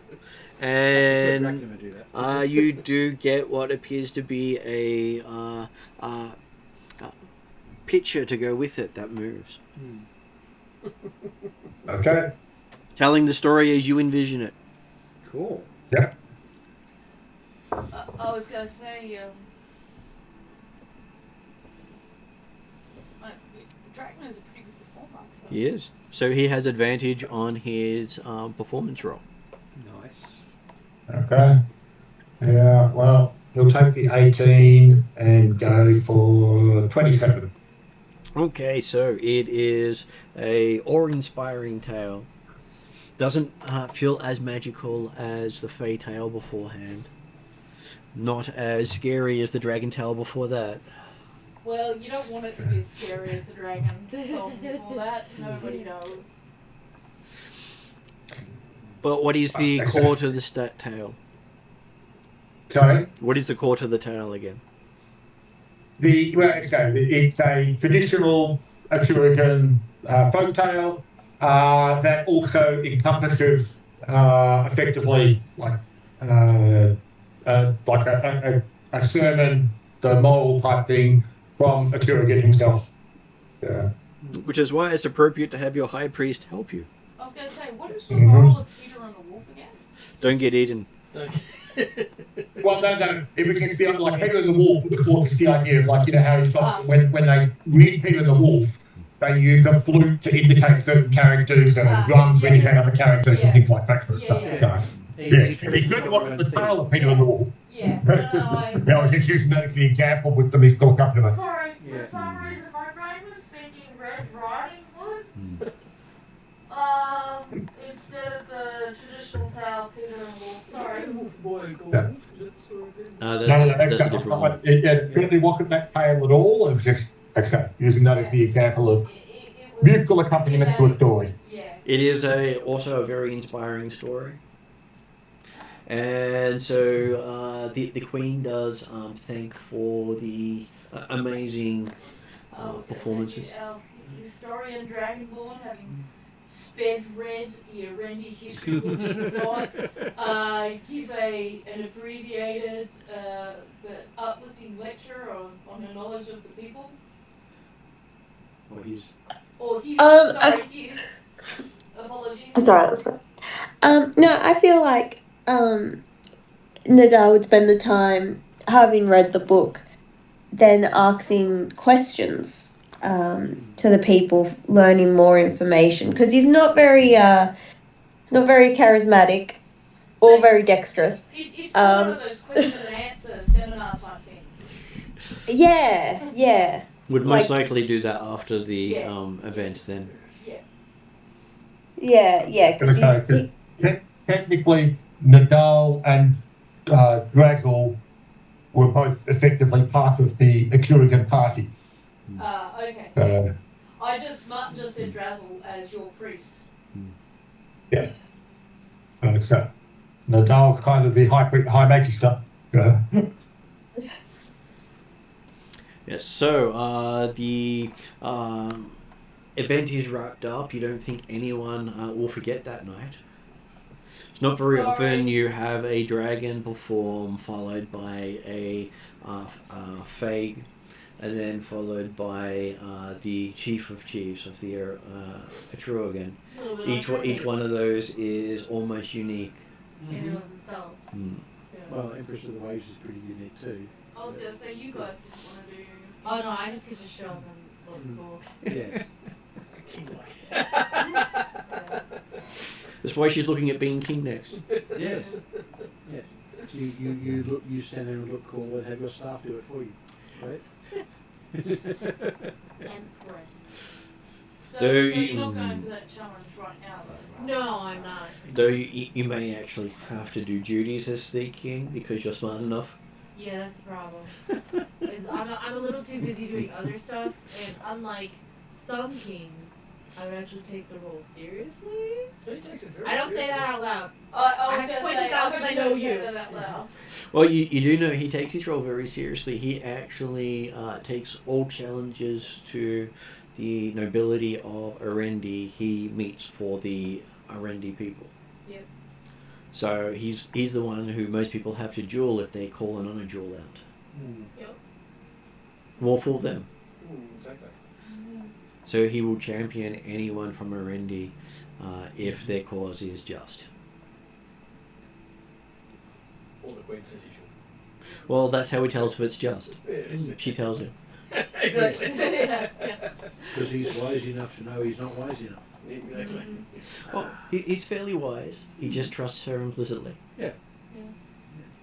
And Dracula do that. you do get what appears to be a picture to go with it that moves, Okay. telling the story as you envision it. Cool. Yep. I was going to say, Dracula is a pretty good performer. So. He is. So he has advantage on his performance roll. Nice. Okay. Yeah, well, he'll take the 18 and go for 27. Okay, so it is a awe-inspiring tale. Doesn't feel as magical as the Fey tale beforehand. not as scary as the dragon tail before that. Well, you don't want it to be as scary as the dragon. So before that, nobody knows. But what is the core to the tail? Sorry? What is the core to the tail again? It's a traditional Atruaghin folktale that also encompasses effectively like a sermon, the moral type thing from Atruaghin himself. Which is why it's appropriate to have your high priest help you. I was going to say, what is the moral of Peter and the Wolf again? Don't get eaten. Well, no. It was just like Peter and the Wolf. Of course, the idea of how he's got when they read Peter and the Wolf, they use a flute to indicate certain characters and a drum to indicate other characters and things like that sort of stuff. It's good to watch the tale of Peter and the Wolf. Yeah. I was just using that as the example with the mystical accompaniment. Sorry, for some reason my brain was thinking Red Riding Hood. Instead of the traditional tale, Peter and the Wolf. Sorry. That's a different one. It really wasn't that tale at all. It was just, using that as the example of musical accompaniment to a story. Yeah. It is also a very inspiring story. And so the Queen does thank for the amazing performances. Historian Dragonborn having read the Arendi history which she's got, give an abbreviated but uplifting lecture on her knowledge of the people. Or his. Apologies. Sorry, that was first. No, I feel like Nadal would spend the time, having read the book, then asking questions to the people, learning more information, because he's not very charismatic or very dexterous. It's one of those question and answer seminar type things. Yeah. Would most likely do that after the event then. Yeah. Because technically, Nadal and Drazzle were both effectively part of the Atruaghin party. Okay. I just said Drazzle as your priest. Yeah. So Nadal's kind of the high magister. Yes. So the event is wrapped up. You don't think anyone will forget that night. It's not very often you have a dragon perform, followed by a Fag, and then followed by the Chief of Chiefs of the Atruaghin. Each one of those is almost unique. In and of themselves. Well, Empress of the Waves is pretty unique too. I was going to say, you guys didn't want to do... Oh no, I just get to show them look cool. Yeah. That's why she's looking at being king next. Yes. So you stand there and look cool and have your staff do it for you, right? Empress. So you're not going for that challenge right now, though, right? No, I'm not. Though you may actually have to do duties as the king because you're smart enough. Yeah, that's the problem. Is I'm a little too busy doing other stuff, and unlike some kings, I would actually take the role seriously. I don't say that out loud. I was have to going point to this say, out I 'cause heard I know say you. that out loud. Well, you do know he takes his role very seriously. He actually takes all challenges to the nobility of Arendi he meets for the Arendi people. Yep. So he's the one who most people have to duel if they call an honor duel out. Yep. More for them. Exactly. So he will champion anyone from Arendi if their cause is just. Or the Queen says he should. Well, that's how he tells if it's just. She tells him. Exactly. Because he's wise enough to know he's not wise enough. Exactly. Well, he's fairly wise. He just trusts her implicitly. Yeah.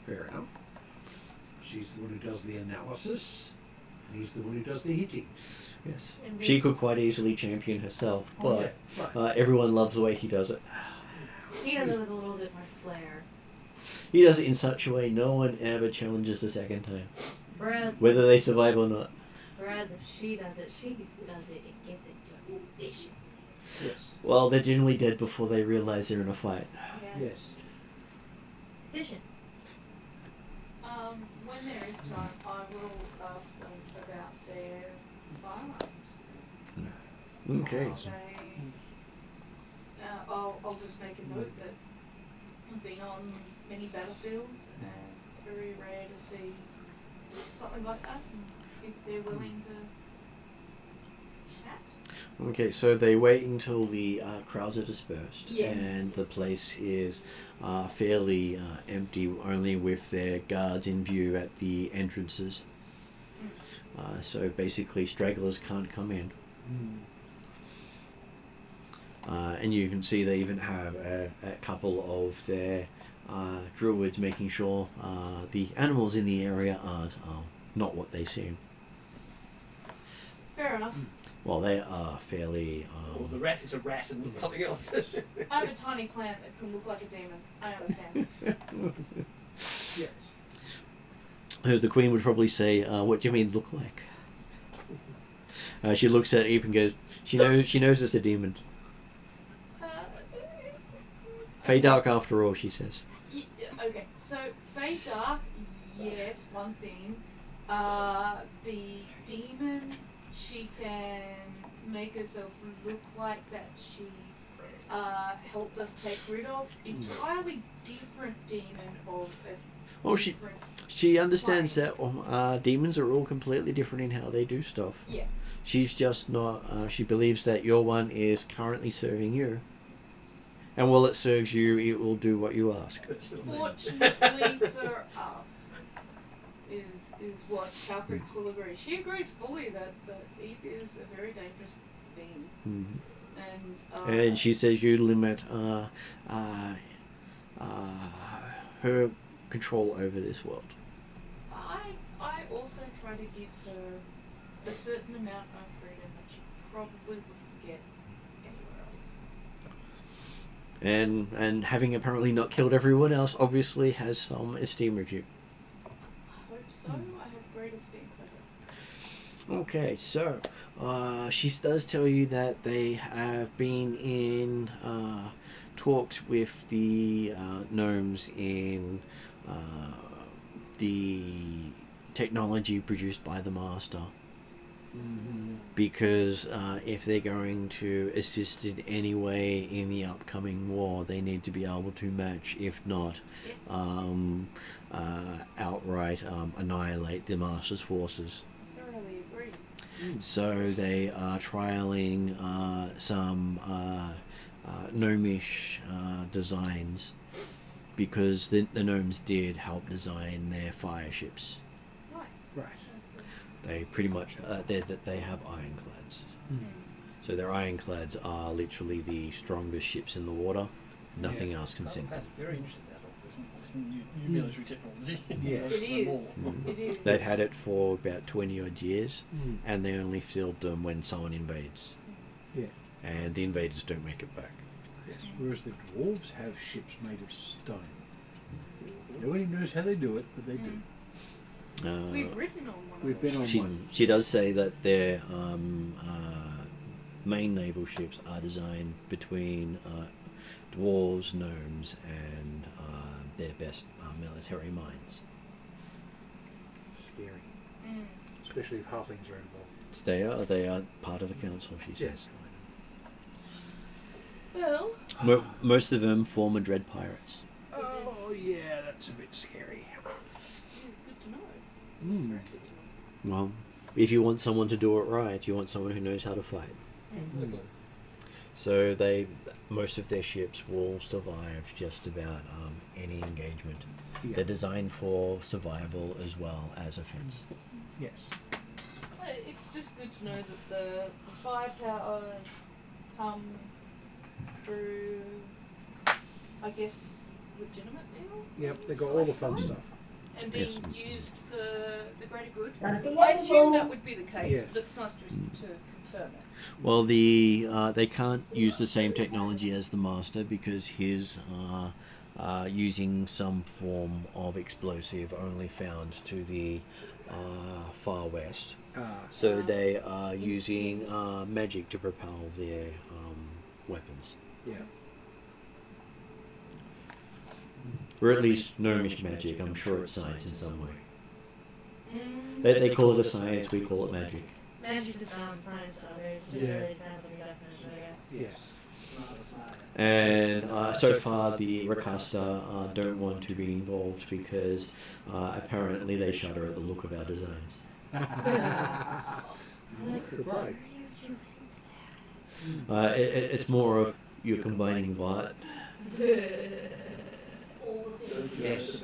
Fair enough. She's the one who does the analysis, and he's the one who does the hitting. Yes. She could quite easily champion herself, but everyone loves the way he does it. He does it with a little bit more flair. He does it in such a way no one ever challenges the second time, Whereas, whether they survive or not. if she does it, it gets it done efficiently. Yes. Well, they're generally dead before they realise they're in a fight. Yeah. Yes. Efficient. When there is time, I will ask them about their firearms. Okay. So, I'll just make a note that I've been on many battlefields, and it's very rare to see something like that. If they're willing to chat. okay, so they wait until the crowds are dispersed, Yes. and the place is fairly empty, only with their guards in view at the entrances. So basically, stragglers can't come in. And you can see they even have a couple of their druids making sure the animals in the area aren't not what they seem. Fair enough. Well, they are fairly. Or the rat is a rat and something else. I have a tiny plant that can look like a demon. I understand. Yes. The queen would probably say, "What do you mean look like?" She looks at Eep and goes, "She knows it's a demon. Fey dark after all," she says. Okay, so Fey Dark, yes, one thing. The demon, she can make herself look like that she helped us take rid of. Entirely different demon of a Oh, different... She understands that demons are all completely different in how they do stuff. Yeah. She's just not. She believes that your one is currently serving you, and while it serves you, it will do what you ask. Fortunately for us, is what Calcrix will agree. She agrees fully that Eve is a very dangerous being. Mm-hmm. And she says you limit her control over this world. I also try to give her a certain amount of freedom that she probably wouldn't get anywhere else. And having apparently not killed everyone else, obviously has some esteem with you. I hope so. I have great esteem for her. Okay, so she does tell you that they have been in talks with the gnomes in the technology produced by the Master. Because if they're going to assist in any way in the upcoming war, they need to be able to match, if not Yes. outright annihilate the Master's forces. Thoroughly agree. So they are trialing some gnomish designs, because the gnomes did help design their fire ships. Nice. Right. They pretty much they have ironclads. So their ironclads are literally the strongest ships in the water. Nothing else can sink them. That's very interesting. It's new military technology. Yes. It is. It is. They've had it for about 20 odd years, and they only field them when someone invades. Yeah. And the invaders don't make it back. Yes. Whereas the dwarves have ships made of stone. Nobody knows how they do it, but they do. We've ridden on one We've of been those. on one. She does say that their main naval ships are designed between dwarves, gnomes, and their best military minds. Scary. Especially if halflings are involved. They are part of the council, she says. Well, Most of them former dread pirates. Oh yeah, that's a bit scary. it is good to know. Very good to know. Well, if you want someone to do it right, you want someone who knows how to fight. So most of their ships will survive just about any engagement. Yeah. They're designed for survival as well as offense. Yes. It's just good to know that the firepowers come through, I guess, legitimate meal? Yep, they got all the fun stuff. And being Yes. used for the greater good. I assume that would be the case, Yes. but it's nice to confirm it. Well, they can't use the same technology as the Master because his using some form of explosive only found to the far west. So they are using magic to propel their weapons. Yeah. Or at least gnomish magic. I'm sure it's science in some way. They call it a science, we call it magic. Magic to some, science to others. Just really depends on your definition, I guess. Yes. And so far the Rakasta don't want to be involved because apparently they shudder at the look of our designs. Right. It's more of you're combining what? Yes.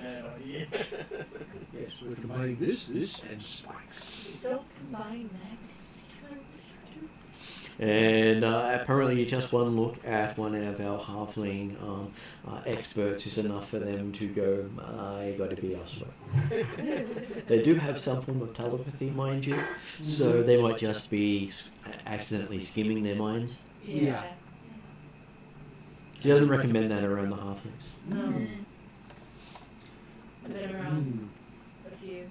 Yes, we're combining this, and spikes. Don't combine magnets together. And apparently just one look at one of our halfling experts is enough for them to go, you got to be elsewhere. They do have some form of telepathy, mind you, so they might just be accidentally skimming their minds. Yeah. She doesn't recommend that around the halflings. No. I've been around a few.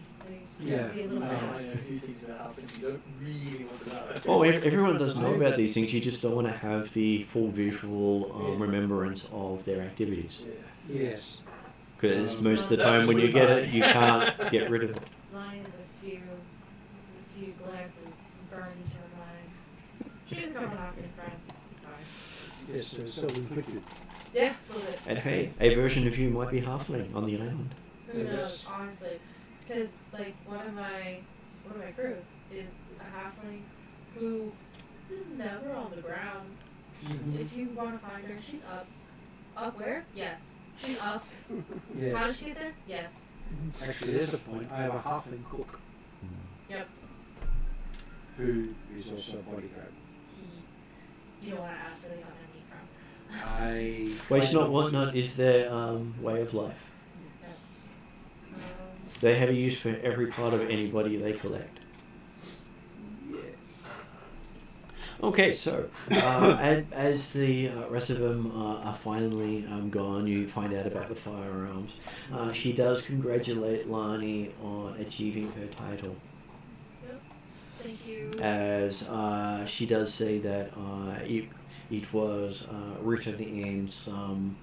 Yeah. Be a little I bit. know a few things about halflings you don't really want to know. Oh, everyone does know about these things, you just don't want to have the full visual remembrance of their activities. Yes. Because most of the time when you get it, you can't get rid of it. Mine is a few glances burned into her mind. She has a couple knocking friends. It's fine. Yes, so self-inflicted. Yeah, a little bit. And hey, a version of you might be halfling on the island. Who knows, honestly? Because like one of my crew is a halfling who is never on the ground. If you want to find her, she's up. Up where? Yes. She's up. Yes. How does she get there? Yes. Actually, there's the point. I have a halfling cook. Yep. Who is also a bodyguard. You don't want to ask where they got their meat from. Waste not, want not is their way of life. They have a use for every part of anybody they collect. Yes. Okay, so as the rest of them are finally gone, you find out about the firearms. She does congratulate Lani on achieving her title. Yep. Thank you. As she does say that it was written in some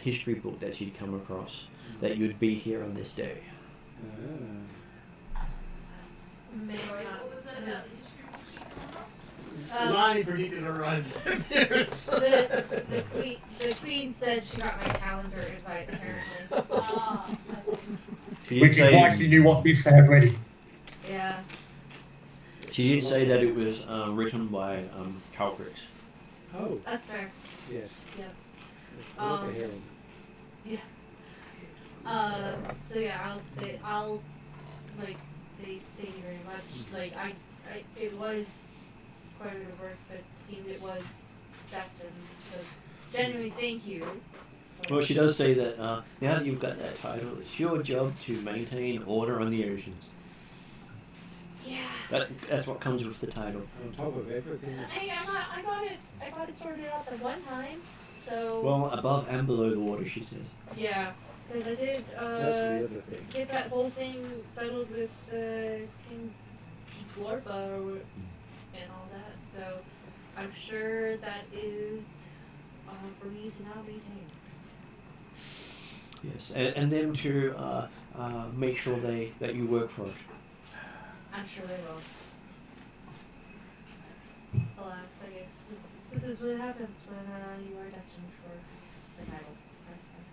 history book that she'd come across that you'd be here on this day. What was that about the history book she came across? Lani predicted her own appearance. The queen said she got my calendar invite apparently. I see. She Which didn't is why say, she knew what bits to have ready. Yeah. she didn't say that it was written by Calcrix. Oh, That's fair. yes. Yep. What the hell? So yeah, I'll say thank you very much. Like it was quite a bit of work, but it seemed it was destined. So genuinely thank you. Well, she does say that now that you've got that title, it's your job to maintain order on the oceans. Yeah. That's what comes with the title. On top of everything. Hey, I got it sorted out the one time. So Well, above and below the water, she says. yeah, because I did That's the other thing. get that whole thing settled with King Glorpa and all that. So I'm sure that is for me to now maintain. Yes, and them to make sure that you work for it. I'm sure they will. Alas, I guess this is what happens when you are destined for the title, I suppose.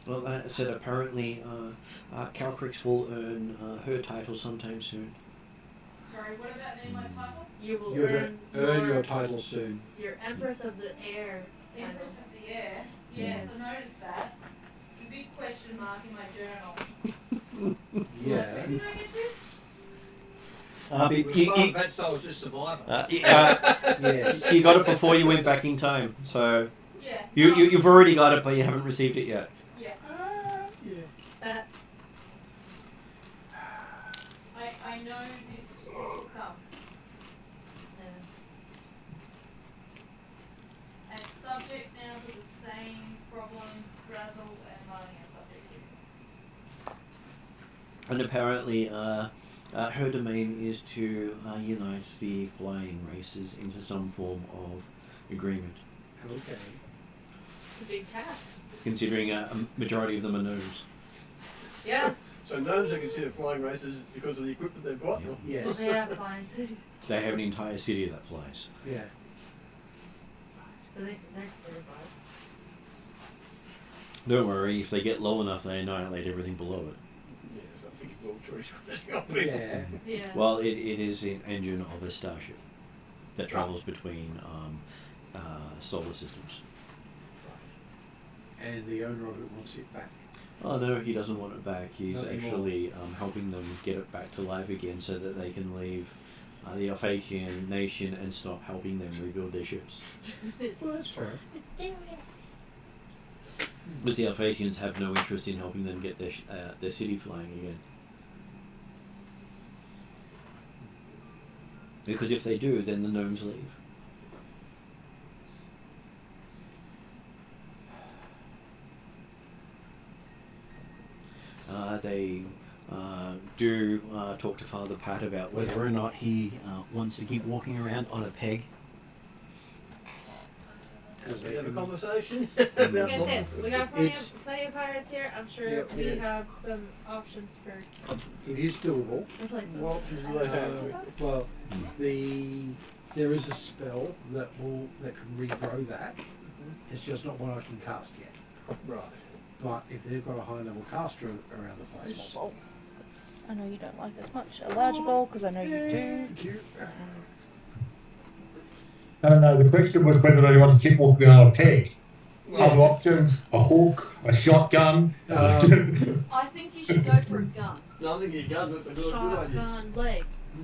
Well, that said, apparently Calcrix will earn her title sometime soon. Sorry, what about me, my title? You will You're going to earn your title soon. Your Empress of the Air title. Empress of the Air. Yes, I noticed that. The big question mark in my journal. Yeah. Where did I get this? That style was just Survivor. Yes. You got it before you went back in time, so Yeah. you've already got it, but you haven't received it yet. Yeah. I know this will come. And subject now to the same And apparently, her domain is to unite the flying races into some form of agreement. Okay. It's a big task. Considering a majority of them are gnomes. Yeah. So gnomes are considered flying races because of the equipment they've got? Yes. They are flying cities. They have an entire city that flies. Yeah. So they're considered flying. Don't worry, if they get low enough, they annihilate everything below it. Yes, I think it's all choice for this. Yeah. Yeah. Well, it is an engine of a starship that travels between solar systems. And the owner of it wants it back. Oh no, he doesn't want it back. He's Not anymore. actually helping them get it back to life again so that they can leave the Alphatian nation and stop helping them rebuild their ships. Well, that's fair. Because the Alphatians have no interest in helping them get their city flying again. Because if they do, then the gnomes leave. They do talk to Father Pat about whether or not he wants to keep walking around on a peg. As We they have a can- conversation. Like I said, we got plenty It's- of pirates here. I'm sure Yep, we yeah. have some options for It is doable. replacements. What options do they have? Well, there is a spell that can regrow that. It's just not one I can cast yet. Right. But if they've got a high level caster around the place, Small bowl. 'Cause I know you don't like as much a larger bowl because I know you do. cute. No, the question was whether they want to keep walking on a peg. Other Well, options, a hook, a shotgun. I think you should go for a gun. no, I think your gun looks a good idea. Shotgun leg.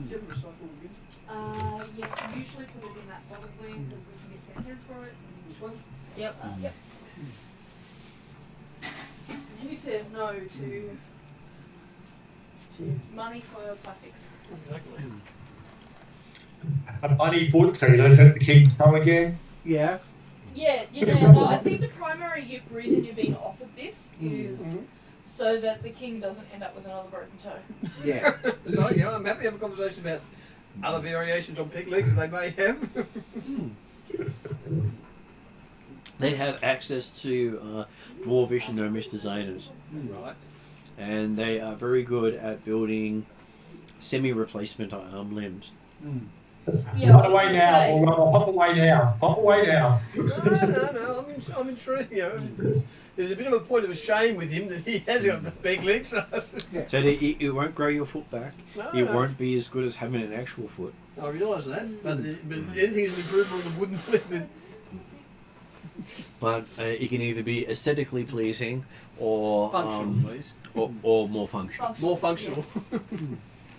Give them a rifle again. Yes, we usually put it in that bottle thing because we can get 10 cents for it. This one? Yep. Yep. Who says no to money for plastics? Exactly. A bunny foot so you don't hurt the king's toe again. Yeah. Yeah, no, I think the primary reason you're being offered this is so that the king doesn't end up with another broken toe. Yeah. So, yeah, I'm happy to have a conversation about other variations on peg legs that they may have. They have access to dwarvish and gnomish designers, Right. and they are very good at building semi-replacement limbs. Yeah, I Pop was away gonna now, say. or pop away now. Pop away now. No, I'm intrigued. You know, there's a bit of a point of shame with him that he has got big legs. So. So that it won't grow your foot back. No, It no. won't be as good as having an actual foot. I realise that, but anything is an improvement on the wooden leg. Then But it can either be aesthetically pleasing or functional, please. or more functional. More functional.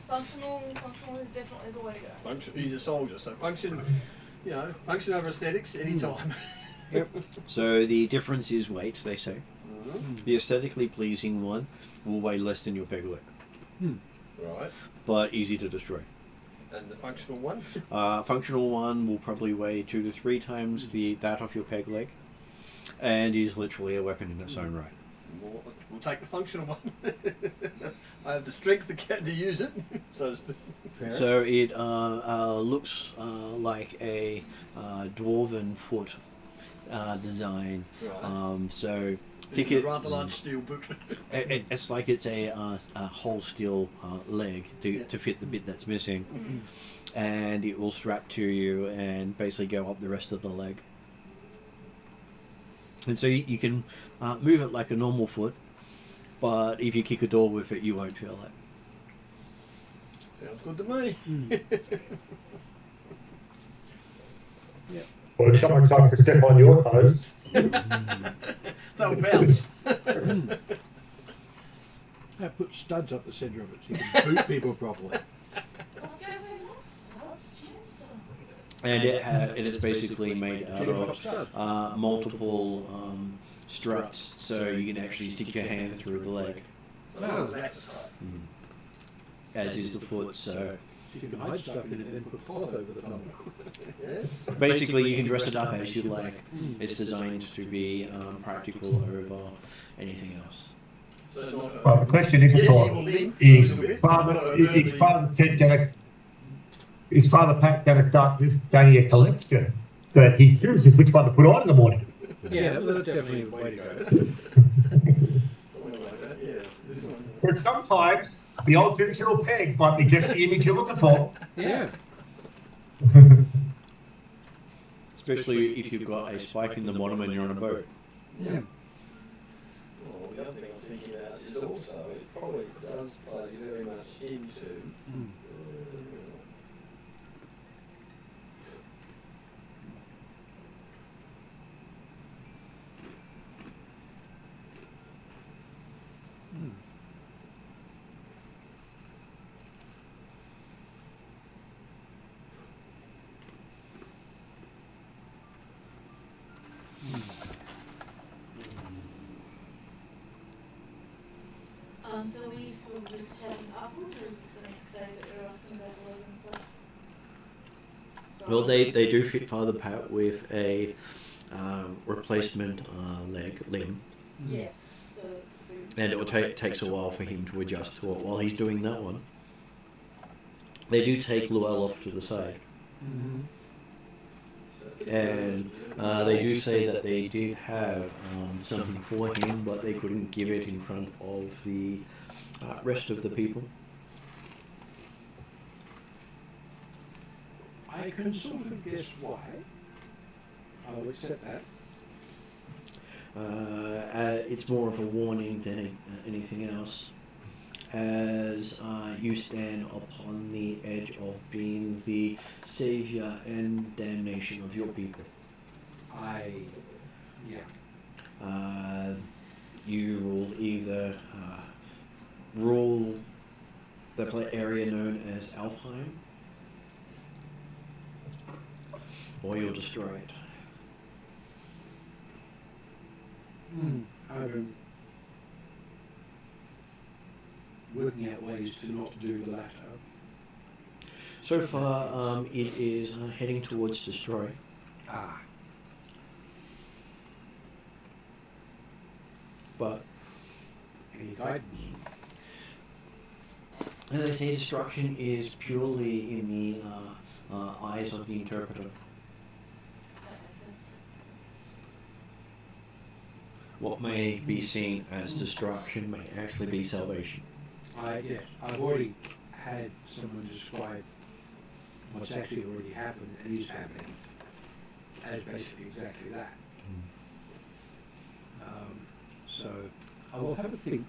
Functional is definitely the way to go. Function. He's a soldier, so function. You know, function over aesthetics any time. So the difference is weight, they say. The aesthetically pleasing one will weigh less than your peg leg, Right. but easy to destroy. And the functional one. Functional one will probably weigh 2 to 3 times that of your peg leg, and is literally a weapon in its own right. We'll take the functional one. I have the strength to use it, so to speak. Fair. So it looks like a dwarven foot design. Right. So It's think a it, rather large steel boot. it's like it's a whole steel leg to fit the bit that's missing, and it will strap to you and basically go up the rest of the leg. And so you can move it like a normal foot, but if you kick a door with it, you won't feel it. Sounds good to me. Or if someone tries to step on your toes. They'll bounce. Now put studs up the centre of it so you can boot people properly. And it is basically made out of multiple struts, so you can actually stick your hand through the leg, as is the foot. So You can hide stuff in it and then put cloth over the top. basically, you can dress it up as you like. It's designed to be practical over anything else. So not a, Well, the question is, of yes, he course, will limp a is little bit, Father, not is overtly. Father Ted is Father Pat going to start this day a collection that he chooses which one to put on in the morning? Yeah, well, that's definitely the way to go. Something like that, yeah. This one. But sometimes the old traditional peg might be just the image you're looking for. Yeah. Especially if you've got a spike in the bottom and you're on a boat. Yeah. Well, the other thing I'm thinking about is also it probably does play very much into So we sort of just heading upwards, or is this the next day that they're asking about leave and stuff? Well, they do fit Father Pat with a replacement limb. Yeah. And it will takes a while for him to adjust to it. While he's doing that one, they do take Luell off to the side. And they do say that they did have something for him, but they couldn't give it in front of the rest of the people. I can sort of guess why. I will accept that. It's more of a warning than anything else, as you stand upon the edge of being the savior and damnation of your people. You will either rule the area known as Alfheim, or you'll destroy it. I've been working out ways to not do the latter. So far, it is heading towards destroy. But Any guidance? as I say, destruction is purely in the eyes of the interpreter. That makes sense. What may be seen as destruction may actually be salvation. I've already had someone describe what's actually already happened and is happening as basically exactly that. So I will have a think.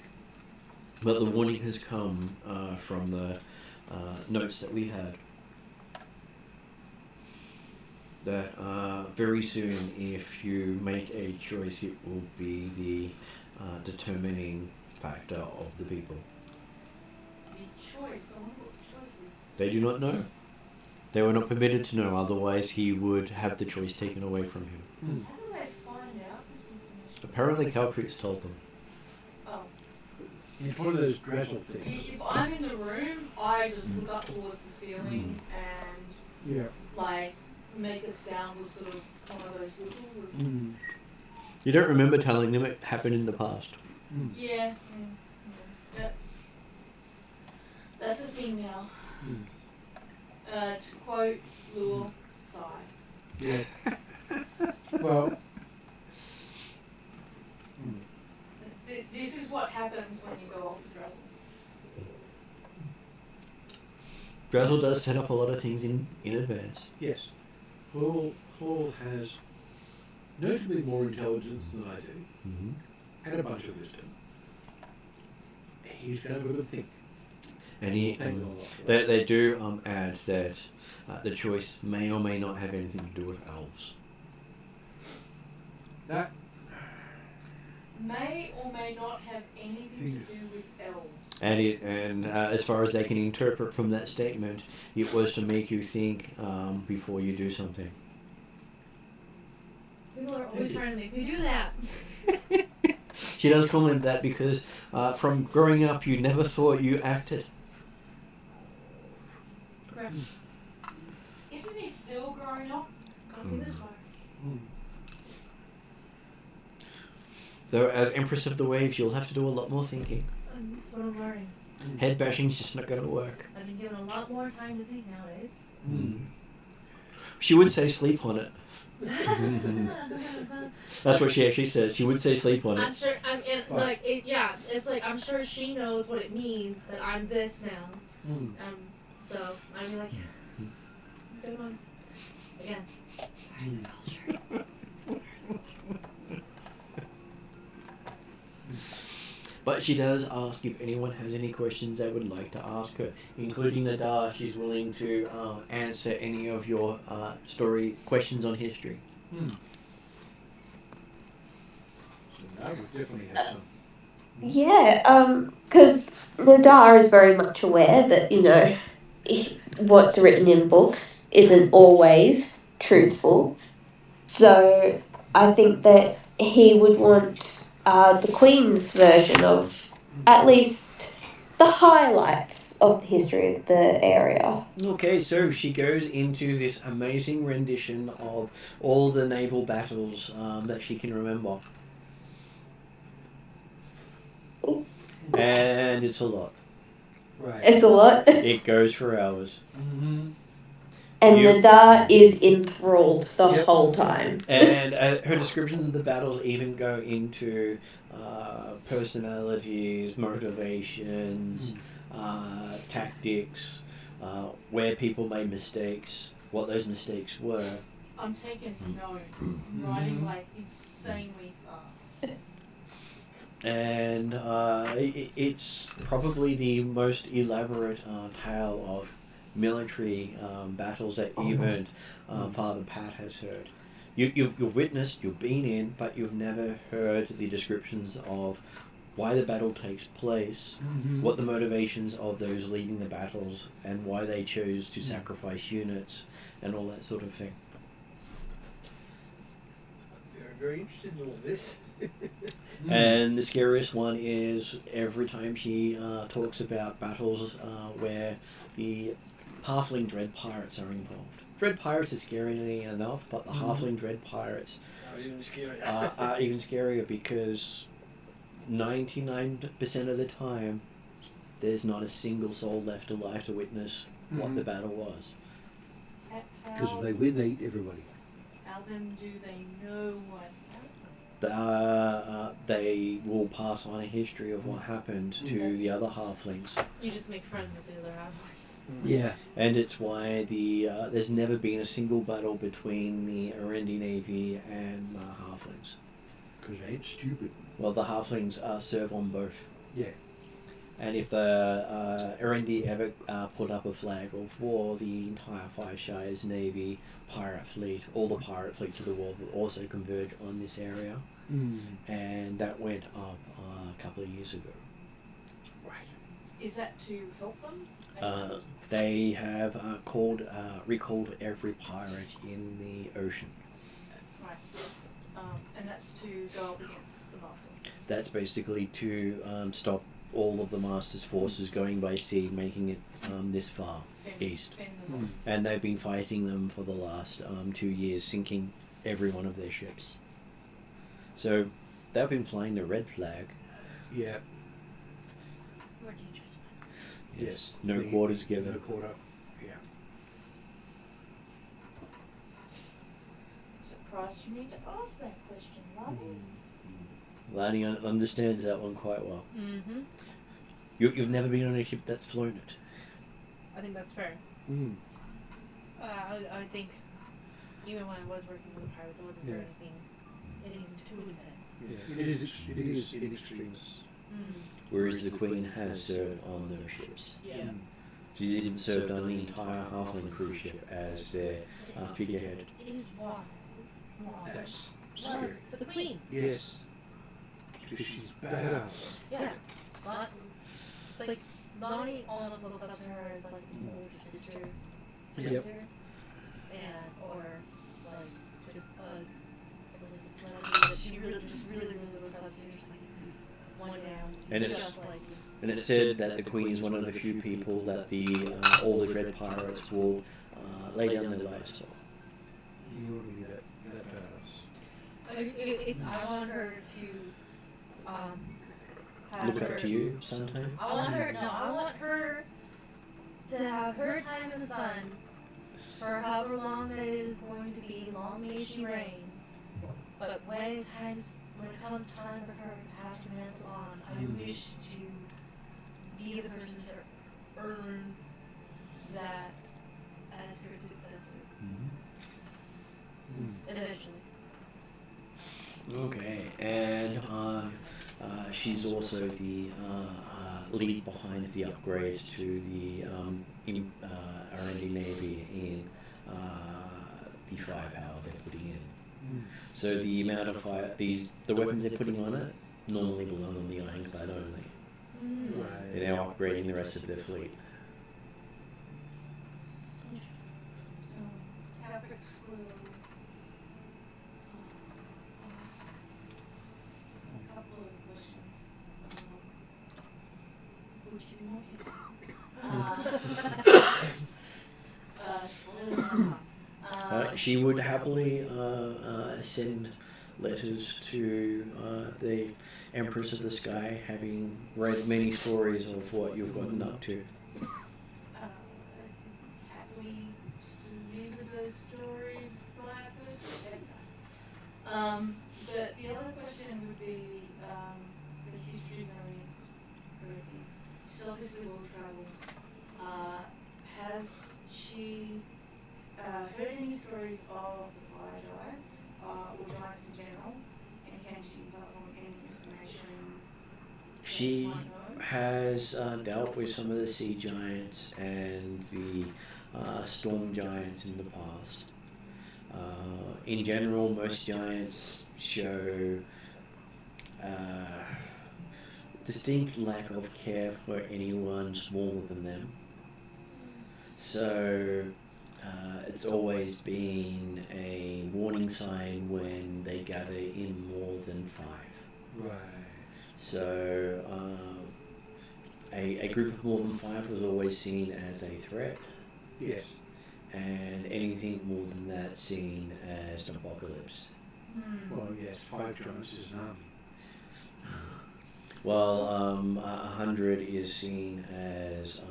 But the warning has come from the notes that we had that very soon, if you make a choice, it will be the determining factor of the people. The choice, I wonder what the choice is. They do not know. They were not permitted to know, otherwise he would have the choice taken away from him. How do they find out this information? Apparently Calcrix told them. Oh. It's one of those dreadful things. If I'm in the room, I just look up towards the ceiling and Yeah. like make a sound with sort of one of those whistles. You don't remember telling them it happened in the past. Yeah, that's the thing now. To quote Lure, sigh. Yeah. Well. This is what happens when you go off the Drazzle. Drazzle does set up a lot of things in advance. Yes. Hall has notably more intelligence than I do, and a bunch of wisdom. He's going to have a good think. And they do add that the choice may or may not have anything to do with elves. That May or may not have anything to do with elves. And as far as they can interpret from that statement, it was to make you think before you do something. People are always trying to make me do that. She does comment that because from growing up, you never thought you acted. Crap. Isn't he still growing up? Gotta be this way. Though as Empress of the Waves, you'll have to do a lot more thinking. That's what I'm learning. Head bashing's just not going to work. I've been given a lot more time to think nowadays. She would say sleep on it. That's what she actually said. She would say sleep on it. I'm sure. It's like I'm sure she knows what it means that I'm this now. So I'd be like, good one. Again. But she does ask if anyone has any questions they would like to ask her, including Nadar. She's willing to answer any of your story questions on history. So now we definitely have some. Yeah, because Nadar is very much aware that, you know, what's written in books isn't always truthful. So I think that he would want the Queen's version of at least the highlights of the history of the area. Okay, so she goes into this amazing rendition of all the naval battles that she can remember. And it's a lot. Right. It's a lot. It goes for hours. And You- Nadar is enthralled the whole time. And her descriptions of the battles even go into personalities, motivations, tactics, where people made mistakes, what those mistakes were. I'm taking notes. I'm writing like insanely fast. And it's probably the most elaborate tale of military battles that even Father Pat has heard. You've witnessed, you've been in, but you've never heard the descriptions of why the battle takes place, what the motivations of those leading the battles, and why they chose to sacrifice units, and all that sort of thing. Very, very interested in all this. And the scariest one is every time she talks about battles where the halfling dread pirates are involved. Dread pirates are scary enough, but the halfling dread pirates Are even scary. are even scarier because 99% of the time there's not a single soul left alive to witness what the battle was. Because if they win, they eat everybody. How then do they know what happened? They will pass on a history of what happened to the other halflings. You just make friends with the other half. Yeah. And it's why there's never been a single battle between the Erendi Navy and the halflings. Because they ain't stupid. Well, the halflings serve on both. Yeah. And if the Erendi ever put up a flag of war, the entire Five Shires Navy, pirate fleet, all the pirate fleets of the world would also converge on this area. And that went up a couple of years ago. Right. Is that to help them? They have recalled every pirate in the ocean. Right. And that's to go up against the Master. That's basically to stop all of the Master's forces going by sea, making it this far east. And they've been fighting them for the last 2 years, sinking every one of their ships. So they've been flying the red flag. Yeah. We're dangerous. Yes. No quarters given. No quarter. Yeah. Surprised you need to ask that question, Lonnie. Lani understands that one quite well. Mm-hmm. You've never been on a ship that's flown it. I think that's fair. I think even when I was working with pirates, it wasn't for anything too intense. Yeah. It is in extremes. Whereas the Queen has served on those ships. Yeah. She's even served on the entire halfling cruise ship as their figurehead. Is why. That's Well, scary. it's the queen. Yes. Because she's badass. Yeah. Like, Lonnie almost looks up to her as like an older sister. Yep. figure, and or like just a celebrity that she really looks up to. Just like one down. And it's- just like And it's said that the Queen is one of the few people that all the dread pirates will lay down their lives for. You want to be that badass. I want her to have Look her- up to you sometime. I want her. No, I want her to have her time in the sun for however long that it is going to be. Long may she reign. But when it comes time for her to pass her mantle on, I wish to be the person to earn that as her successor. Eventually. Okay, and she's also the lead behind the upgrade to the R&D Navy in the firepower they're putting in. So the amount of the weapons they're putting on it normally belong on the ironclad only. Right. They're now upgrading the rest of their fleet. Caprics will ask a couple of questions. Would you be more She would happily send letters to the Empress of the Sky, having read many stories of what you've gotten up to. happily deliver those stories via post. But the other question would be the histories only correctly. She's obviously well travelled. Has she heard any stories of the fire giants or giants in general? And can she pass on any information? She has dealt with some of the sea giants and the storm giants in the past. In general, most giants show distinct lack of care for anyone smaller than them. So it's always been a warning sign when they gather in more than 5. Right. So a group of more than 5 was always seen as a threat, Yes. and anything more than that seen as an apocalypse. Well, yes, 5 giants is an army. Well, 100 is seen as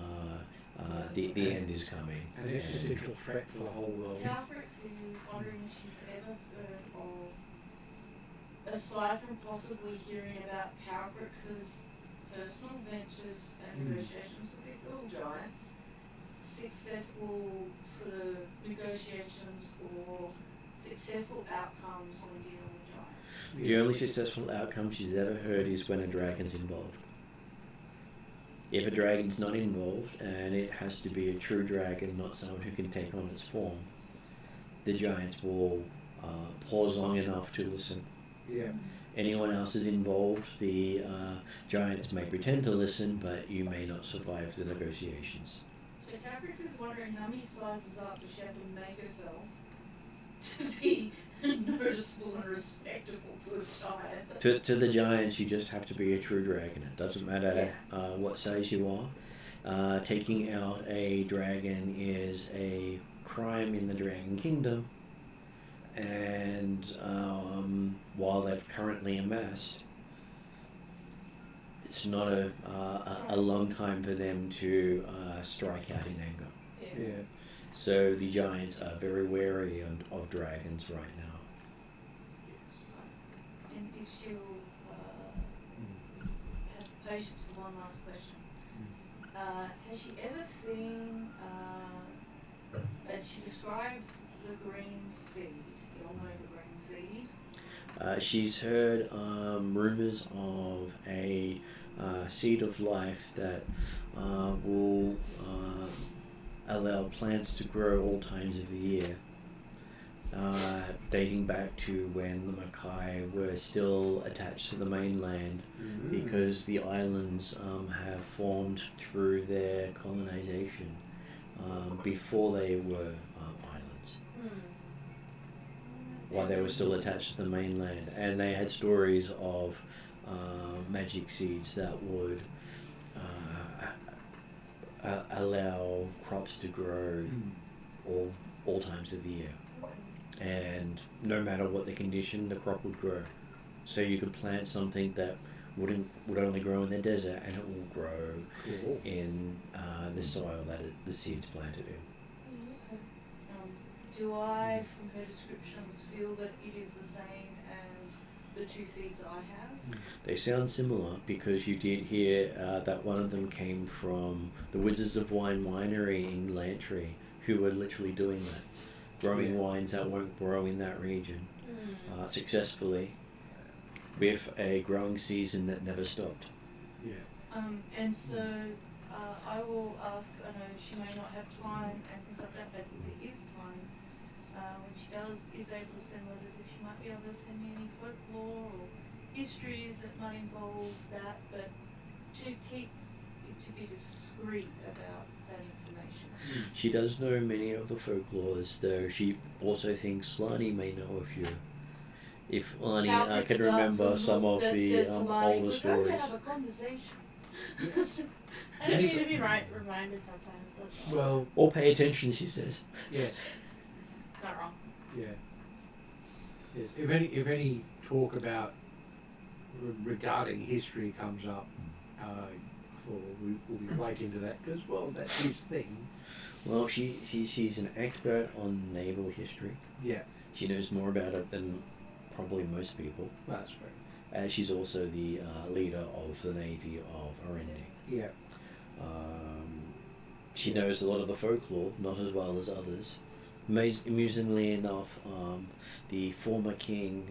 the end is coming. An existential threat for the whole world. Caprics is wondering if she's ever heard of, aside from possibly hearing about Caprix's personal ventures and negotiations with the Hill Giants, successful sort of negotiations or successful outcomes when dealing with giants. The only successful outcome she's ever heard is when a dragon's involved. If a dragon's not involved, and it has to be a true dragon, not someone who can take on its form, the giants will pause long enough to listen. Yeah. Anyone else is involved, the giants may pretend to listen, but you may not survive the negotiations. So Caprix is wondering how many sizes up does she have to make herself to be noticeable and respectable to a giant? To the giants, you just have to be a true dragon. It doesn't matter what size you are. Taking out a dragon is a crime in the Dragon Kingdom, and while they've currently amassed, it's not a long time for them to strike out in anger. Yeah. So the giants are very wary of dragons right now. And if she'll have patience for one last question. Has she ever seen, she describes the green seed. You all know the green seed? She's heard rumors of a seed of life that will allow plants to grow all times of the year, dating back to when the Mackay were still attached to the mainland, because the islands have formed through their colonization before they were islands, while they were still attached to the mainland, and they had stories of magic seeds that would allow crops to grow all times of the year, and no matter what the condition, the crop would grow. So you could plant something that would only grow in the desert, and it will grow Cool. in the soil that the seed's planted in. Do I, from her descriptions, feel that it is the same as the 2 seeds I have? They sound similar because you did hear that one of them came from the Wizards of Wine Winery in Lantry, who were literally doing that, growing wines that won't grow in that region successfully, with a growing season that never stopped. Yeah. And so I will ask, I know she may not have time and things like that, but if there is time, when she is able to send letters, if she might be able to send me any folklore or histories that might involve that, but to be discreet about that information. She does know many of the folklores, though she also thinks Lani may know a few. If Lani can remember some of the older stories. We're going to have a conversation. I just need to be reminded sometimes. That's all. Well, Or pay attention, she says. yes. Not wrong. Yeah. Yes. If any talk about regarding history comes up, we'll be right into that because, well, that's his thing. Well, she's an expert on naval history. Yeah. She knows more about it than probably most people. Well, that's fair. She's also the leader of the Navy of Arendi. Yeah. She knows a lot of the folklore, not as well as others. Amusingly enough, the former king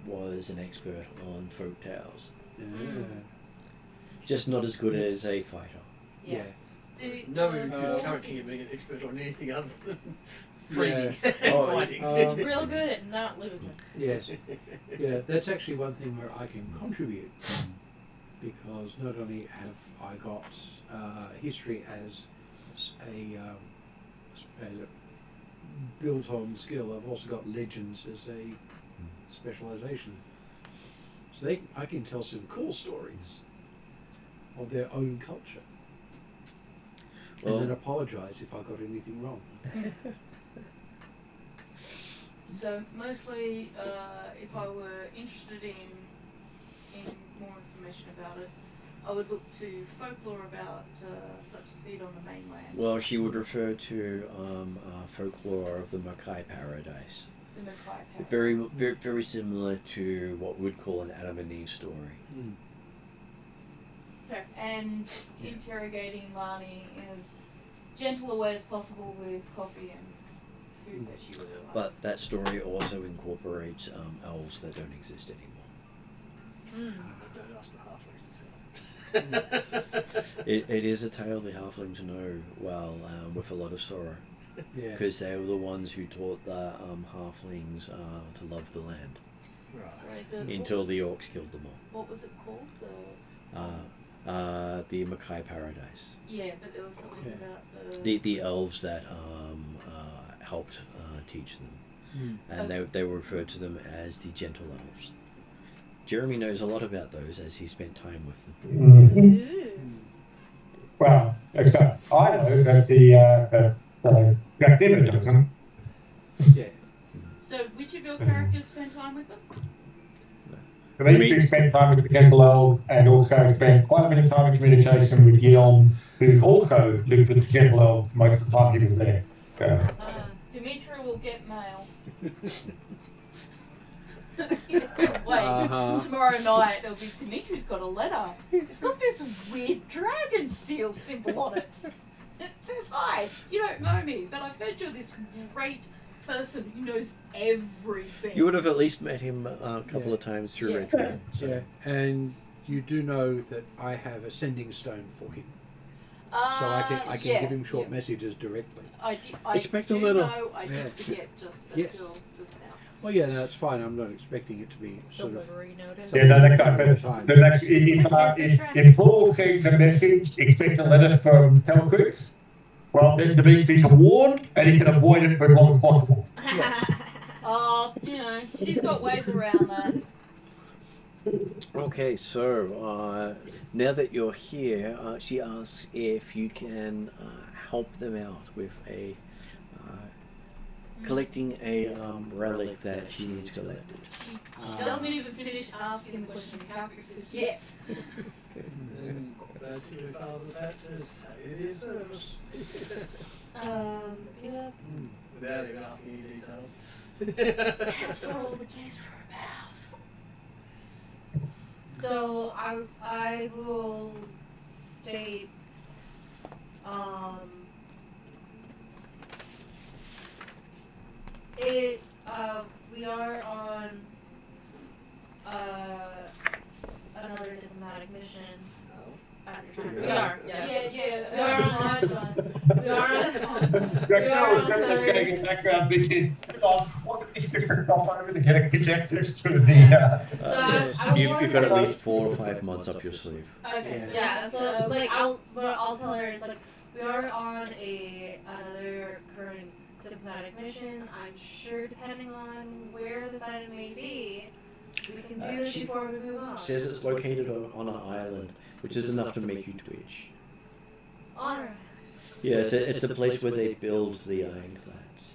was an expert on folk tales. Just not as good as a fighter. Yeah. No, current king being an expert on anything other than training and Oh, fighting. He's real good at not losing. Yes. Yeah, that's actually one thing where I can contribute because not only have I got history as a built-on skill, I've also got legends as a specialization. So I can tell some cool stories of their own culture. Well, and then apologise if I got anything wrong. So mostly, if I were interested in more information about it, I would look to folklore about such a seed on the mainland. well, she would refer to folklore of the Mackay Paradise. The Mackay Paradise. Very similar to what we'd call an Adam and Eve story. Fair. And interrogating Lani in as gentle a way as possible with coffee and food that she really likes. But that story also incorporates elves that don't exist anymore. Don't ask the halflings to tell. It is a tale the halflings know well, with a lot of sorrow, Yeah. because they were the ones who taught the halflings to love the land Sorry, until the orcs killed them all. What was it called? The Mackay Paradise. Yeah, but there was something Yeah. about The elves that helped teach them, and they were referred to them as the gentle elves. Jeremy knows a lot about those as he spent time with them. Well, except I know that the Black Demon doesn't. Yeah. So, which of your characters spent time with them? These two spent time with the Gentle Elf and also spent quite a bit of time in communication with Guillaume, who also lived with the Gentle Elf most of the time he was there. So. Dimitri will get mail. Wait, tomorrow night it'll be Dimitri's got a letter. It's got this weird dragon seal symbol on it. It says, "Hi, you don't know me, but I've heard you're this great person who knows everything." You would have at least met him a couple of times through Red Red. So. Yeah, and you do know that I have a sending stone for him, so I can give him short messages directly. I Expect a do little. know, I did forget just until just now. Well, yeah, no, it's fine. I'm not expecting it to be sort of. Delivery notice. Yeah, no, that guy, but next, if Paul sends a message, expect a letter from Telquix, well, then Dimitri's warned and he can avoid it for as long as possible. Oh, she's got ways around that. Okay, so now that you're here, she asks if you can help them out with a collecting a relic that she needs collected. She doesn't even finish asking the question. Calvary says yes. And that's the father that says, it is service. Yeah. Without even asking any details. That's what all the gifts are about. So I will state we are on another diplomatic mission at this time. We are, yes. Yeah. We are on Live giants. We are on I was just getting in the background thinking, what if this district got over to get conjectures to the. So I You've got at least 4 or 5 months up your sleeve. Okay. Yeah, so like what I'll tell her is like we are on another current diplomatic mission. I'm sure depending on where this item may be, we can do this before we move on. Says it's located on an island, which is enough to make you twitch. Honor. Yeah, it's the place where they build the ironclads.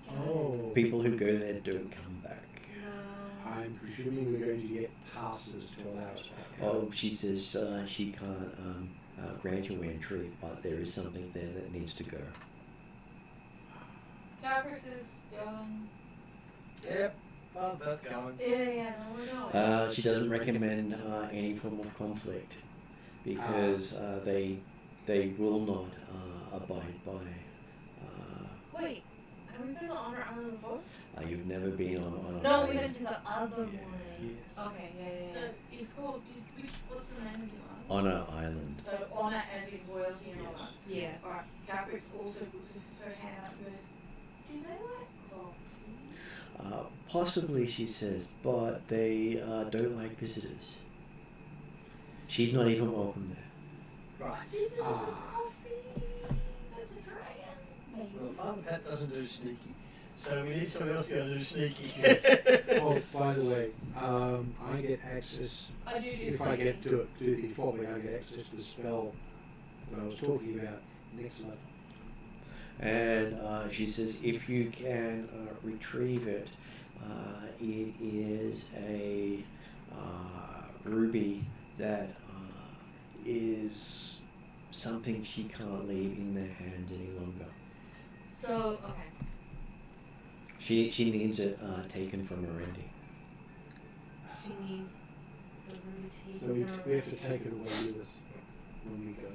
Oh. People who go there don't come back. No. I'm presuming we're going to get passes to allow us back. Oh, she says she can't grant you entry, but there is something there that needs to go. Calvary says going. Yep. Oh, that's going. Yeah, we're going. She doesn't recommend any form of conflict because they will not abide by. Wait, have we been to Honor Island before? You've never been on an No, island. we went to the other one. Yes. Okay, yeah. So it's called. What's the name of your island? Honor Island. So honor as in royalty and honor. Yeah. Alright. Calvary's also puts her hand up and goes, do they like coffee? Possibly, she says, but they don't like visitors. She's not even welcome there. Right. Visitors with coffee. That's a dragon. Maybe. Well, Father Pat doesn't do sneaky. So we need someone else to go do sneaky. Oh, by the way, I get access, I do if I get to it, do things properly, I get access to the spell that I was talking about next level. And she says if you can retrieve it, it is a ruby that is something she can't leave in their hands any longer. So, okay. She needs it taken from Arendi. She needs the ruby taken So from we have to her. take it away with us when we go.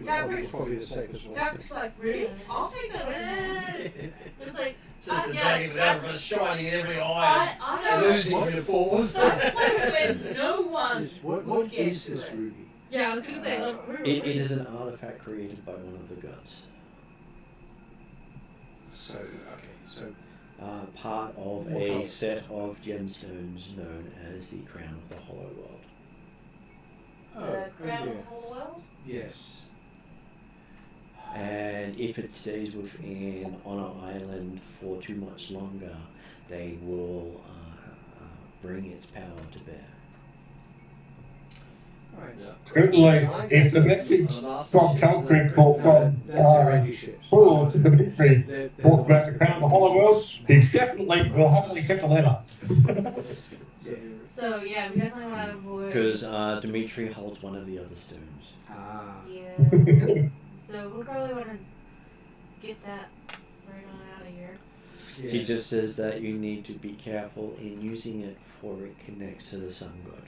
Calvary's Probably the safest one. Calvary's like, really? I'll take that away. It's like, It's just the yeah. dragon with avarice shining in every eye I and know. losing the pause. Some place where no one What would get is this to it. ruby? yeah, I was gonna say, like, It is an artifact created by one of the gods. So, okay, so Part of a Immortals. set of gemstones known as the Crown of the Hollow World. The crown yeah. of Hollowell? Yes. And if it stays within Honor Island for too much longer, they will bring its power to bear. Alright. Certainly, if the message from Calcreek or from That's already ships. Paul to the victory They're talks the about the crown of the hollow world, he's definitely will happily take the letter. Yeah. so yeah, we definitely want to avoid. Because Dimitri holds one of the other stones. Ah. Yeah. So we'll probably want to get that right on out of here. She Yeah. just says that you need to be careful in using it, for it connects to the sun god.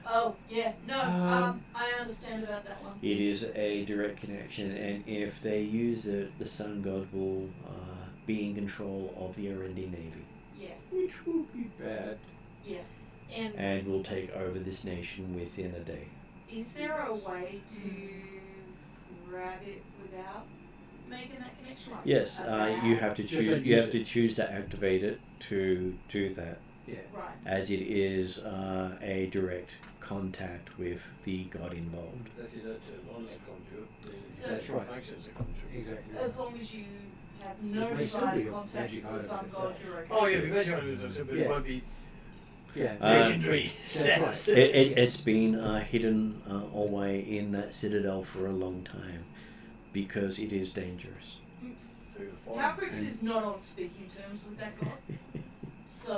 Oh, yeah. No, Um, I understand about that one. It is a direct connection, and if they use it, the sun god will be in control of the Arendi Navy Yeah, Which will be bad. yeah. And and will take over this nation within a day. Is there a way to grab it without making that connection? Like Yes, a you bag? have to Just choose. don't You have use to it. choose to activate it to do that, Yeah. Right. as it is a direct contact with the god involved. If you don't turn on that conduit, then So- That's right. functions a conduit. Exactly. As long as you have no It may still direct be a contact magic with the item sun itself. god directly. Oh yeah, we measure it, but Yeah. it won't be Yeah. legendary. That's right. It's been hidden away in that citadel for a long time because it is dangerous. through the fire. Calcrix is not on speaking terms with that god. So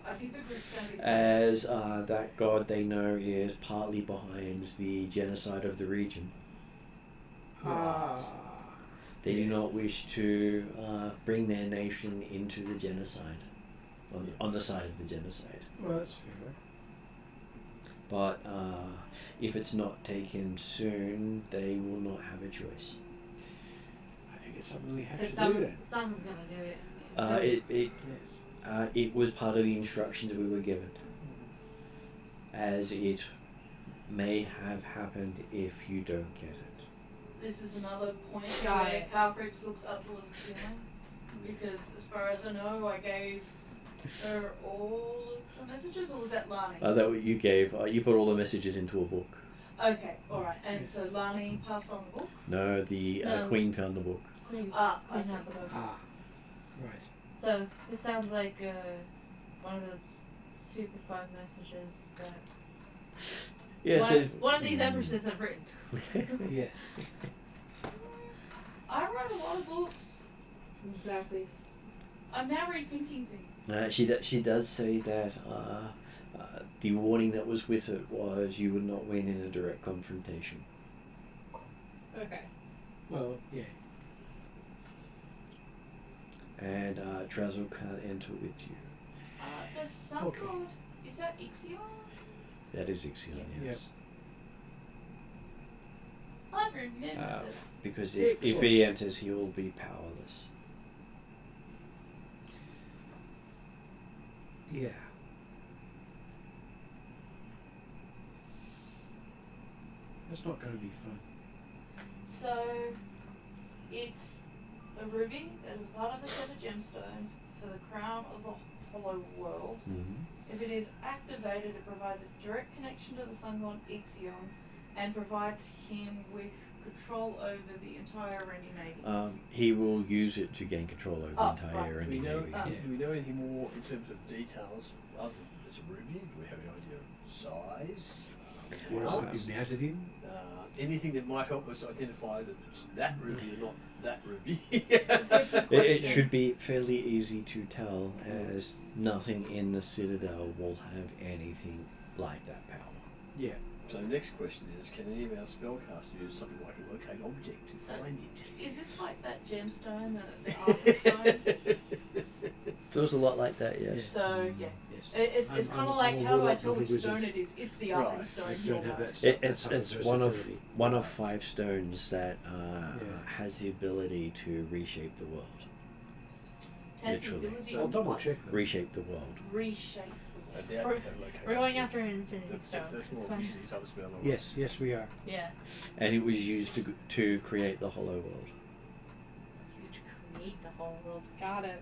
I think the group's going to be safe. As that god they know is partly behind the genocide of the region. They do not wish to bring their nation into the genocide, on the side of the genocide. Well, that's fair. But if it's not taken soon, they will not have a choice. I think it's something we have Because to do then. someone's gonna do it. Yes. It was part of the instructions we were given, as it may have happened if you don't get it. This is another point Got where it. Calcrix looks up towards the ceiling, because as far as I know, I gave her all of the messages, or was that Lani? That what you gave. You put all the messages into a book. Okay, alright, and so Lani passed on the book? No, the No. Queen found the book. Queen, I Queen see. had the book. Right. So this sounds like one of those super fun messages that Yeah, one of these empresses have written. Yeah. I wrote a lot of books. Exactly. I'm now rethinking things. She does say that the warning that was with it was you would not win in a direct confrontation. Okay. Well, yeah. And Trazzle can't enter with you. The sun Okay. god, is that Ixion? That is Ixion, yes. I remember that. Because if he enters, he will be powerless. Yeah. That's not going to be fun. So, it's a ruby that is part of the set of gemstones for the crown of the hollow world. Mm-hmm. If it is activated, it provides a direct connection to the sun god Ixion and provides him with control over the entire Rennie Navy. He will use it to gain control over the entire Do we Rennie know, Navy. do we know anything more in terms of details? Other than it's a ruby, do we have any idea of size? Well, Else? you've measured him. Anything that might help us identify that it's that ruby or not that ruby? It should be fairly easy to tell, as nothing in the Citadel will have anything like that power. Yeah. So the next question is, can any of our spellcasters use something like a locate object to find it? Is this like that gemstone, the Arthur stone? Feels a lot like that, yes. So, yeah. Yes. It's kind of I'm like, a how do I warlock, tell not a which wizard. stone it is? It's the Right. Arthur stone. I you'll don't have know. that. It's type of one of versatility. 5 stones that has the ability to reshape the world. Has the Literally. ability So I'll to double what? check them. Reshape the world. Reshape I the doubt world. we have locate We're going object. after an infinity That's stone. more It's fine. usually type of spell. Yes, we are. Yeah. And it was used to create the Hollow World. Used to create the whole world. Got it.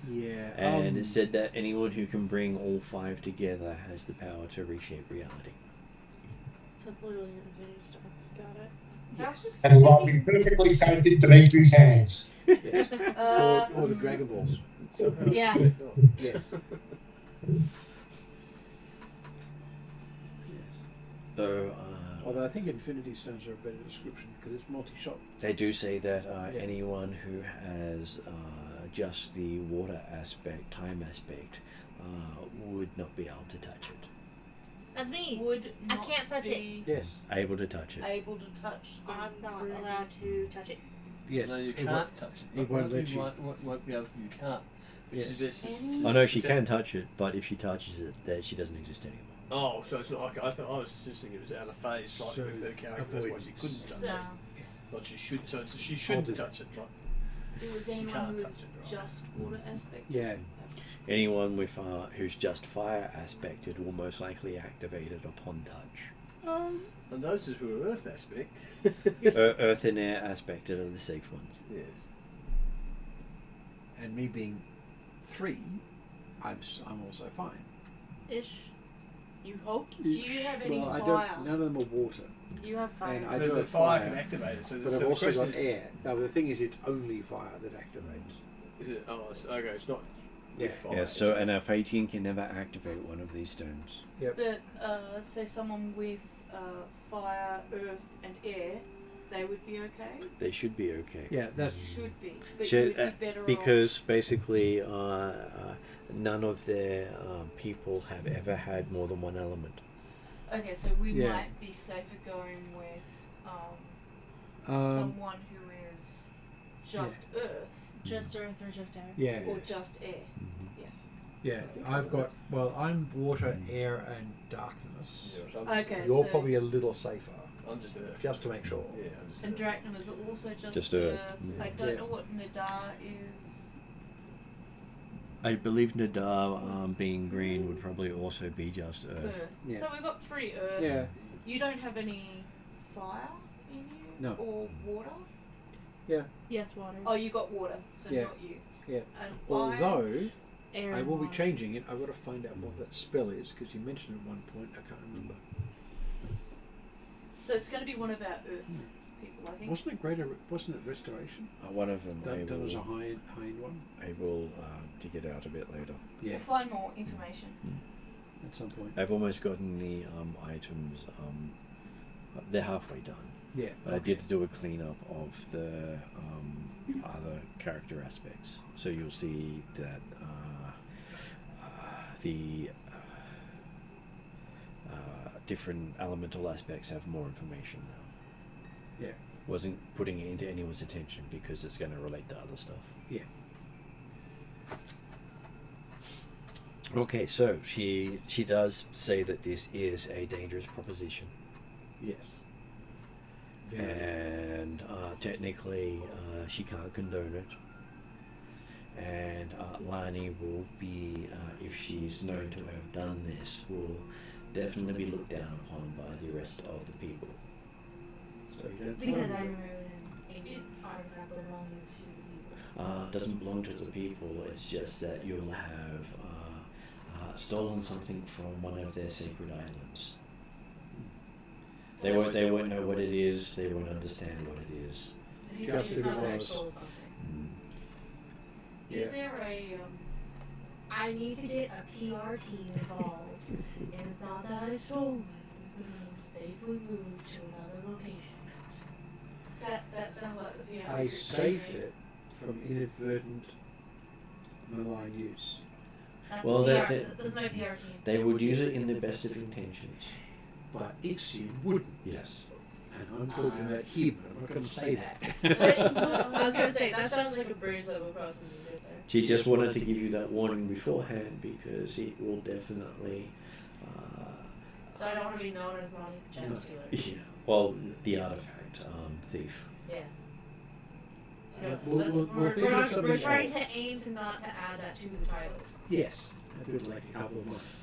Yeah. And it said that anyone who can bring all 5 together has the power to reshape reality. So it's literally an infinity stone. Got it. Yes. And will be perfectly safe in Dimitri's hands. Yes. Uh, or the Dragon Balls. Somehow Yeah. it's Yes. So Although I think Infinity Stones are a better description because it's multi-shot. they do say that Yeah. anyone who has just the water aspect, time aspect, would not be able to touch it. That's me. would I not can't touch be Yes. Able to touch it. able to touch the I'm not ruby. allowed to touch it. Yes. No, you It can't won't- touch it. it won't let you. Won't be able to, you can't. Yes. Oh no, she can touch it, but if she touches it, then she doesn't exist anymore. Oh, so it's not like I was just thinking it was out of phase slightly So, with her character. That's why she avoidance. couldn't touch So, it. But she should. So she shouldn't Hold it. touch it. But it was She anyone can't who touch is it, right? just water aspect. Yeah. Anyone with who's just fire aspected will most likely activate it upon touch. and those who are Earth aspect. Earth and air aspected are the safe ones. Yes. And me being 3, I'm also fine. Ish. You hope? Do you have any well, I fire? don't. None of them are water. You have fire. And I But do the have fire fire, can activate it. So, but so I've the also question got is, air. No, the thing is, it's only fire that activates. Is it? Oh, okay. It's not. Yeah. With fire. Yeah, so an Alphathian can never activate one of these stones. But say someone with fire, earth, and air they would be okay? They should be okay. Yeah, that's Should be. But Should- you'd be better Because basically, none of their people have ever had more than one element. off. Okay, so we Yeah. might be safer going with um, someone who is just earth Just earth or just air? yeah, or just air. yeah. I've got I'm water, air, and darkness. Yeah, so I'm Okay. You're so- probably a little safer, I'm just Earth. just to make sure. Yeah, I'm just And Earth. Dracon is also just Just earth. I don't Yeah. know what Nadar is. I believe Nadar, being green, would probably also be just Earth. Earth. Yeah. So we've got 3 earth. Yeah, You don't have any fire in you? No. Or water? Yes, water. Oh, you got water, so Yeah. not you. Yeah. And although Air I and will be water. changing it. I've got to find out what that spell is because you mentioned at one point. I can't remember. so it's going to be one of our earth people, I think. Wasn't it greater? Wasn't it restoration? One of them That was a high end one. I will dig it out a bit later. Yeah, We'll find more information. at some point. I've almost gotten the items. They're halfway done. Yeah, But I did do a cleanup of the other character aspects. So you'll see that the different elemental aspects have more information now. Yeah. Wasn't putting it into anyone's attention because it's going to relate to other stuff. Yeah. Okay, so she does say that this is a dangerous proposition. Yes. Very. And technically she can't condone it, and Lani will be, if she's known to have done this, will definitely be looked down upon by the rest of the people. So you don't Because find I it. remember an ancient artifact belonging to people. Doesn't belong to the people, it's just that you'll have stolen something from one of their sacred islands. They won't know what it is, they won't understand what it is. Did he Just just if know it that? was. Stole something. Is there a I need to get a PR team involved. And it's not that I stole it, it's that I'm safely moved to another location. that sounds like the PR. I saved it from inadvertent malign use. That's Well, the that- PR, that- this is my PR team. They would use it in the best of intentions. But Ixion wouldn't. Yes. And I'm talking about him. I'm not going to say that. I was gonna say, that sounds like a bridge that will cross when you get there. She just wanted to give you that warning beforehand because it will definitely. So I don't want to be known as Lonnie the Gem Stealer. Yeah. Well, the artifact thief. Yes. Yeah, No, we'll- that's- we'll we're, figure not, something we're trying else. to aim to not to add that to the titles. Yes. A bit like a couple of months.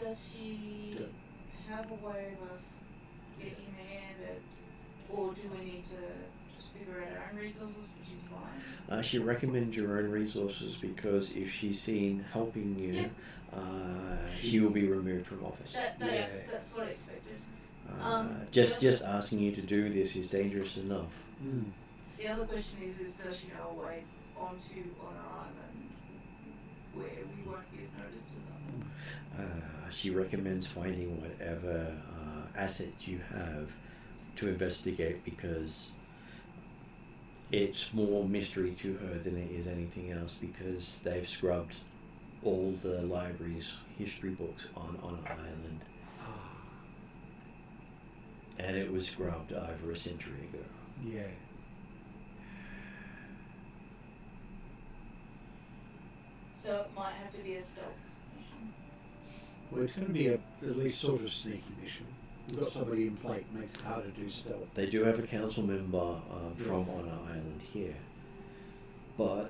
Does she have a way of us getting there that, or do we need to just figure out our own resources, which is fine? She recommends your own resources because if she's seen helping you, she will be removed from office. That's what I expected. Just asking you to do this is dangerous enough. Mm. The other question is does she know a way onto on our island where we won't be as noticed as others? She recommends finding whatever asset you have to investigate because it's more mystery to her than it is anything else because they've scrubbed all the library's history books on an island. And it was scrubbed over a century ago. Yeah. So it might have to be a stealth mission. Well, it's going to be at least sort of sneaky mission. We've got somebody in plate, makes it harder to do stealth. They do have a council member from Honor Island here, but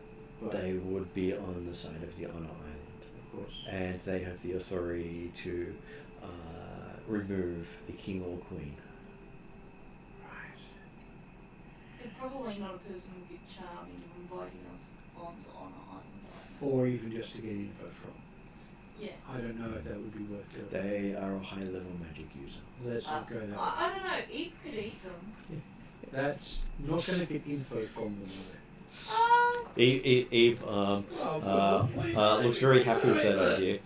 they would be on the side of the Honor Island. Of course. And they have the authority to remove the king or queen. Right. They're probably not a person who would get charmed into inviting us onto Honor Island. Or even just to get info from. Yeah. I don't know if that would be worth doing. They are a high level magic user. Let's not go that way. I don't know. Eve could eat them. That's not going to get info from them. Eve looks very happy with that idea.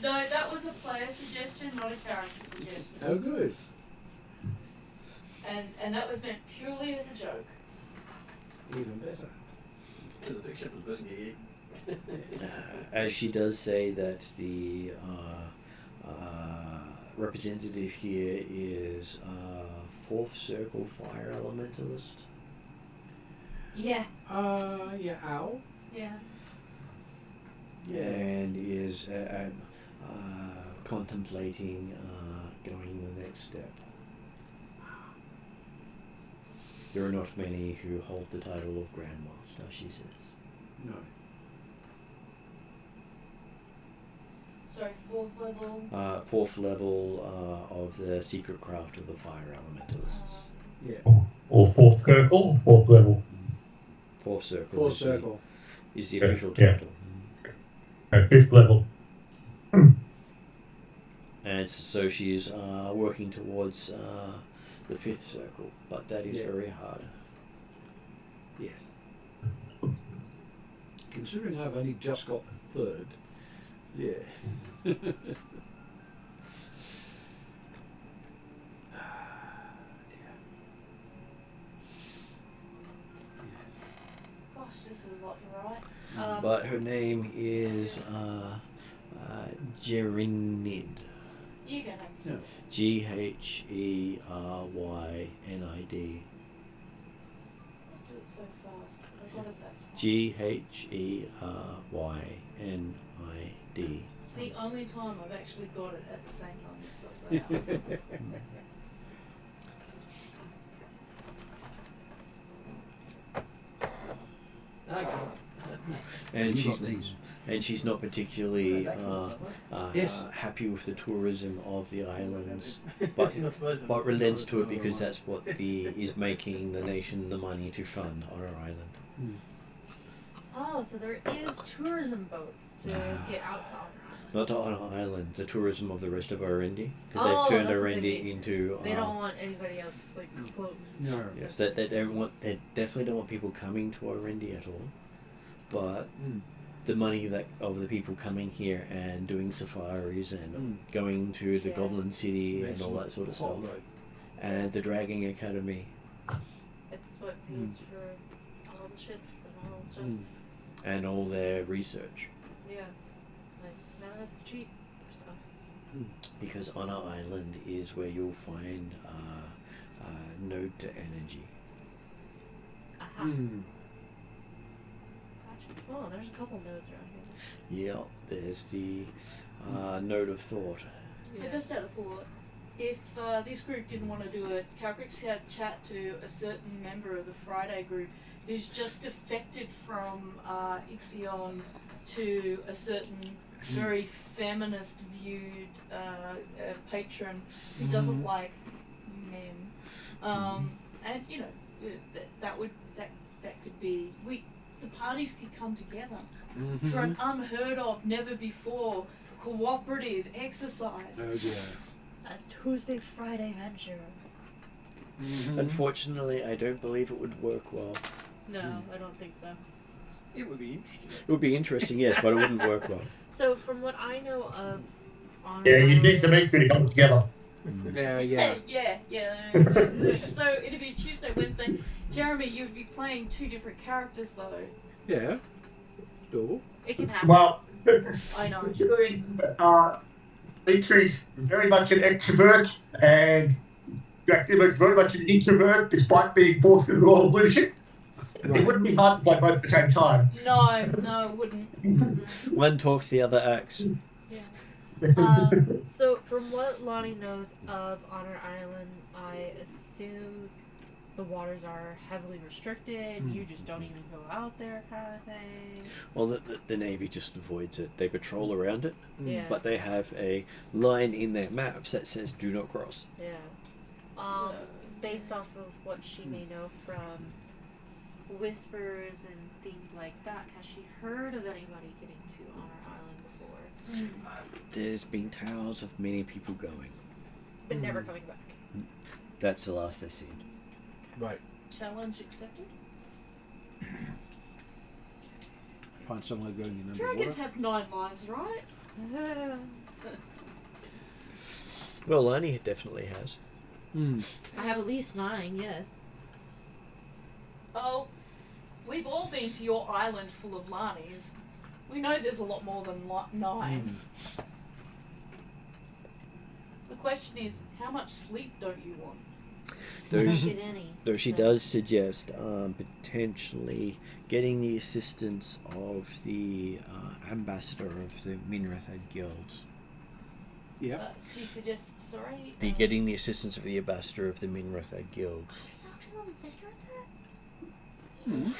No, that was a player suggestion, not a character suggestion. Oh, good. And that was meant purely as a joke. Even better. Except for the person you eat. As she does say that the representative here is fourth circle fire elementalist. Yeah. Yeah, owl. Yeah. And is contemplating going the next step. There are not many who hold the title of Grandmaster, she says. No. Sorry, 4th level. Fourth level of the secret craft of the fire elementalists. Yeah. Or fourth circle, fourth level. Fourth circle. Fourth circle. Is the Yeah, official yeah. title. Fifth level. And so she's working towards the fifth circle, but that is Yeah. very hard. Yes. Considering I've only just got the third. Yeah. Gosh, this is a lot to write. But her name is Gerinid. You go next. No. Gherynid. Let's do it so fast. I got it that. Gherynid. It's the only time I've actually got it at the same time you spelled it out. And You she's got these. and she's not particularly Yes. happy with the tourism of the islands, but relents to it because that's what is making the nation the money to fund on our island. Oh, so there is tourism boats to get out to Honor Island. Not to on our island, the tourism of the rest of Orendi, because Oh, they've turned that's what they Orendi mean. into. They don't want anybody else like close. No. Yes, they don't want. They definitely don't want people coming to Orendi at all. But the money that of the people coming here and doing safaris and going to the Yeah. Goblin City and all that sort of stuff, and the Dragging Academy, It's what pays for all the ships and all the stuff. and all their research. Yeah. Like, none of that's cheap stuff. Because on our island is where you'll find node to energy. Aha. Gotcha. Oh, there's a couple nodes around here. Yeah, there's the node of thought. I just had a thought. If this group didn't want to do it, Calcrix had a chat to a certain member of the Friday group who's just defected from Ixion to a certain very feminist viewed patron who doesn't like men. And you know, that could be the parties could come together for an unheard of, never before cooperative exercise. Oh dear. A Tuesday Friday venture. Unfortunately, I don't believe it would work well. No, I don't think so. It would be interesting. It would be interesting, yes, but it wouldn't work well. So from what I know of Honor Yeah, you need to Island- make sure they come together. Yeah. Yeah. So it'd be Tuesday, Wednesday. Jeremy, you'd be playing two different characters though. Yeah. Door. It can happen. Well, I know. considering Dietrich's very much an extrovert and Dracula's very much an introvert despite being forced through the role of leadership, it wouldn't be hard to play both at the same time. No, it wouldn't. One talks, the other acts. So from what Lonnie knows of Honor Island, I assume the waters are heavily restricted. You just don't even go out there, kind of thing. Well, the Navy just avoids it. They patrol around it, Yeah. but they have a line in their maps that says "Do not cross." Yeah. So- Based off of what she may know from whispers and things like that, has she heard of anybody getting to Honor Island before? There's been tales of many people going. But never coming back. That's the last I seen. Right. Challenge accepted. Find someone going in Dragons underwater. have 9 lives, right? Well, Lani definitely has. I have at least 9, yes. Oh, we've all been to your island full of Lanis. We know there's a lot more than 9. The question is, how much sleep don't you want? I don't get any. Though she does suggest potentially getting the assistance of the ambassador of the Minrathad guilds. Yep. She suggests, sorry? Getting the assistance of the ambassador of the Minrathad guilds.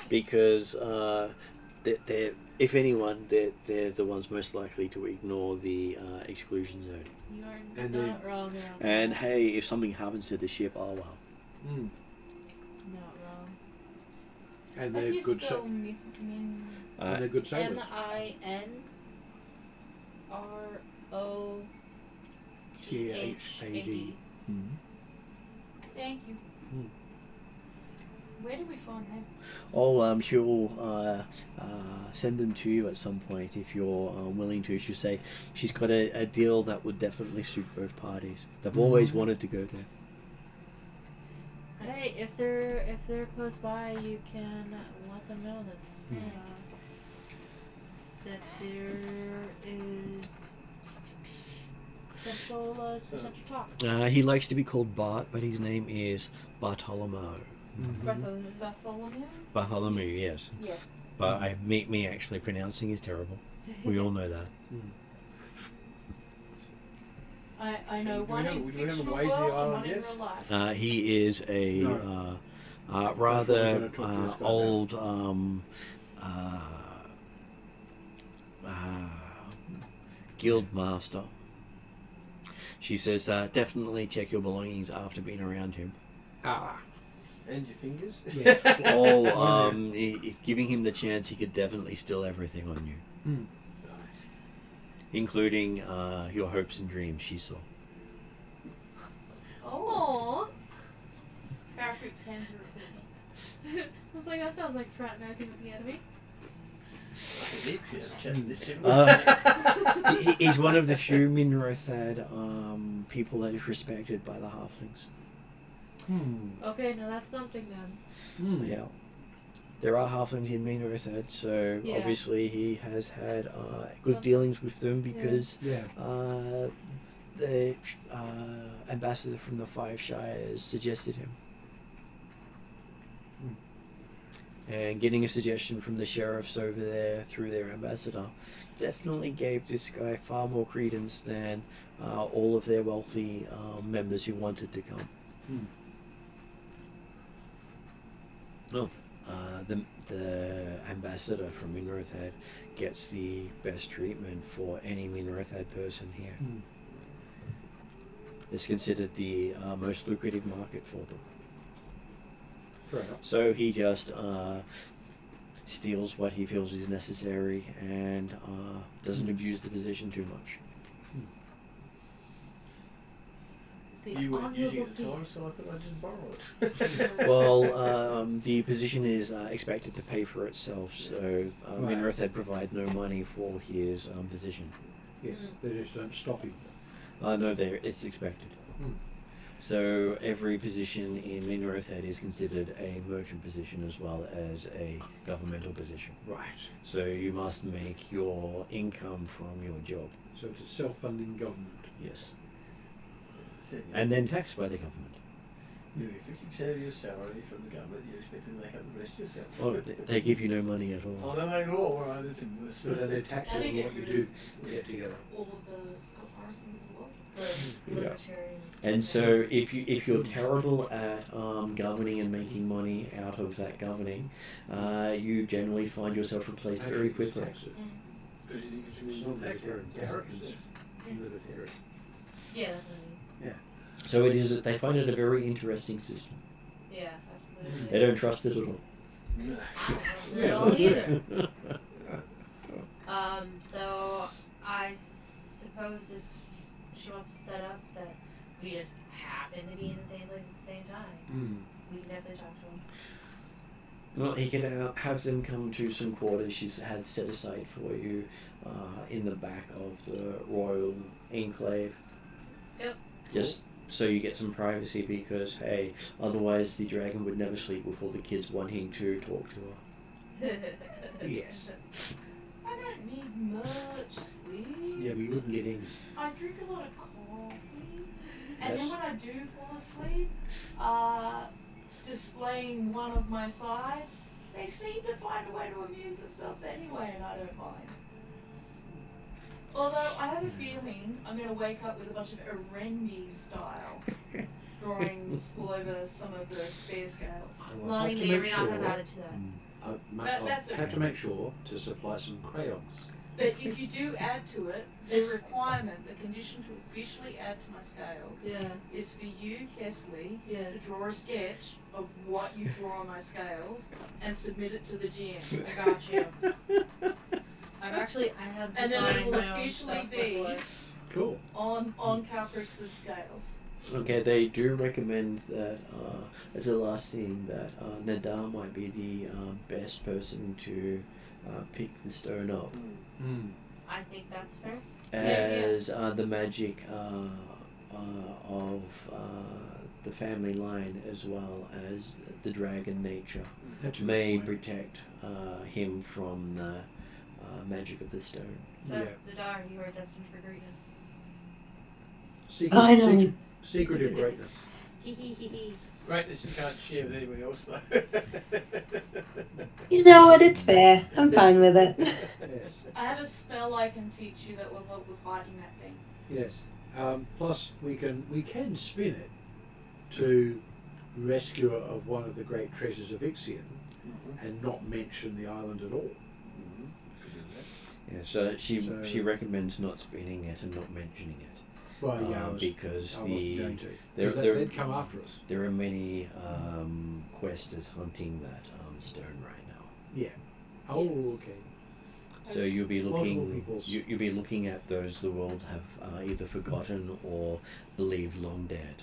Because they're, if anyone, they're the ones most likely to ignore the exclusion zone. You are And not wrong. And hey, if something happens to the ship, oh well. Not wrong. And How do they're you good. spell And they're good sailors. MINROTHAD. Thank you. Where do we find them? Oh, she'll send them to you at some point if you're willing to. She'll say she's got a deal that would definitely suit both parties. They've always wanted to go there. Hey, if they're close by, you can let them know that there is potential talks. He likes to be called Bart, but his name is Bartolomeo. Bartholomew? Bartholomew, yes. Yeah. But me actually pronouncing is terrible. We all know that. I know one in do we have a fictional way to the world and island one in yet? real life. He is a No. rather We're gonna talk to this guy old guild master. She says definitely check your belongings after being around him. And your fingers? Yeah. Giving him the chance, he could definitely steal everything on you, including your hopes and dreams. She saw. Oh. Parakruk's hands are recording. I was like, that sounds like fraternizing with the enemy. He's one of the few Minrathad people that is respected by the halflings. Okay, now that's something then. Yeah. There are halflings in Minrathad, so Yeah. obviously he has had good dealings with them because the ambassador from the Five Shires suggested him. And getting a suggestion from the sheriffs over there through their ambassador definitely gave this guy far more credence than all of their wealthy members who wanted to come. The ambassador from Minrathad gets the best treatment for any Minrathad person here. It's considered the most lucrative market for them. Fair enough. So he just steals what he feels is necessary and doesn't abuse the position too much. You weren't using it at the time, so I thought I'd just borrow it. Well, the position is expected to pay for itself, so Right. Minrathad provide no money for his position. Yeah, they just don't stop him. No, it's expected. So every position in Minrathad is considered a merchant position as well as a governmental position. Right. So you must make your income from your job. So it's a self-funding government. Yes. And then taxed by the government. You get 50% of your salary from the government, you're expected to make up the rest yourself. Well, they give you no money at Oh, all. they make it all, right? So then they tax How you do on you what get you rid do of get together. all of the Scott Morrisons in the world? So libertarians. And so if you're terrible at governing and making money out of that governing, you generally find yourself replaced very quickly. Tax it. Because you think it's It's really not libertarian. Americans. Libertarian. Yeah, that's what I mean. So it is that they find it a very interesting system. Yeah, absolutely. They don't trust it at all. They don't either. So I suppose if she wants to set up that we just happen to be in the same place at the same time, we can definitely talk to him. Well, he could have them come to some quarters she's had set aside for you in the back of the Royal Enclave. Yep. Just so you get some privacy because, hey, otherwise the dragon would never sleep with all the kids wanting to talk to her. Yes. I don't need much sleep. Yeah, we wouldn't get in. I drink a lot of coffee, and then Yes. when I do fall asleep, displaying one of my sides, they seem to find a way to amuse themselves anyway, and I don't mind. Although I have a feeling I'm going to wake up with a bunch of Erendi style drawings all over some of the spare scales. I will Lonnie have to may or make may sure. not have added to that. That- that's I'll have okay. to make sure to supply some crayons. But if you do add to it, the requirement, the condition to officially add to my scales Yeah. is for you, Kesley, to Yes. draw a sketch of what you draw on my scales and submit it to the GM. I got you. I have And then it designed will my own officially stuff be before. Cool. on Calprix's scales. Okay, they do recommend that as a last thing that Nadar might be the best person to pick the stone up, I think that's fair. as the magic of the family line as well as the dragon nature That's a may good point. protect him from the magic of the stone. So, Yeah. Nadar, you are destined for greatness. Finally. Secretive greatness. Hee hee hee hee. Greatness you can't share with anybody else, though. You know what? It's fair. I'm fine with it. Yes. I have a spell I can teach you that will help with hiding that thing. Yes. Plus, we can spin it to rescuer of one of the great treasures of Ixion and not mention the island at all. Yeah, so she So- recommends not spinning it and not mentioning it. Well, yeah, Because I wasn't going to. there- 'Cause there- they'd come after us. there are many questers hunting that stone right now. Yeah. Oh, Yes. okay. So you'll be Multiple looking. peoples. You'll be looking at those the world have either forgotten or believed long dead.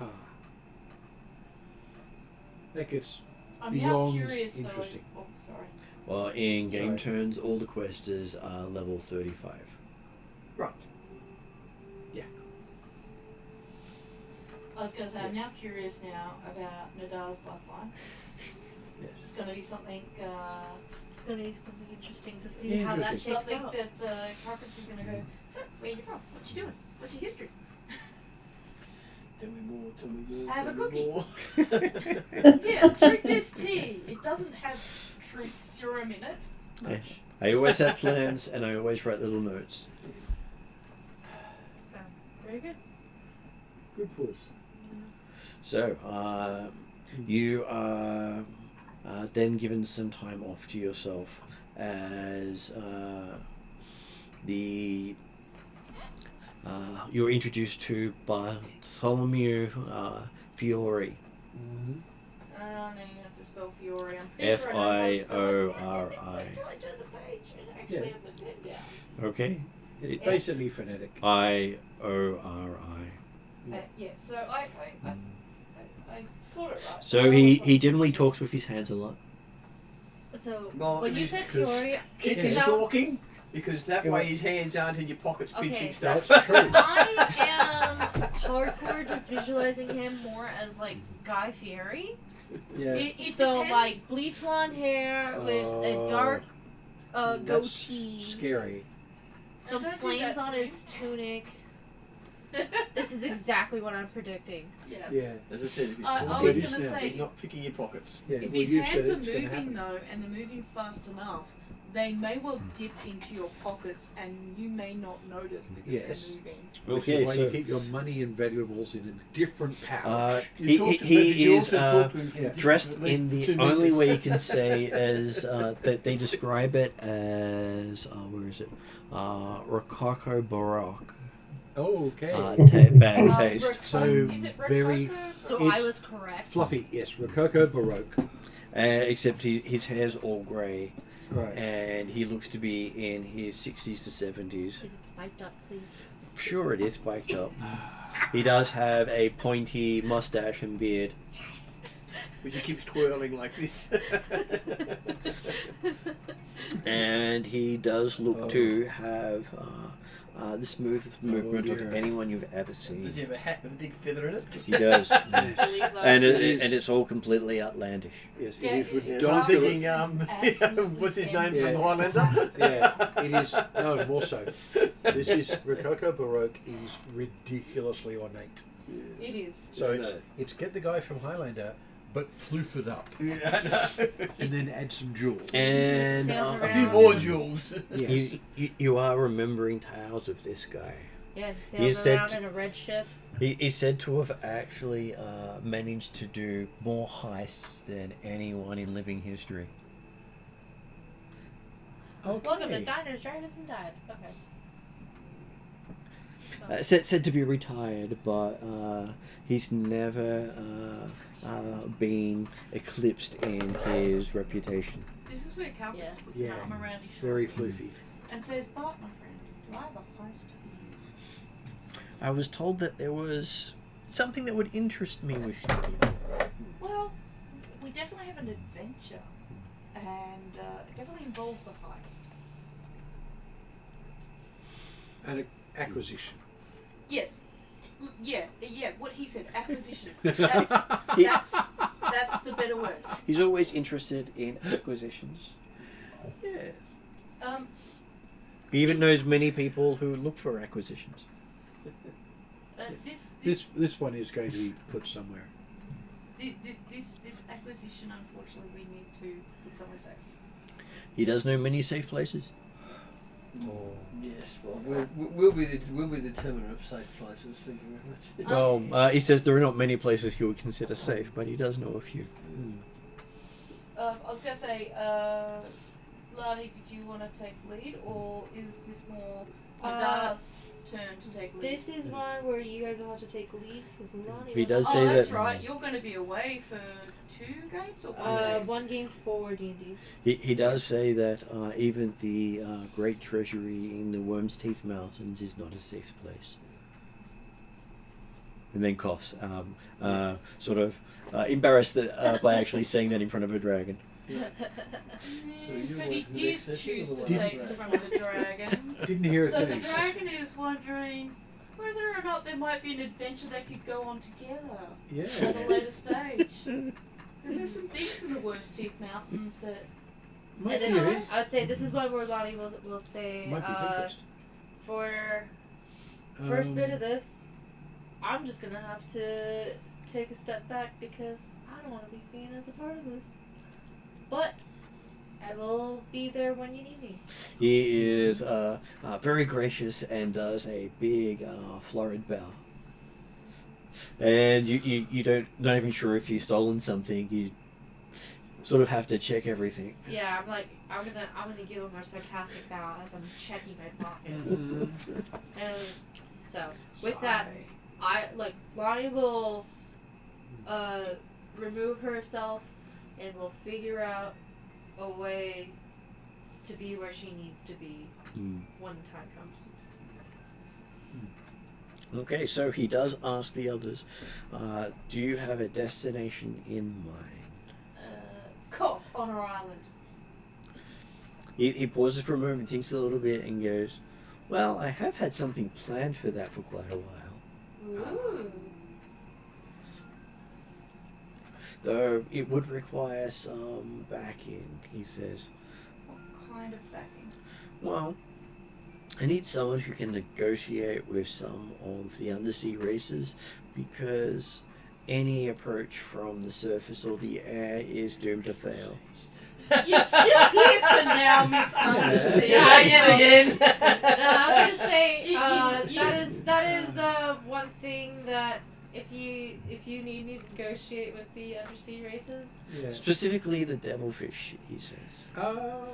Ah. That gets I'm now beyond curious though. interesting. Oh, sorry. Well, in game Sorry. turns, all the questers are level 35. right. I was going to say, I'm now curious now about Nadar's bloodline. Yes. It's going to be something. It's going to be something interesting to see how that Interesting. shakes Something out. that Carpus is going to go. So, where are you from? What you doing? What's your history? Tell me more, tell me more. I have a tell me cookie. more. Here, drink this tea. It doesn't have truth serum in it. I always have plans, and I always write little notes. So, very good. Good push. So, you are then given some time off to yourself as you're introduced to Bartholomew Fiore. Mm-hmm. No, you have to spell Fiore. I'm pretty sure I know how to spell it. F-I-O-R-I. Wait till I turn the page and actually Yeah. have the pen down. Okay? It's basically phonetic. I-O-R-I. Yeah, so I thought it right. So he generally talks with his hands a lot. So, Well, when you said because Fiore, Keep it him sounds... talking, because that Yeah. way his hands aren't in your pockets Okay. pinching stuff. That's true. I am hardcore just visualizing him more as like Guy Fieri. Yeah. It So depends. like bleach blonde hair with a dark That's goatee, scary. some Don't do flames that to on me. his tunic. This is exactly what I'm predicting. Yeah. Yeah. As I said, if he's I talking, was Good gonna now. say, he's not picking your pockets. Yeah. if well, his you said hands are it's gonna moving happen. though, and they're moving fast enough, they may well dip into your pockets, and you may not notice because Yes. they're moving. Which Okay, is why so- you keep your money and valuables in a different pouch. He is Yeah. dressed in the only way you can say as that they describe it as where is it? Rococo Baroque. Oh, okay. Bad taste. So is it very Rococo? So It's I was correct. fluffy, yes. Rococo Baroque. Except his hair's all grey, Right. and he looks to be in his 60s to 70s. Is it spiked up, please? Sure, it is spiked up. He does have a pointy mustache and beard. Yes. Which he keeps twirling like this. And he does look Oh. to have the smoothest movement dear. of anyone you've ever seen. Does he have a hat with a big feather in it? He does. Believe that. and is. and it's all completely outlandish. Yes, Yeah, it is it- I'm ridiculous. thinking, what's his name Yes. from the Highlander? Yeah, it is. No, more so. This is Rococo Baroque is ridiculously ornate. It is. So Yeah, it's get the guy from Highlander, but floof it up, Yeah, I know. and then add some jewels. And Sails A few around. more jewels. Yes. you are remembering tales of this guy. Yeah, he You sails said- around in a red ship. He's said to have actually managed to do more heists than anyone in living history. Welcome to Diners, Dragons, and Dives. Okay. Said to be retired, but he's never been eclipsed in his reputation. This is where Calvin Yeah. puts an Yeah. arm around his Very shoulder floofy. and says, "Bart, my friend, do I have a heist?" I was told that there was something that would interest me with you. Well, we definitely have an adventure, and it definitely involves a heist. And acquisition. Yes. Yeah. What he said, acquisition. That's the better word. He's always interested in acquisitions. Yeah. He even knows many people who look for acquisitions. This one is going to be put somewhere. This acquisition, unfortunately, we need to put somewhere safe. He does know many safe places. Oh. Yes, well, we'll be the determiner of safe places. Thank you very much. Well, he says there are not many places he would consider safe, but he does know a few. I was going to say, Lani, did you want to take lead, or is this more Nadar's turn to take lead? This is one where you guys will have to take lead because Lonnie. He does Oh, say that's that right. You're going to be away for 2 games or 1 game? One game for D&D. he does say that even the great treasury in the Worm's Teeth Mountains is not a safe place. And then coughs, sort of embarrassed by actually saying that in front of a dragon. So you But want he the did next session choose or to the say one it in after? front of the dragon. Didn't hear it So the finish. dragon is wondering whether or not there might be an adventure they could go on together Yeah. at a later stage. Because there's some things in the Worm's Teeth Mountains that Might And be then of it. I would say this is one where Lonnie will say, Might be of interest. for first bit of this, I'm just gonna have to take a step back because I don't want to be seen as a part of this. But I will be there when you need me. He is very gracious and does a big florid bow. And you not even sure if you've stolen something. You sort of have to check everything. Yeah, I'm gonna give him a sarcastic bow as I'm checking my pockets. And so with that, Lonnie will remove herself and will figure out a way to be where she needs to be when the time comes. Okay, so he does ask the others, do you have a destination in mind? Cop on our island. He pauses for a moment, thinks a little bit, and goes, well, I have had something planned for that for quite a while. Ooh. Though it would require some backing, he says. What kind of backing? Well, I need someone who can negotiate with some of the undersea races because any approach from the surface or the air is doomed to fail. You're still here for now, Miss Undersea. Yeah, again. I was gonna say You- that is one thing that if you need me to negotiate with the undersea races. Yeah. Specifically the devilfish, he says. Oh.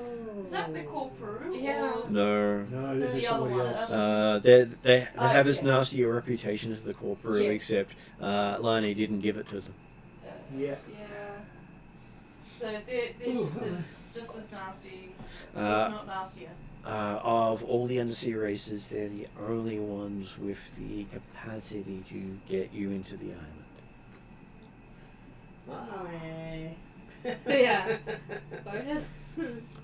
Is that the corporal? Yeah. Or No. No, this The is other somebody one. else. They have as yeah. nasty a reputation as the corporal, Yeah. except Lani didn't give it to them. Yeah. Yeah. So they're just as nasty, if Uh, not nastier. Of all the undersea races, they're the only ones with the capacity to get you into the island. Yeah. Bonus.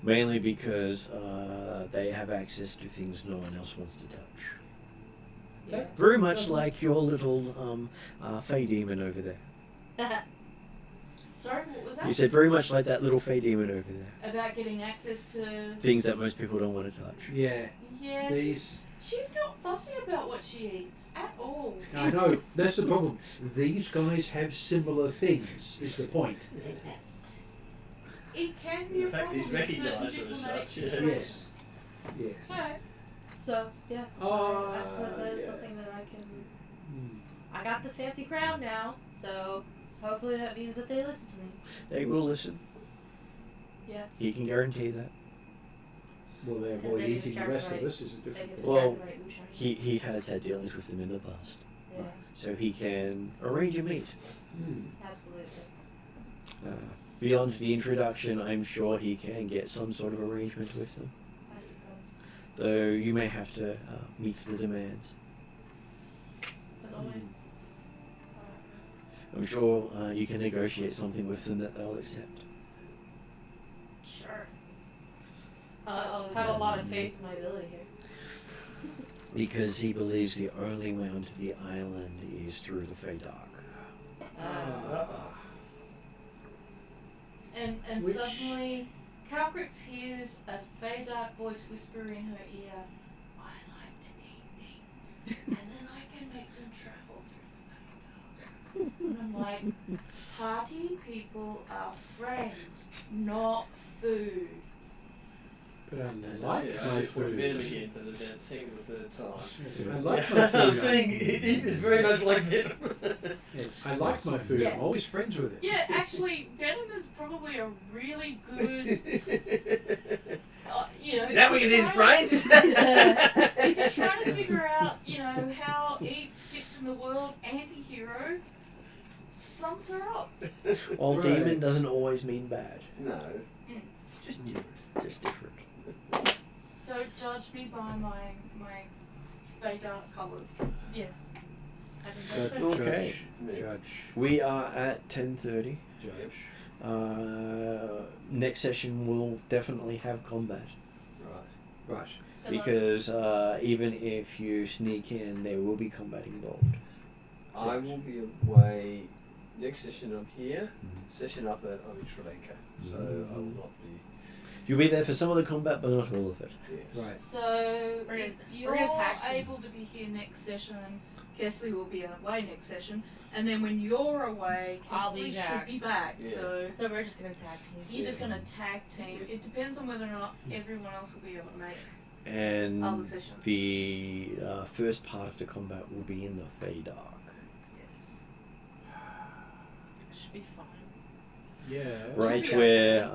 Mainly because they have access to things no one else wants to touch. Yeah. Very much like your little Fey demon over there. Sorry, what was that? You said very much like that little Fey demon over there. About getting access to Things that most people don't want to touch. Yeah. Yeah, she's not fussy about what she eats at all. I know, that's the problem. These guys have similar things, is the point. It can be a In fact, problem he's in certain recognised her as diplomatic such, yeah. situations. Yes. Alright. So yeah, Oh, I suppose that is yeah. something that I can. Hmm. I got the fancy crown now, so hopefully that means that they listen to me. They will listen. Yeah. He can guarantee that. Well, they Because avoid they eating the distract rest my- of us is a They different get thing. Well, distracted by Usha. He has had dealings with them in the past. Yeah, So he can arrange a meet. Hmm. absolutely. Beyond the introduction, I'm sure he can get some sort of arrangement with them. I suppose. Though you may have to meet the demands. As always. Hmm. That's how it I'm sure you can negotiate something with them that they'll accept. goes. Sure. I I was have a gonna lot say- of faith in my ability here. Because he believes the only way onto the island is through the Fey Dark. And Which- suddenly, Calcrix hears a Fey Dark voice whisper in her ear, I like to eat things, and then I can make them travel through the Fey Dark. And I'm like, party people are friends, not food. But I As like I said, my for food. Venom again for the about second or third time. I like my I'm food. saying it is very much like Venom. Yeah, I like my food. Yeah. I'm always friends with it. Yeah, actually, Venom is probably a really good, Now we can eat his brains. if you're trying to figure out, how Eve fits in the world, anti-hero sums her up. While Right. demon doesn't always mean bad. No. Just different. Just different. Don't judge me by my Fey Dark colours. Yes. I think that's Judge, fair. Okay. Judge. We are at 10:30. Judge. Next session will definitely have combat. Right. Right. Good luck. Because even if you sneak in, there will be combat involved. I will be away. Next session I'm here. Session after that I'm in Sri Lanka. So I will not be. You'll be there for some of the combat, but not all of it. Yeah. Right. So We're if gonna you're tag team. able to be here next session, Kesley will be away next session, and then when you're away, I'll be Kesley should back. be back. Yeah. So So we're just gonna tag team. you're just gonna tag team. It depends on whether or not everyone else will be able to make And other sessions. the first part of the combat will be in the Fey Dark. Yes. Should be fine. Yeah. Right be where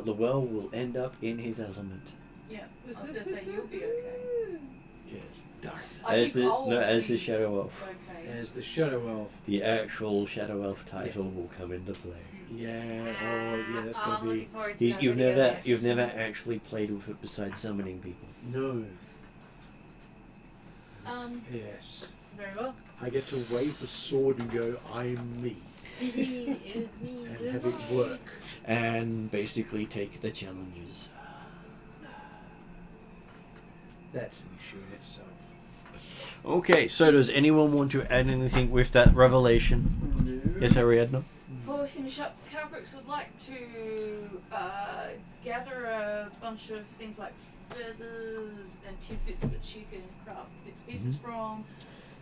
Llewell will end up in his element. Yeah. I was gonna say you'll be okay. Yes. Dark. I As think the I'll as the be Shadow Elf. Okay. As the Shadow Elf. The actual Shadow Elf title will come into play. Yeah. Oh, yeah. That's I'm gonna be. looking forward to that You've video, never yes. you've never actually played with it besides summoning people. No. Very Yes. well. I get to wave the sword and go, I'm me, it is me. and It is have it I. work. And basically take the challenges. That's an issue in itself. Okay, so does anyone want to add anything with that revelation? No. Yes, Ariadne? Before we finish up, Calbrix would like to gather a bunch of things like feathers and tidbits that she can craft bits and pieces from.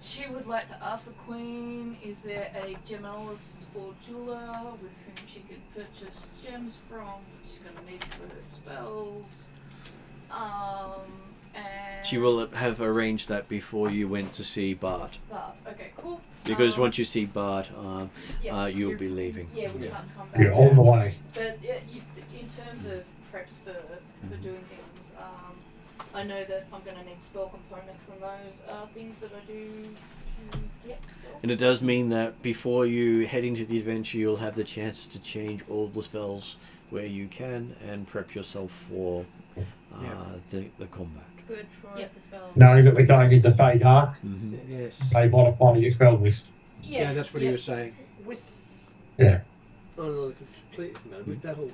She would like to ask the Queen, is there a gemologist or jeweler with whom she could purchase gems from? She's going to need for her spells. And She will have arranged that before you went to see Bart. But, okay, cool. Because once you see Bart, yeah, you'll you're- be leaving. Yeah, we Yeah. can't come back. You're on the way. But in terms of preps for doing things, I know that I'm going to need spell components, and those are things that I do to get spell. And it does mean that before you head into the adventure, you'll have the chance to change all the spells where you can and prep yourself for the combat. Good for Yep. the spell. Knowing that we're going into Fey Dark, Yes. they modify your spell list. Yeah, that's what he was saying. With Yeah. on another completely matter, with that whole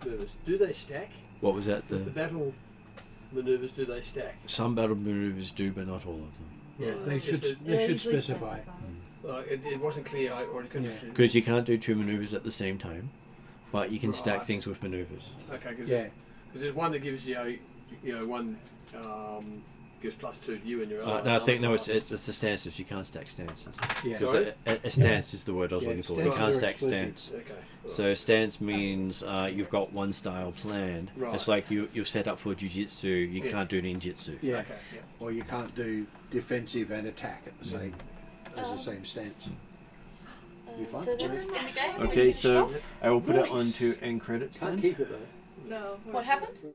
maneuvers, do they stack? What was that? The battle maneuvers, do they stack? Some battle maneuvers do, but not all of them. Yeah, They should Usually specify. It wasn't clear, or it couldn't. Yeah. Because you can't do 2 maneuvers at the same time, but you can Right. stack things with maneuvers. Okay, because Yeah. there's one that gives you one gives +2 to you and your other. No, I think no, it's the stances. You can't stack stances. Yeah. Because Sorry? a stance is the word I was Yeah, looking for. You stances can't are stack explicit. stance. Okay. So stance means you've got one style planned. Right. It's like you've set up for jiu-jitsu. You Yeah. can't do ninjutsu. Yeah. Okay. Yeah. Or you can't do defensive and attack at the same as the same stance. You fine? So that's in the game. we Okay, finished so off. I will put it Nice. onto end credits Can't then. keep it though. No. What happened?